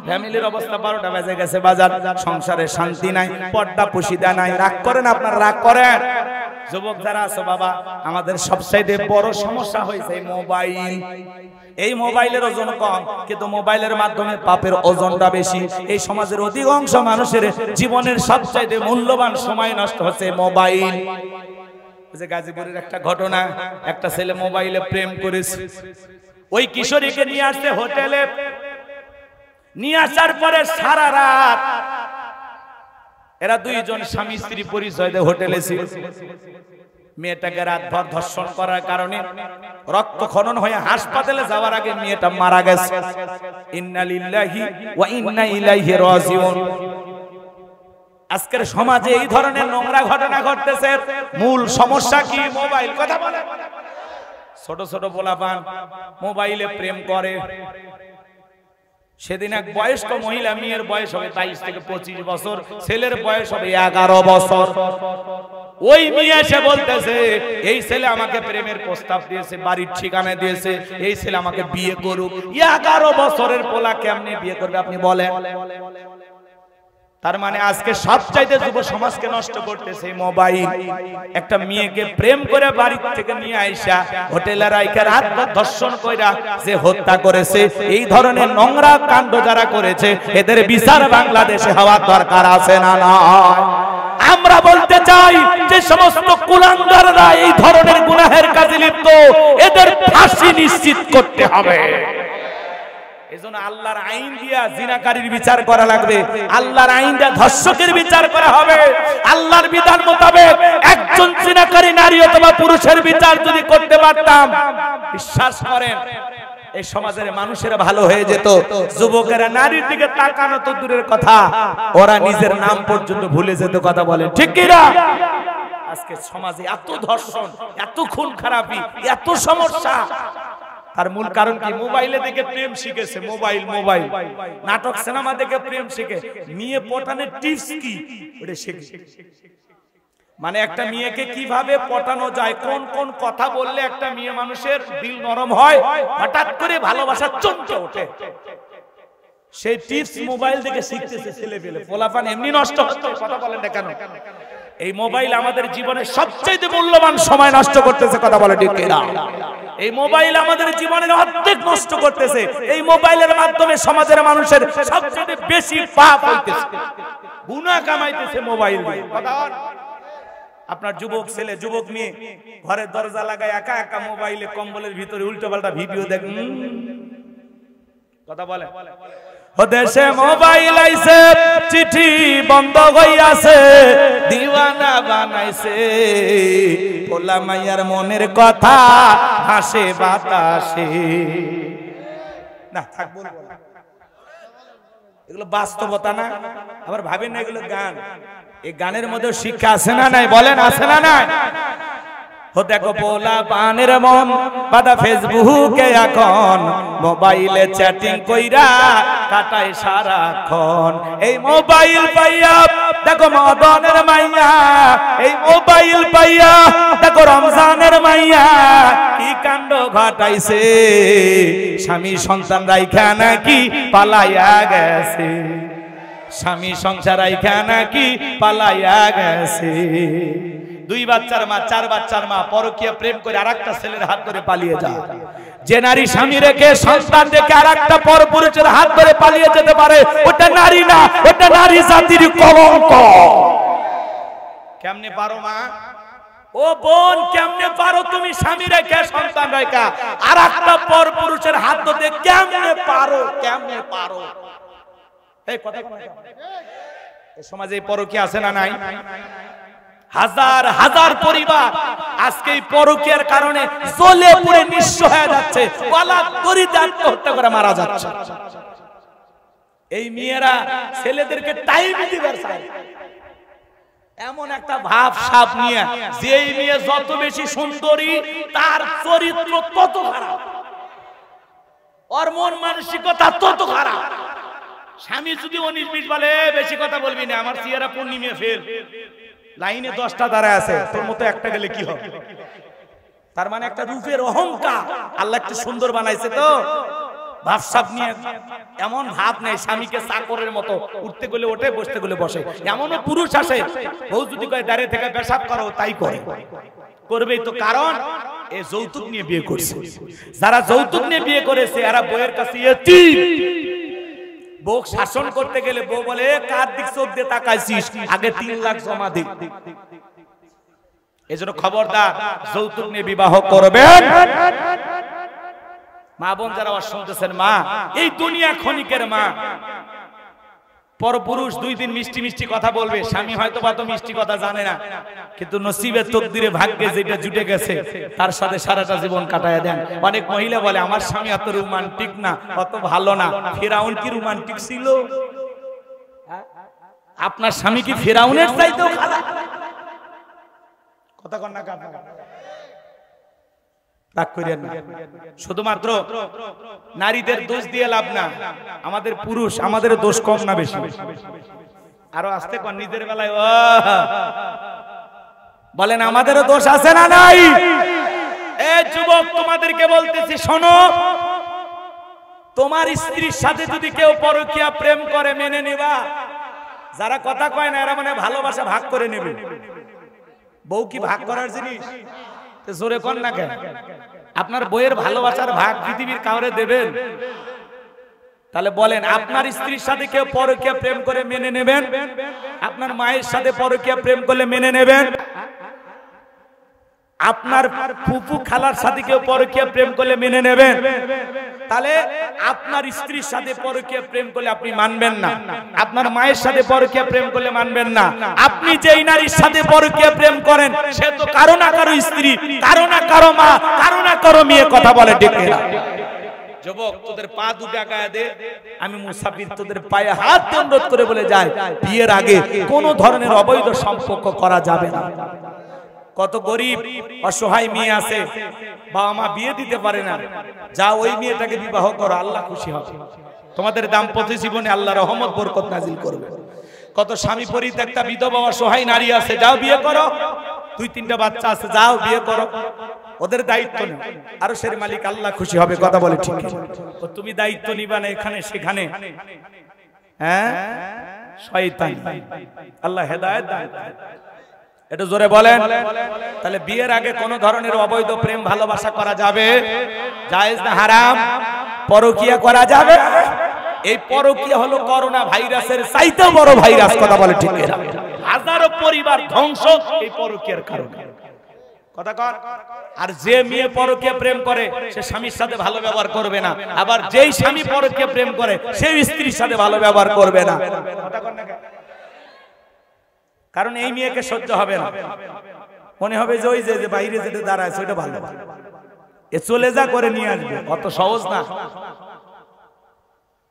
ফ্যামিলির অবস্থা 12টা বেজে গেছে। বাজার সংসারে শান্তি নাই, পর্দা পুশিদা নাই। রাগ করেন আপনারা, রাগ করেন। যুবক যারা আছো বাবা, আমাদের সবচাইতে বড় সমস্যা হয়েছে মোবাইল। এই মোবাইলের ওজন কম, কিন্তু মোবাইলের মাধ্যমে পাপের ওজনটা বেশি। এই সমাজের অধিকাংশ মানুষের জীবনের সবচাইতে মূল্যবান সময় নষ্ট হচ্ছে মোবাইল। যে গাজীপুরের একটা ঘটনা, একটা ছেলে মোবাইলে প্রেম করেছে, ওই কিশোরীকে নিয়ে আসছে হোটেলে, নিয়ে আসার পরে সারা রাত এরা দুইজন স্বামী স্ত্রী পরিচয় দিয়ে হোটেলে ছিল। মেয়েটাকে রাতভর ধর্ষণ করার কারণে রক্তক্ষরণ হয়ে হাসপাতালে যাওয়ার আগে মেয়েটা মারা গেছে। ইন্না লিল্লাহি ওয়া ইন্না ইলাইহি রাজিউন। আজকের সমাজে এই ধরনের নোংরা ঘটনা ঘটতেছে, মূল সমস্যা কি? মোবাইল। কথা বলে। ছোট ছোট পোলাপান মোবাইলে প্রেম করে, সেদিন এক বয়স্ক মহিলা, মেয়ের বয়স হবে 22 থেকে 25 বছর, ছেলের বয়স হবে 11 বছর। ওই মেয়ে এসে বলতেছে এই ছেলে আমাকে প্রেমের প্রস্তাব দিয়েছে, বাড়ির ঠিকানা দিয়েছে, এই ছেলে আমাকে বিয়ে করুক। 11 বছরের পোলা কেমনে বিয়ে করবে আপনি বলেন? তার মানে আজকে সবচাইতে যুব সমাজকে নষ্ট করতেছে মোবাইল। একটা মেয়েকে প্রেম করে বাড়ি থেকে নিয়ে আইসা হোটেলে রাইখা রাত ধর্ষণ কইরা যে হত্যা করেছে, এই ধরনের নোংরা কাণ্ড যারা করেছে এদের বিচার বাংলাদেশে হওয়ার দরকার আছে না না? আমরা বলতে চাই যে সমস্ত কুলাঙ্গাররা এই ধরনের গুনাহের কাজে লিপ্ত, এদের ফাঁসি নিশ্চিত করতে হবে। এজন্য আল্লাহর আইন দিয়া জিনাকারীর বিচার করা লাগবে, আল্লাহর আইন দিয়া ধর্ষকের বিচার করা হবে। আল্লাহর বিধান মোতাবেক একজন জিনাকারী নারী অথবা পুরুষের বিচার যদি করতে পারতাম, বিশ্বাস করেন এই সমাজের মানুষেরা ভালো হয়ে যেত। যুবকেরা নারীর দিকে তাকানো তো দূরের কথা, ওরা নিজের নাম পর্যন্ত ভুলে যেত। কথা বলেন ঠিক কি না? আজকে সমাজে এত ধর্ষণ, এত খুন খারাপি, এত সমস্যা, তার মূল কারণ কি? মোবাইলে দেখে প্রেম শিখেছে। মোবাইল নাটক সিনেমা দেখে প্রেম শিখে। মেয়ে পটানোর টিপস কি ওটা শিখে। মানে একটা মেয়েকে কিভাবে পটানো যায়, কোন কোন কথা বললে একটা মেয়ে মানুষের দিল নরম হয়, হঠাৎ করে ভালোবাসা চমকে ওঠে, সেই টিপস মোবাইল থেকে শিখতেছে ছেলে পেলে। পোলাপান এমনি নষ্ট হচ্ছে। কথা বলেন না কেন? এই মোবাইল আমাদের জীবনের সবচেয়ে মূল্যবান সময় নষ্ট করতেছে। কথা বলে ঠিক কিনা? এই মোবাইল আমাদের জীবনের অর্ধেক নষ্ট করতেছে। এই মোবাইলের মাধ্যমে সমাজের মানুষের সবচেয়ে বেশি পাপ হইতেছে, গুনাহ কামাইতেছে মোবাইল দিয়ে। আপনার যুবক ছেলে, যুবক মেয়ে ঘরের দরজা লাগায় একা একা মোবাইলে কম্বলের ভিতরে উল্টো পাল্টা ভিডিও দেখেন। কথা বলে ও দেশে মোবাইল আইছে, চিঠি বন্ধ হইয়াছে, দিওয়ানা বানাইছে, পোলা মাইয়ার মনের কথা হাসে বাতাসে। না থাক বলবো না, এগুলো বাস্তবতা না। আবার ভাবেন না এগুলো গান। এই গানের মধ্যে শিক্ষা আছে না নাই? বলেন আছে না নাই? ও দেখো পোলা পানের মন বাদা ফেসবুকে এখন, মোবাইলে চ্যাটিং কইরা কাটায় সারাক্ষণ। এই মোবাইল পাইয়া দেখো মদনের মাইয়া, এই মোবাইল পাইয়া দেখো রমজানের মাইয়া কি কাণ্ড ঘটাইছে, স্বামী সন্তান রাইখা নাকি পালাইয়া গেছে, স্বামী সংসার রাইখা নাকি পালাইয়া গেছে। 2 বাচ্চার মা, 4 বাচ্চার মা পরকীয়া প্রেম করে আরেকটা ছেলের হাত ধরে পালিয়ে যায়। যে নারী স্বামী রেখে সন্তান রেখে আরেকটা পরপুরুষের হাত ধরে পালিয়ে যেতে পারে, ওটা নারী না, ওটা নারী জাতির কলঙ্ক। কেমনে পারো মা? ও বোন কেমনে পারো তুমি স্বামী রেখে সন্তান রেখে আরেকটা পরপুরুষের হাত ধরে? কেমনে পারো? কেমনে পারো? এই কথা এই সমাজে পরকীয়া আছে না নাই? হাজার হাজার পরিবার আজকে এই পরকীয়ার কারণে জ্বলে পুড়ে নিঃস্ব হয়ে যাচ্ছে, গলা দড়িতে আত্মহত্যা করে মারা যাচ্ছে। এই মেয়েরা ছেলেদেরকে টাইম দিবার চায় এমন একটা ভাব সাপ নিয়ে, যে এই মেয়ে যত বেশি সুন্দরী তার চরিত্র তত খারাপ, ওর মন মানসিকতা তত খারাপ। স্বামী যদি 19-20 বলে বেশি কথা বলবি না, আমার চেহারা পূর্ণিমে ফেল, লাইনে 10টা দাঁড়ায় আছে, তোর মতো একটা গেলে কি হবে? তার মানে একটা রূপের অহংকার। আল্লাহ একটু সুন্দর বানাইছে তো, ভাবসাব নিয়ে এমন ভাব নেই, স্বামীকে চাকরের মতো উঠতে গেলে ওঠে, বসতে গেলে বসে। এমনও পুরুষ আসে, বউ যদি কয় দাঁড়িয়ে থেকে পেশাব করো, তাই করে, করবেই তো। কারণ এ যৌতুক নিয়ে বিয়ে করছে। যারা যৌতুক নিয়ে বিয়ে করেছে এরা বউয়ের কাছে এতিম। বউ শাসন করতে গেলে বউ বলে কার দিক চোখ দিয়ে তাকাইছিস, আগে 3 লাখ জমা দে। এজন্য খবরদার যৌতুক নিয়ে বিবাহ করবেন। মা বোন যারা শুনতেছেন, মা এই দুনিয়া ক্ষণিকের মা। পরপুরুষ 2 দিন মিষ্টি মিষ্টি কথা বলবে, স্বামী হয়তো বা তো মিষ্টি কথা জানে না, কিন্তু নসিবে তকদিরে ভাগ্যে যেটা জুটে গেছে তার সাথে সারাটা জীবন কাটায় দেন। অনেক মহিলা বলে আমার স্বামী এত রোমান্টিক না, অত ভালো না। ফিরাউন কি রোমান্টিক ছিল? আপনার স্বামী কি ফিরাউনের চাইতেও খারাপ? কথা কন না। রাগ করেন না। শুধুমাত্র নারীদের দোষ দিয়ে লাভ না, আমাদের পুরুষ আমাদের দোষ কম না বেশি? আরো আসতে কোন নিজের বেলায় বলেন আমাদেরও দোষ আছে না নাই? এ যুবক তোমাদেরকে বলতেছি শোনো, তোমার স্ত্রীর সাথে যদি কেউ পরকীয়া প্রেম করে মেনে নিবা। যারা কথা কয় না এরা মানে ভালোবাসা ভাগ করে নেবে। বউ কি ভাগ করার জিনিস? জোরে কোন না কেন? আপনার বইয়ের ভালোবাসার ভাগ পৃথিবীর কাউরে দেবেন? তাহলে বলেন আপনার স্ত্রীর সাথে কেউ পরকীয়া প্রেম করে মেনে নেবেন? আপনার মায়ের সাথে পরকীয়া প্রেম করলে মেনে নেবেন? আপনার ফুফু খালার সাথে কেউ পরকীয়া প্রেম করলে মেনে নেবেন? তাহলে আপনার স্ত্রীর সাথে পরকীয়া প্রেম করলে আপনি মানবেন না, আপনার মায়ের সাথে পরকীয়া প্রেম করলে মানবেন না। আপনি যেই নারীর সাথে পরকীয়া প্রেম করেন সে তো কারো না কারো স্ত্রী, কারো না কারো মা, কারো না কারো মেয়ে। কথা বলে ঠিক না? যুবক তোদের পা দুটা গায়ে দে, আমি মুসাফির তোদের পায়ে হাত অনুরোধ করে বলে যাই, বিয়ের আগে কোনো ধরনের অবৈধ সম্পর্ক করা যাবে না। কত গরিব অসহায় মেয়ে আছে, বাবা মা বিয়ে দিতে পারে না, যা ওই মেয়েটাকে বিবাহ করো, আল্লাহ খুশি হবে। তোমাদের দাম্পত্য জীবনে আল্লাহ রহমত বরকত নাজিল করবে। কত স্বামী পরিত্যক্তা বিধবা অসহায় নারী আছে, যাও বিয়ে করো, 2-3টা বাচ্চা আছে, যাও বিয়ে করো, ওদের দায়িত্ব নেই, আর সের মালিক আল্লাহ খুশি হবে। কথা বলে ঠিক? তুমি দায়িত্ব নিবা না এখানে সেখানে, হ্যাঁ শয়তান। আল্লাহ হেদায়েত দান। এটা জোরে বলেন। তাহলে বিয়ের আগে কোন ধরনের অবৈধ প্রেম ভালোবাসা করা যাবে? জায়েজ না হারাম? পরকীয়া করা যাবে? এই পরকীয়া হলো করোনা ভাইরাসের চাইতেও বড় ভাইরাস। কথা বলে ঠিক না? হাজারো পরিবার ধ্বংস এই পরকীয়ার কারণে। কথা কর। আর যে মেয়ে পরকীয়া প্রেম করে সে স্বামীর সাথে ভালো ব্যবহার করবে না, আবার যেই স্বামী পরকীয়া প্রেম করে সেই স্ত্রীর সাথে ভালো ব্যবহার করবে না। কথা কর না? কারণ এই মেয়েকে সহ্য হবে না, মনে হবে যে ওই যে বাইরে যেতে দাঁড়ায় সেটা ভালো, এ চলে যা করে নিয়ে আসবে। অত সহজ না।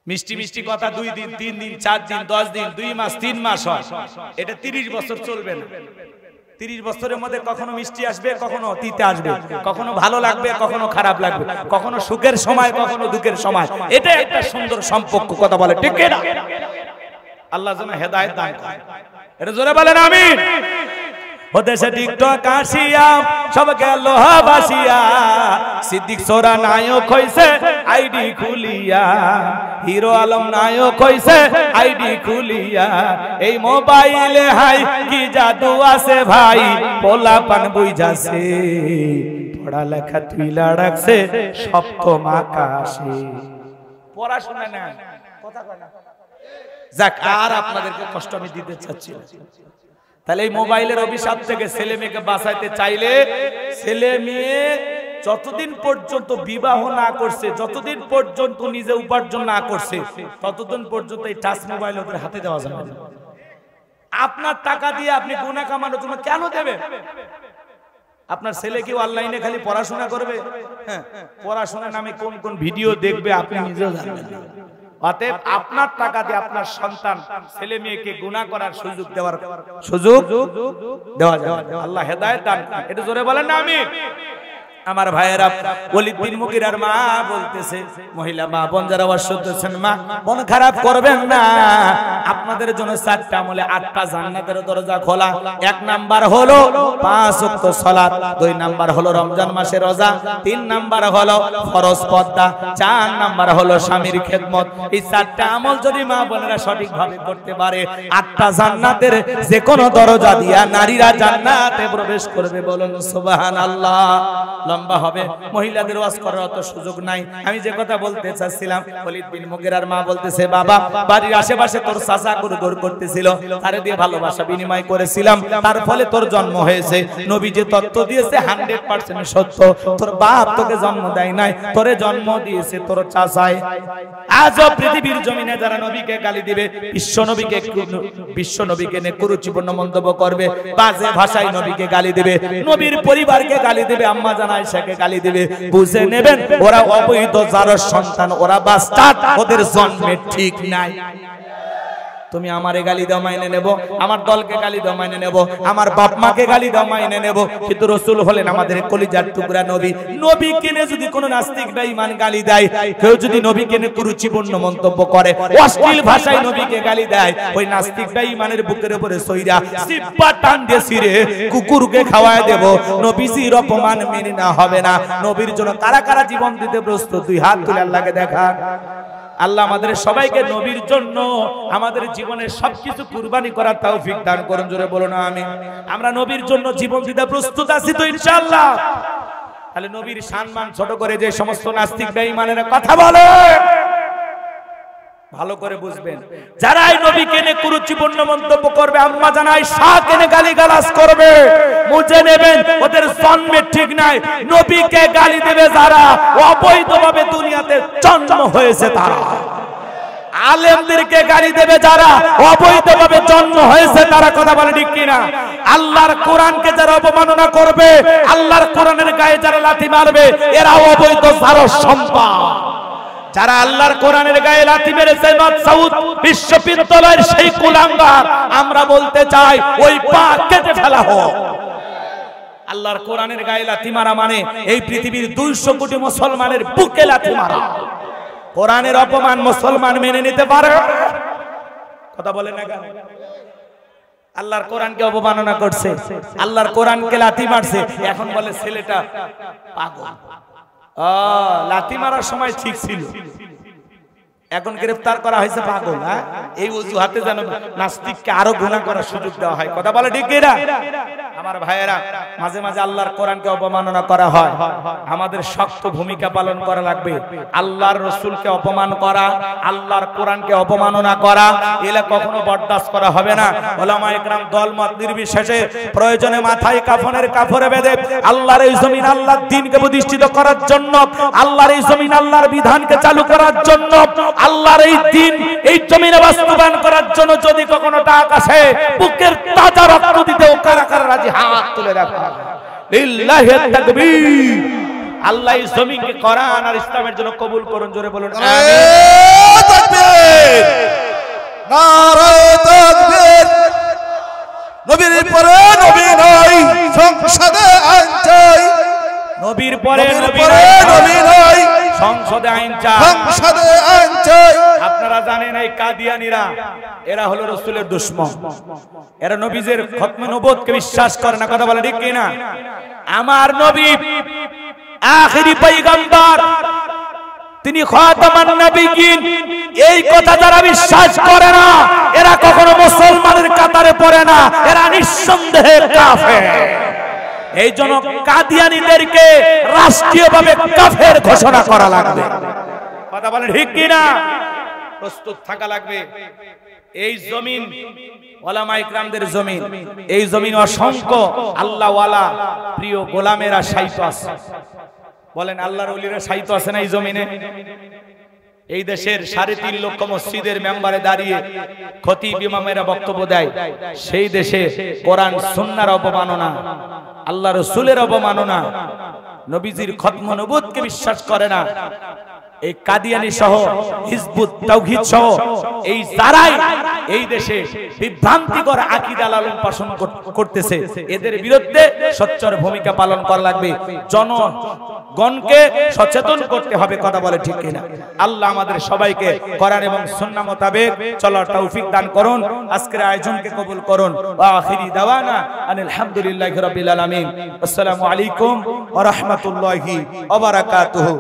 মিষ্টি মিষ্টি কথা 2 দিন 3 দিন 4 দিন 10 দিন 2 মাস 3 মাস হয়, এটা 30 বছর চলবে না। 30 বছরের মধ্যে কখনো মিষ্টি আসবে, কখনো তিতে আসবে, কখনো ভালো লাগবে, কখনো খারাপ লাগবে, কখনো সুখের সময়, কখনো দুঃখের সময়। এটা একটা সুন্দর সম্পর্ক। কথা বলে ঠিক না? আল্লাহ যেন হেদায়েত দান করে। এটা জোরে বলেন আমিন। ওদেশে টিকটক আসিয়া সব গেল বাসিয়া, সিদ্দিক সোরা নায়ক হইছে আইডি খুলিয়া, হিরো আলম নায়ক হইছে আইডি খুলিয়া। এই মোবাইলে হাই কি জাদু আছে ভাই, পোলা পান বুঝাছে, পড়ালেখা তুইলা রাখছে সপ্তম আকাশে। পড়াশোনা না, কথা কয় না। যাক, আর আপনাদেরকে কষ্ট আমি দিতে চাচ্ছি না। তাহলে এই মোবাইলের অভিশাপ থেকে ছেলে মেয়েকে বাঁচাইতে চাইলে ছেলে মেয়ে যতদিন পর্যন্ত বিবাহ না করছে, যতদিন পর্যন্ত নিজে উপার্জন না করছে, ততদিন পর্যন্ত এই টাচ মোবাইল ওদের হাতে দেওয়া যাবে না। আপনার টাকা দিয়ে আপনি গুনাহ কামানোর জন্য কেন দেবেন? আপনার ছেলে কি অনলাইনে খালি পড়াশোনা করবে? হ্যাঁ, পড়াশোনার নামে কোন কোন ভিডিও দেখবে আপনি নিজেও জানেন না। অতএব আপনার টাকা দিয়ে আপনার সন্তান ছেলে মেয়েকে গুনাহ করার সুযোগ দেওয়া যাবে। আল্লাহ হেদায়েত দান। এটা জোরে বলেন না আমিন। আমার ভাইয়েরা, ওলীদ বিন মুগীরার মা বলতেছে, মহিলা মা বোন যারা শুনতেছেন, মা মন খারাপ করবেন না, আপনাদের জন্য 4টা আমলে 8টা জান্নাতের দরজা খোলা। 1 নাম্বার হলো 5 ওয়াক্ত সালাত, 2 নাম্বার হলো রমজান মাসের রোজা, 3 নাম্বার হলো ফরজ পর্দা, 4 নাম্বার হলো স্বামীর খেদমত। এই 4টা আমল যদি মা বোনেরা সঠিকভাবে করতে পারে, 8টা জান্নাতের যে কোনো দরজা দিয়া নারীরা জান্নাতে প্রবেশ করবে। বলুন সুবহানাল্লাহ। লম্বা হবে, মহিলাদের ওয়াজ করার অত সুযোগ নাই। আমি যে কথা বলতে চাচ্ছিলাম, ওলীদ বিন মুগীরার মা বলতেছে, বাবা বাড়ির আশেপাশে তোর চাচা গুরগুর করতেছিল, তারে দিয়ে ভালোবাসা বিনিময় করেছিলাম, তার ফলে তোর জন্ম হয়েছে। নবী যে তত্ত্ব দিয়েছে 100% সত্য। তোর বাপ তোকে জন্ম দেয় নাই, তোরে জন্ম দিয়েছে তোর চাচায়। আজও পৃথিবীর জমিনে যারা নবীকে গালি দিবে, বিশ্ব নবীকে নিয়ে কুরুচিপূর্ণ মন্তব্য করবে, বাজে ভাষায় নবীকে গালি দিবে, নবীর পরিবারকে গালি দিবে, আম্মা জানা আয়েশাকে গালি দিবে, বুঝে নেবেন ওরা অবৈধ জারজ সন্তান, ওরা বাস্টার্ড, ওদের জন্মে ঠিক নাই। তো তুমি আমারে গালি দাও মাইনে নেব, আমার দলকে গালি দাও মাইনে নেব, আমার বাপ মাকে গালি দাও মাইনে নেব, কিন্তু রাসূল হলেন আমাদের কলিজার টুকরা নবী। নবী কেনে যদি কোনো নাস্তিক বেঈমান গালি দেয়, কেউ যদি নবীকে নিয়ে কুরুচিপূর্ণ মন্তব্য করে, অশ্লীল ভাষায় নবীকে গালি দেয়, ওই নাস্তিক বেঈমানের বুকের উপরে সইরা সিপ্পা টান দিয়ে ছিঁড়ে কুকুরকে খাওয়ায় দেব। নবীজির অপমান মেনে না হবে না। নবীর জন্য কারা কারা জীবন দিতে প্রস্তুত? দুই হাত তুলে আল্লাহকে দেখান। আল্লাহ আমাদের সবাইকে নবীর জন্য আমাদের জীবনের সবকিছু কুরবানি করার তৌফিক দান করুন। জোরে বলুন আমিন। আমরা নবীর জন্য জীবন দিতে প্রস্তুত আছি তো ইনশাআল্লাহ? তাহলে নবীর সম্মান ছোট করে যে সমস্ত নাস্তিক বেঈমানেরা কথা বলে, ভালো করে বুঝবেন, যারা এই নবীকে নিয়ে কুরুচিপূর্ণ মন্তব্য করবে, আম্মা জানাই শাহকে নিয়ে গালিগালাজ করবে, বুঝে নেবেন ওদের জন্মে ঠিক নাই। নবীকে গালি দেবে যারা, অবৈধভাবে দুনিয়াতে জন্ম হয়েছে তারা। আলেমদেরকে গালি দেবে যারা, অবৈধভাবে জন্ম হয়েছে তারা। কথা বলে ঠিক কিনা? আল্লাহর কোরআনকে যারা অপমাননা করবে, আল্লাহর কোরআনের গায়ে যারা লাথি মারবে, এরা অবৈধ যারা সম্পদ। যারা আল্লাহর কোরআনের গায়ে লাথি মেরেছে মাসউদ বিশ্ববিদ্যালয়ের সেই কুলাঙ্গার, আমরা বলতে চাই ওই পা কেটে ফেলা হোক। আল্লাহর কোরআনের গায়ে লাথি মারা মানে এই পৃথিবীর 200 কোটি মুসলমানের বুকে লাথি মারা। কোরআনের অপমান মুসলমান মেনে নিতে পারে? কথা বলে না কেন? আল্লাহর কোরআনকে অপমাননা করছে, আল্লাহর কোরআনকে লাথি মারছে, এখন বলে ছেলেটা পাগল। লাথি মারার সময় ঠিক ছিল, এখন গ্রেফতার করা হয়েছে পাগল। এই অজুহাতে যেন নাস্তিককে আরো গুনাহ করার সুযোগ দেওয়া হয়। কথা বলে ঠিক কিনা? আমার ভাইয়েরা, মাঝে মাঝে আল্লাহর কোরআনকে অপমাননা করা হয়, আমাদের শক্ত ভূমিকা পালন করা লাগবে। আল্লাহর রাসূলকে অপমান করা, আল্লাহর কোরআনকে অপমাননা করা, এলা কখনো বরদাস্ত করা হবে না। উলামা ইকরাম দলমত নির্বিশেষে প্রয়োজনে মাথায় কাফনের কাপড়ে বেঁধে আল্লাহর এই জমিন, আল্লাহর দ্বীনকে প্রতিষ্ঠিত করার জন্য, আল্লাহর এই জমিন, আল্লাহর বিধানকে চালু করার জন্য, আল্লাহর এই দ্বীন এই জমিনে বাস্তবায়ন করার জন্য যদি কখনো ডাক আসে, বুকের তাজা রক্ত দিতেও কারা কারা রাজি? হাত তুলে রাখা। লিল্লাহি তাকবীর। আল্লাহ এই জমিনকে কোরআন আর ইসলামের জন্য কবুল করুন। জোরে বলুন আমিন। তাকবীর, নারে তাকবীর। নবীর পরে নবী নাই, সংসদে আইন চাই। নবীর পরে নবী নাই, সংসদে আইন চাই, সংসদে আইন চাই। আপনারা জানেন এই কাদিয়ানীরা, এরা হলো রাসূলের দুশমন। এরা নবীজের খতমে নবুয়তকে বিশ্বাস করে না। কথা বলে ঠিক কিনা? আমার নবী আখিরি পয়গম্বর, তিনি খাতামান নবিয়্যিন, এই কথা যারা বিশ্বাস করে না, এরা কখনো মুসলমানের কাতারে পড়ে না, এরা নিঃসন্দেহে কাফের। এই জন্য কাদিয়ানীদেরকে রাষ্ট্রীয়ভাবে কাফের ঘোষণা করা লাগবে। কথা বলে ঠিক কিনা? প্রস্তুত থাকা লাগবে। এই জমিন উলামা ইকরামদের জমিন, এই জমিন অসংখ্য আল্লাহ ওয়ালা প্রিয় গোলামেরা শায়িত আছে। বলেন আল্লাহর ওলিরা শায়িত আছে না এই জমিনে? এই দেশের 3.5 লক্ষ মসজিদের মেম্বারে দাঁড়িয়ে খতিব ইমামেরা বক্তব্য দেয়, সেই দেশে কোরআন সুন্নাহর অপমাননা, আল্লাহ রাসূলের অপমাননা, নবীজির খতম নবুয়তকে বিশ্বাস করে না। এই কাদিয়ানী সহ, হিজবুত তাওহীদ সহ এই যারাই এই দেশে বিভ্রান্তিকর আকীদা লালন পালন করতেছে, এদের বিরুদ্ধে সোচ্চার ভূমিকা পালন করা লাগবে। জনগণকে সচেতন করতে হবে। কথা বলে ঠিক কিনা? আল্লাহ আমাদের সবাইকে কোরআন এবং সুন্নাহ মোতাবেক চলার তৌফিক দান করুন। আজকের আয়োজনকে কবুল করুন। ওয়া আখিরি দাওয়ানা আনিল হামদুলিল্লাহি রাব্বিল আলামিন। আসসালামু আলাইকুম ওয়া রাহমাতুল্লাহি ওয়া বারাকাতুহু।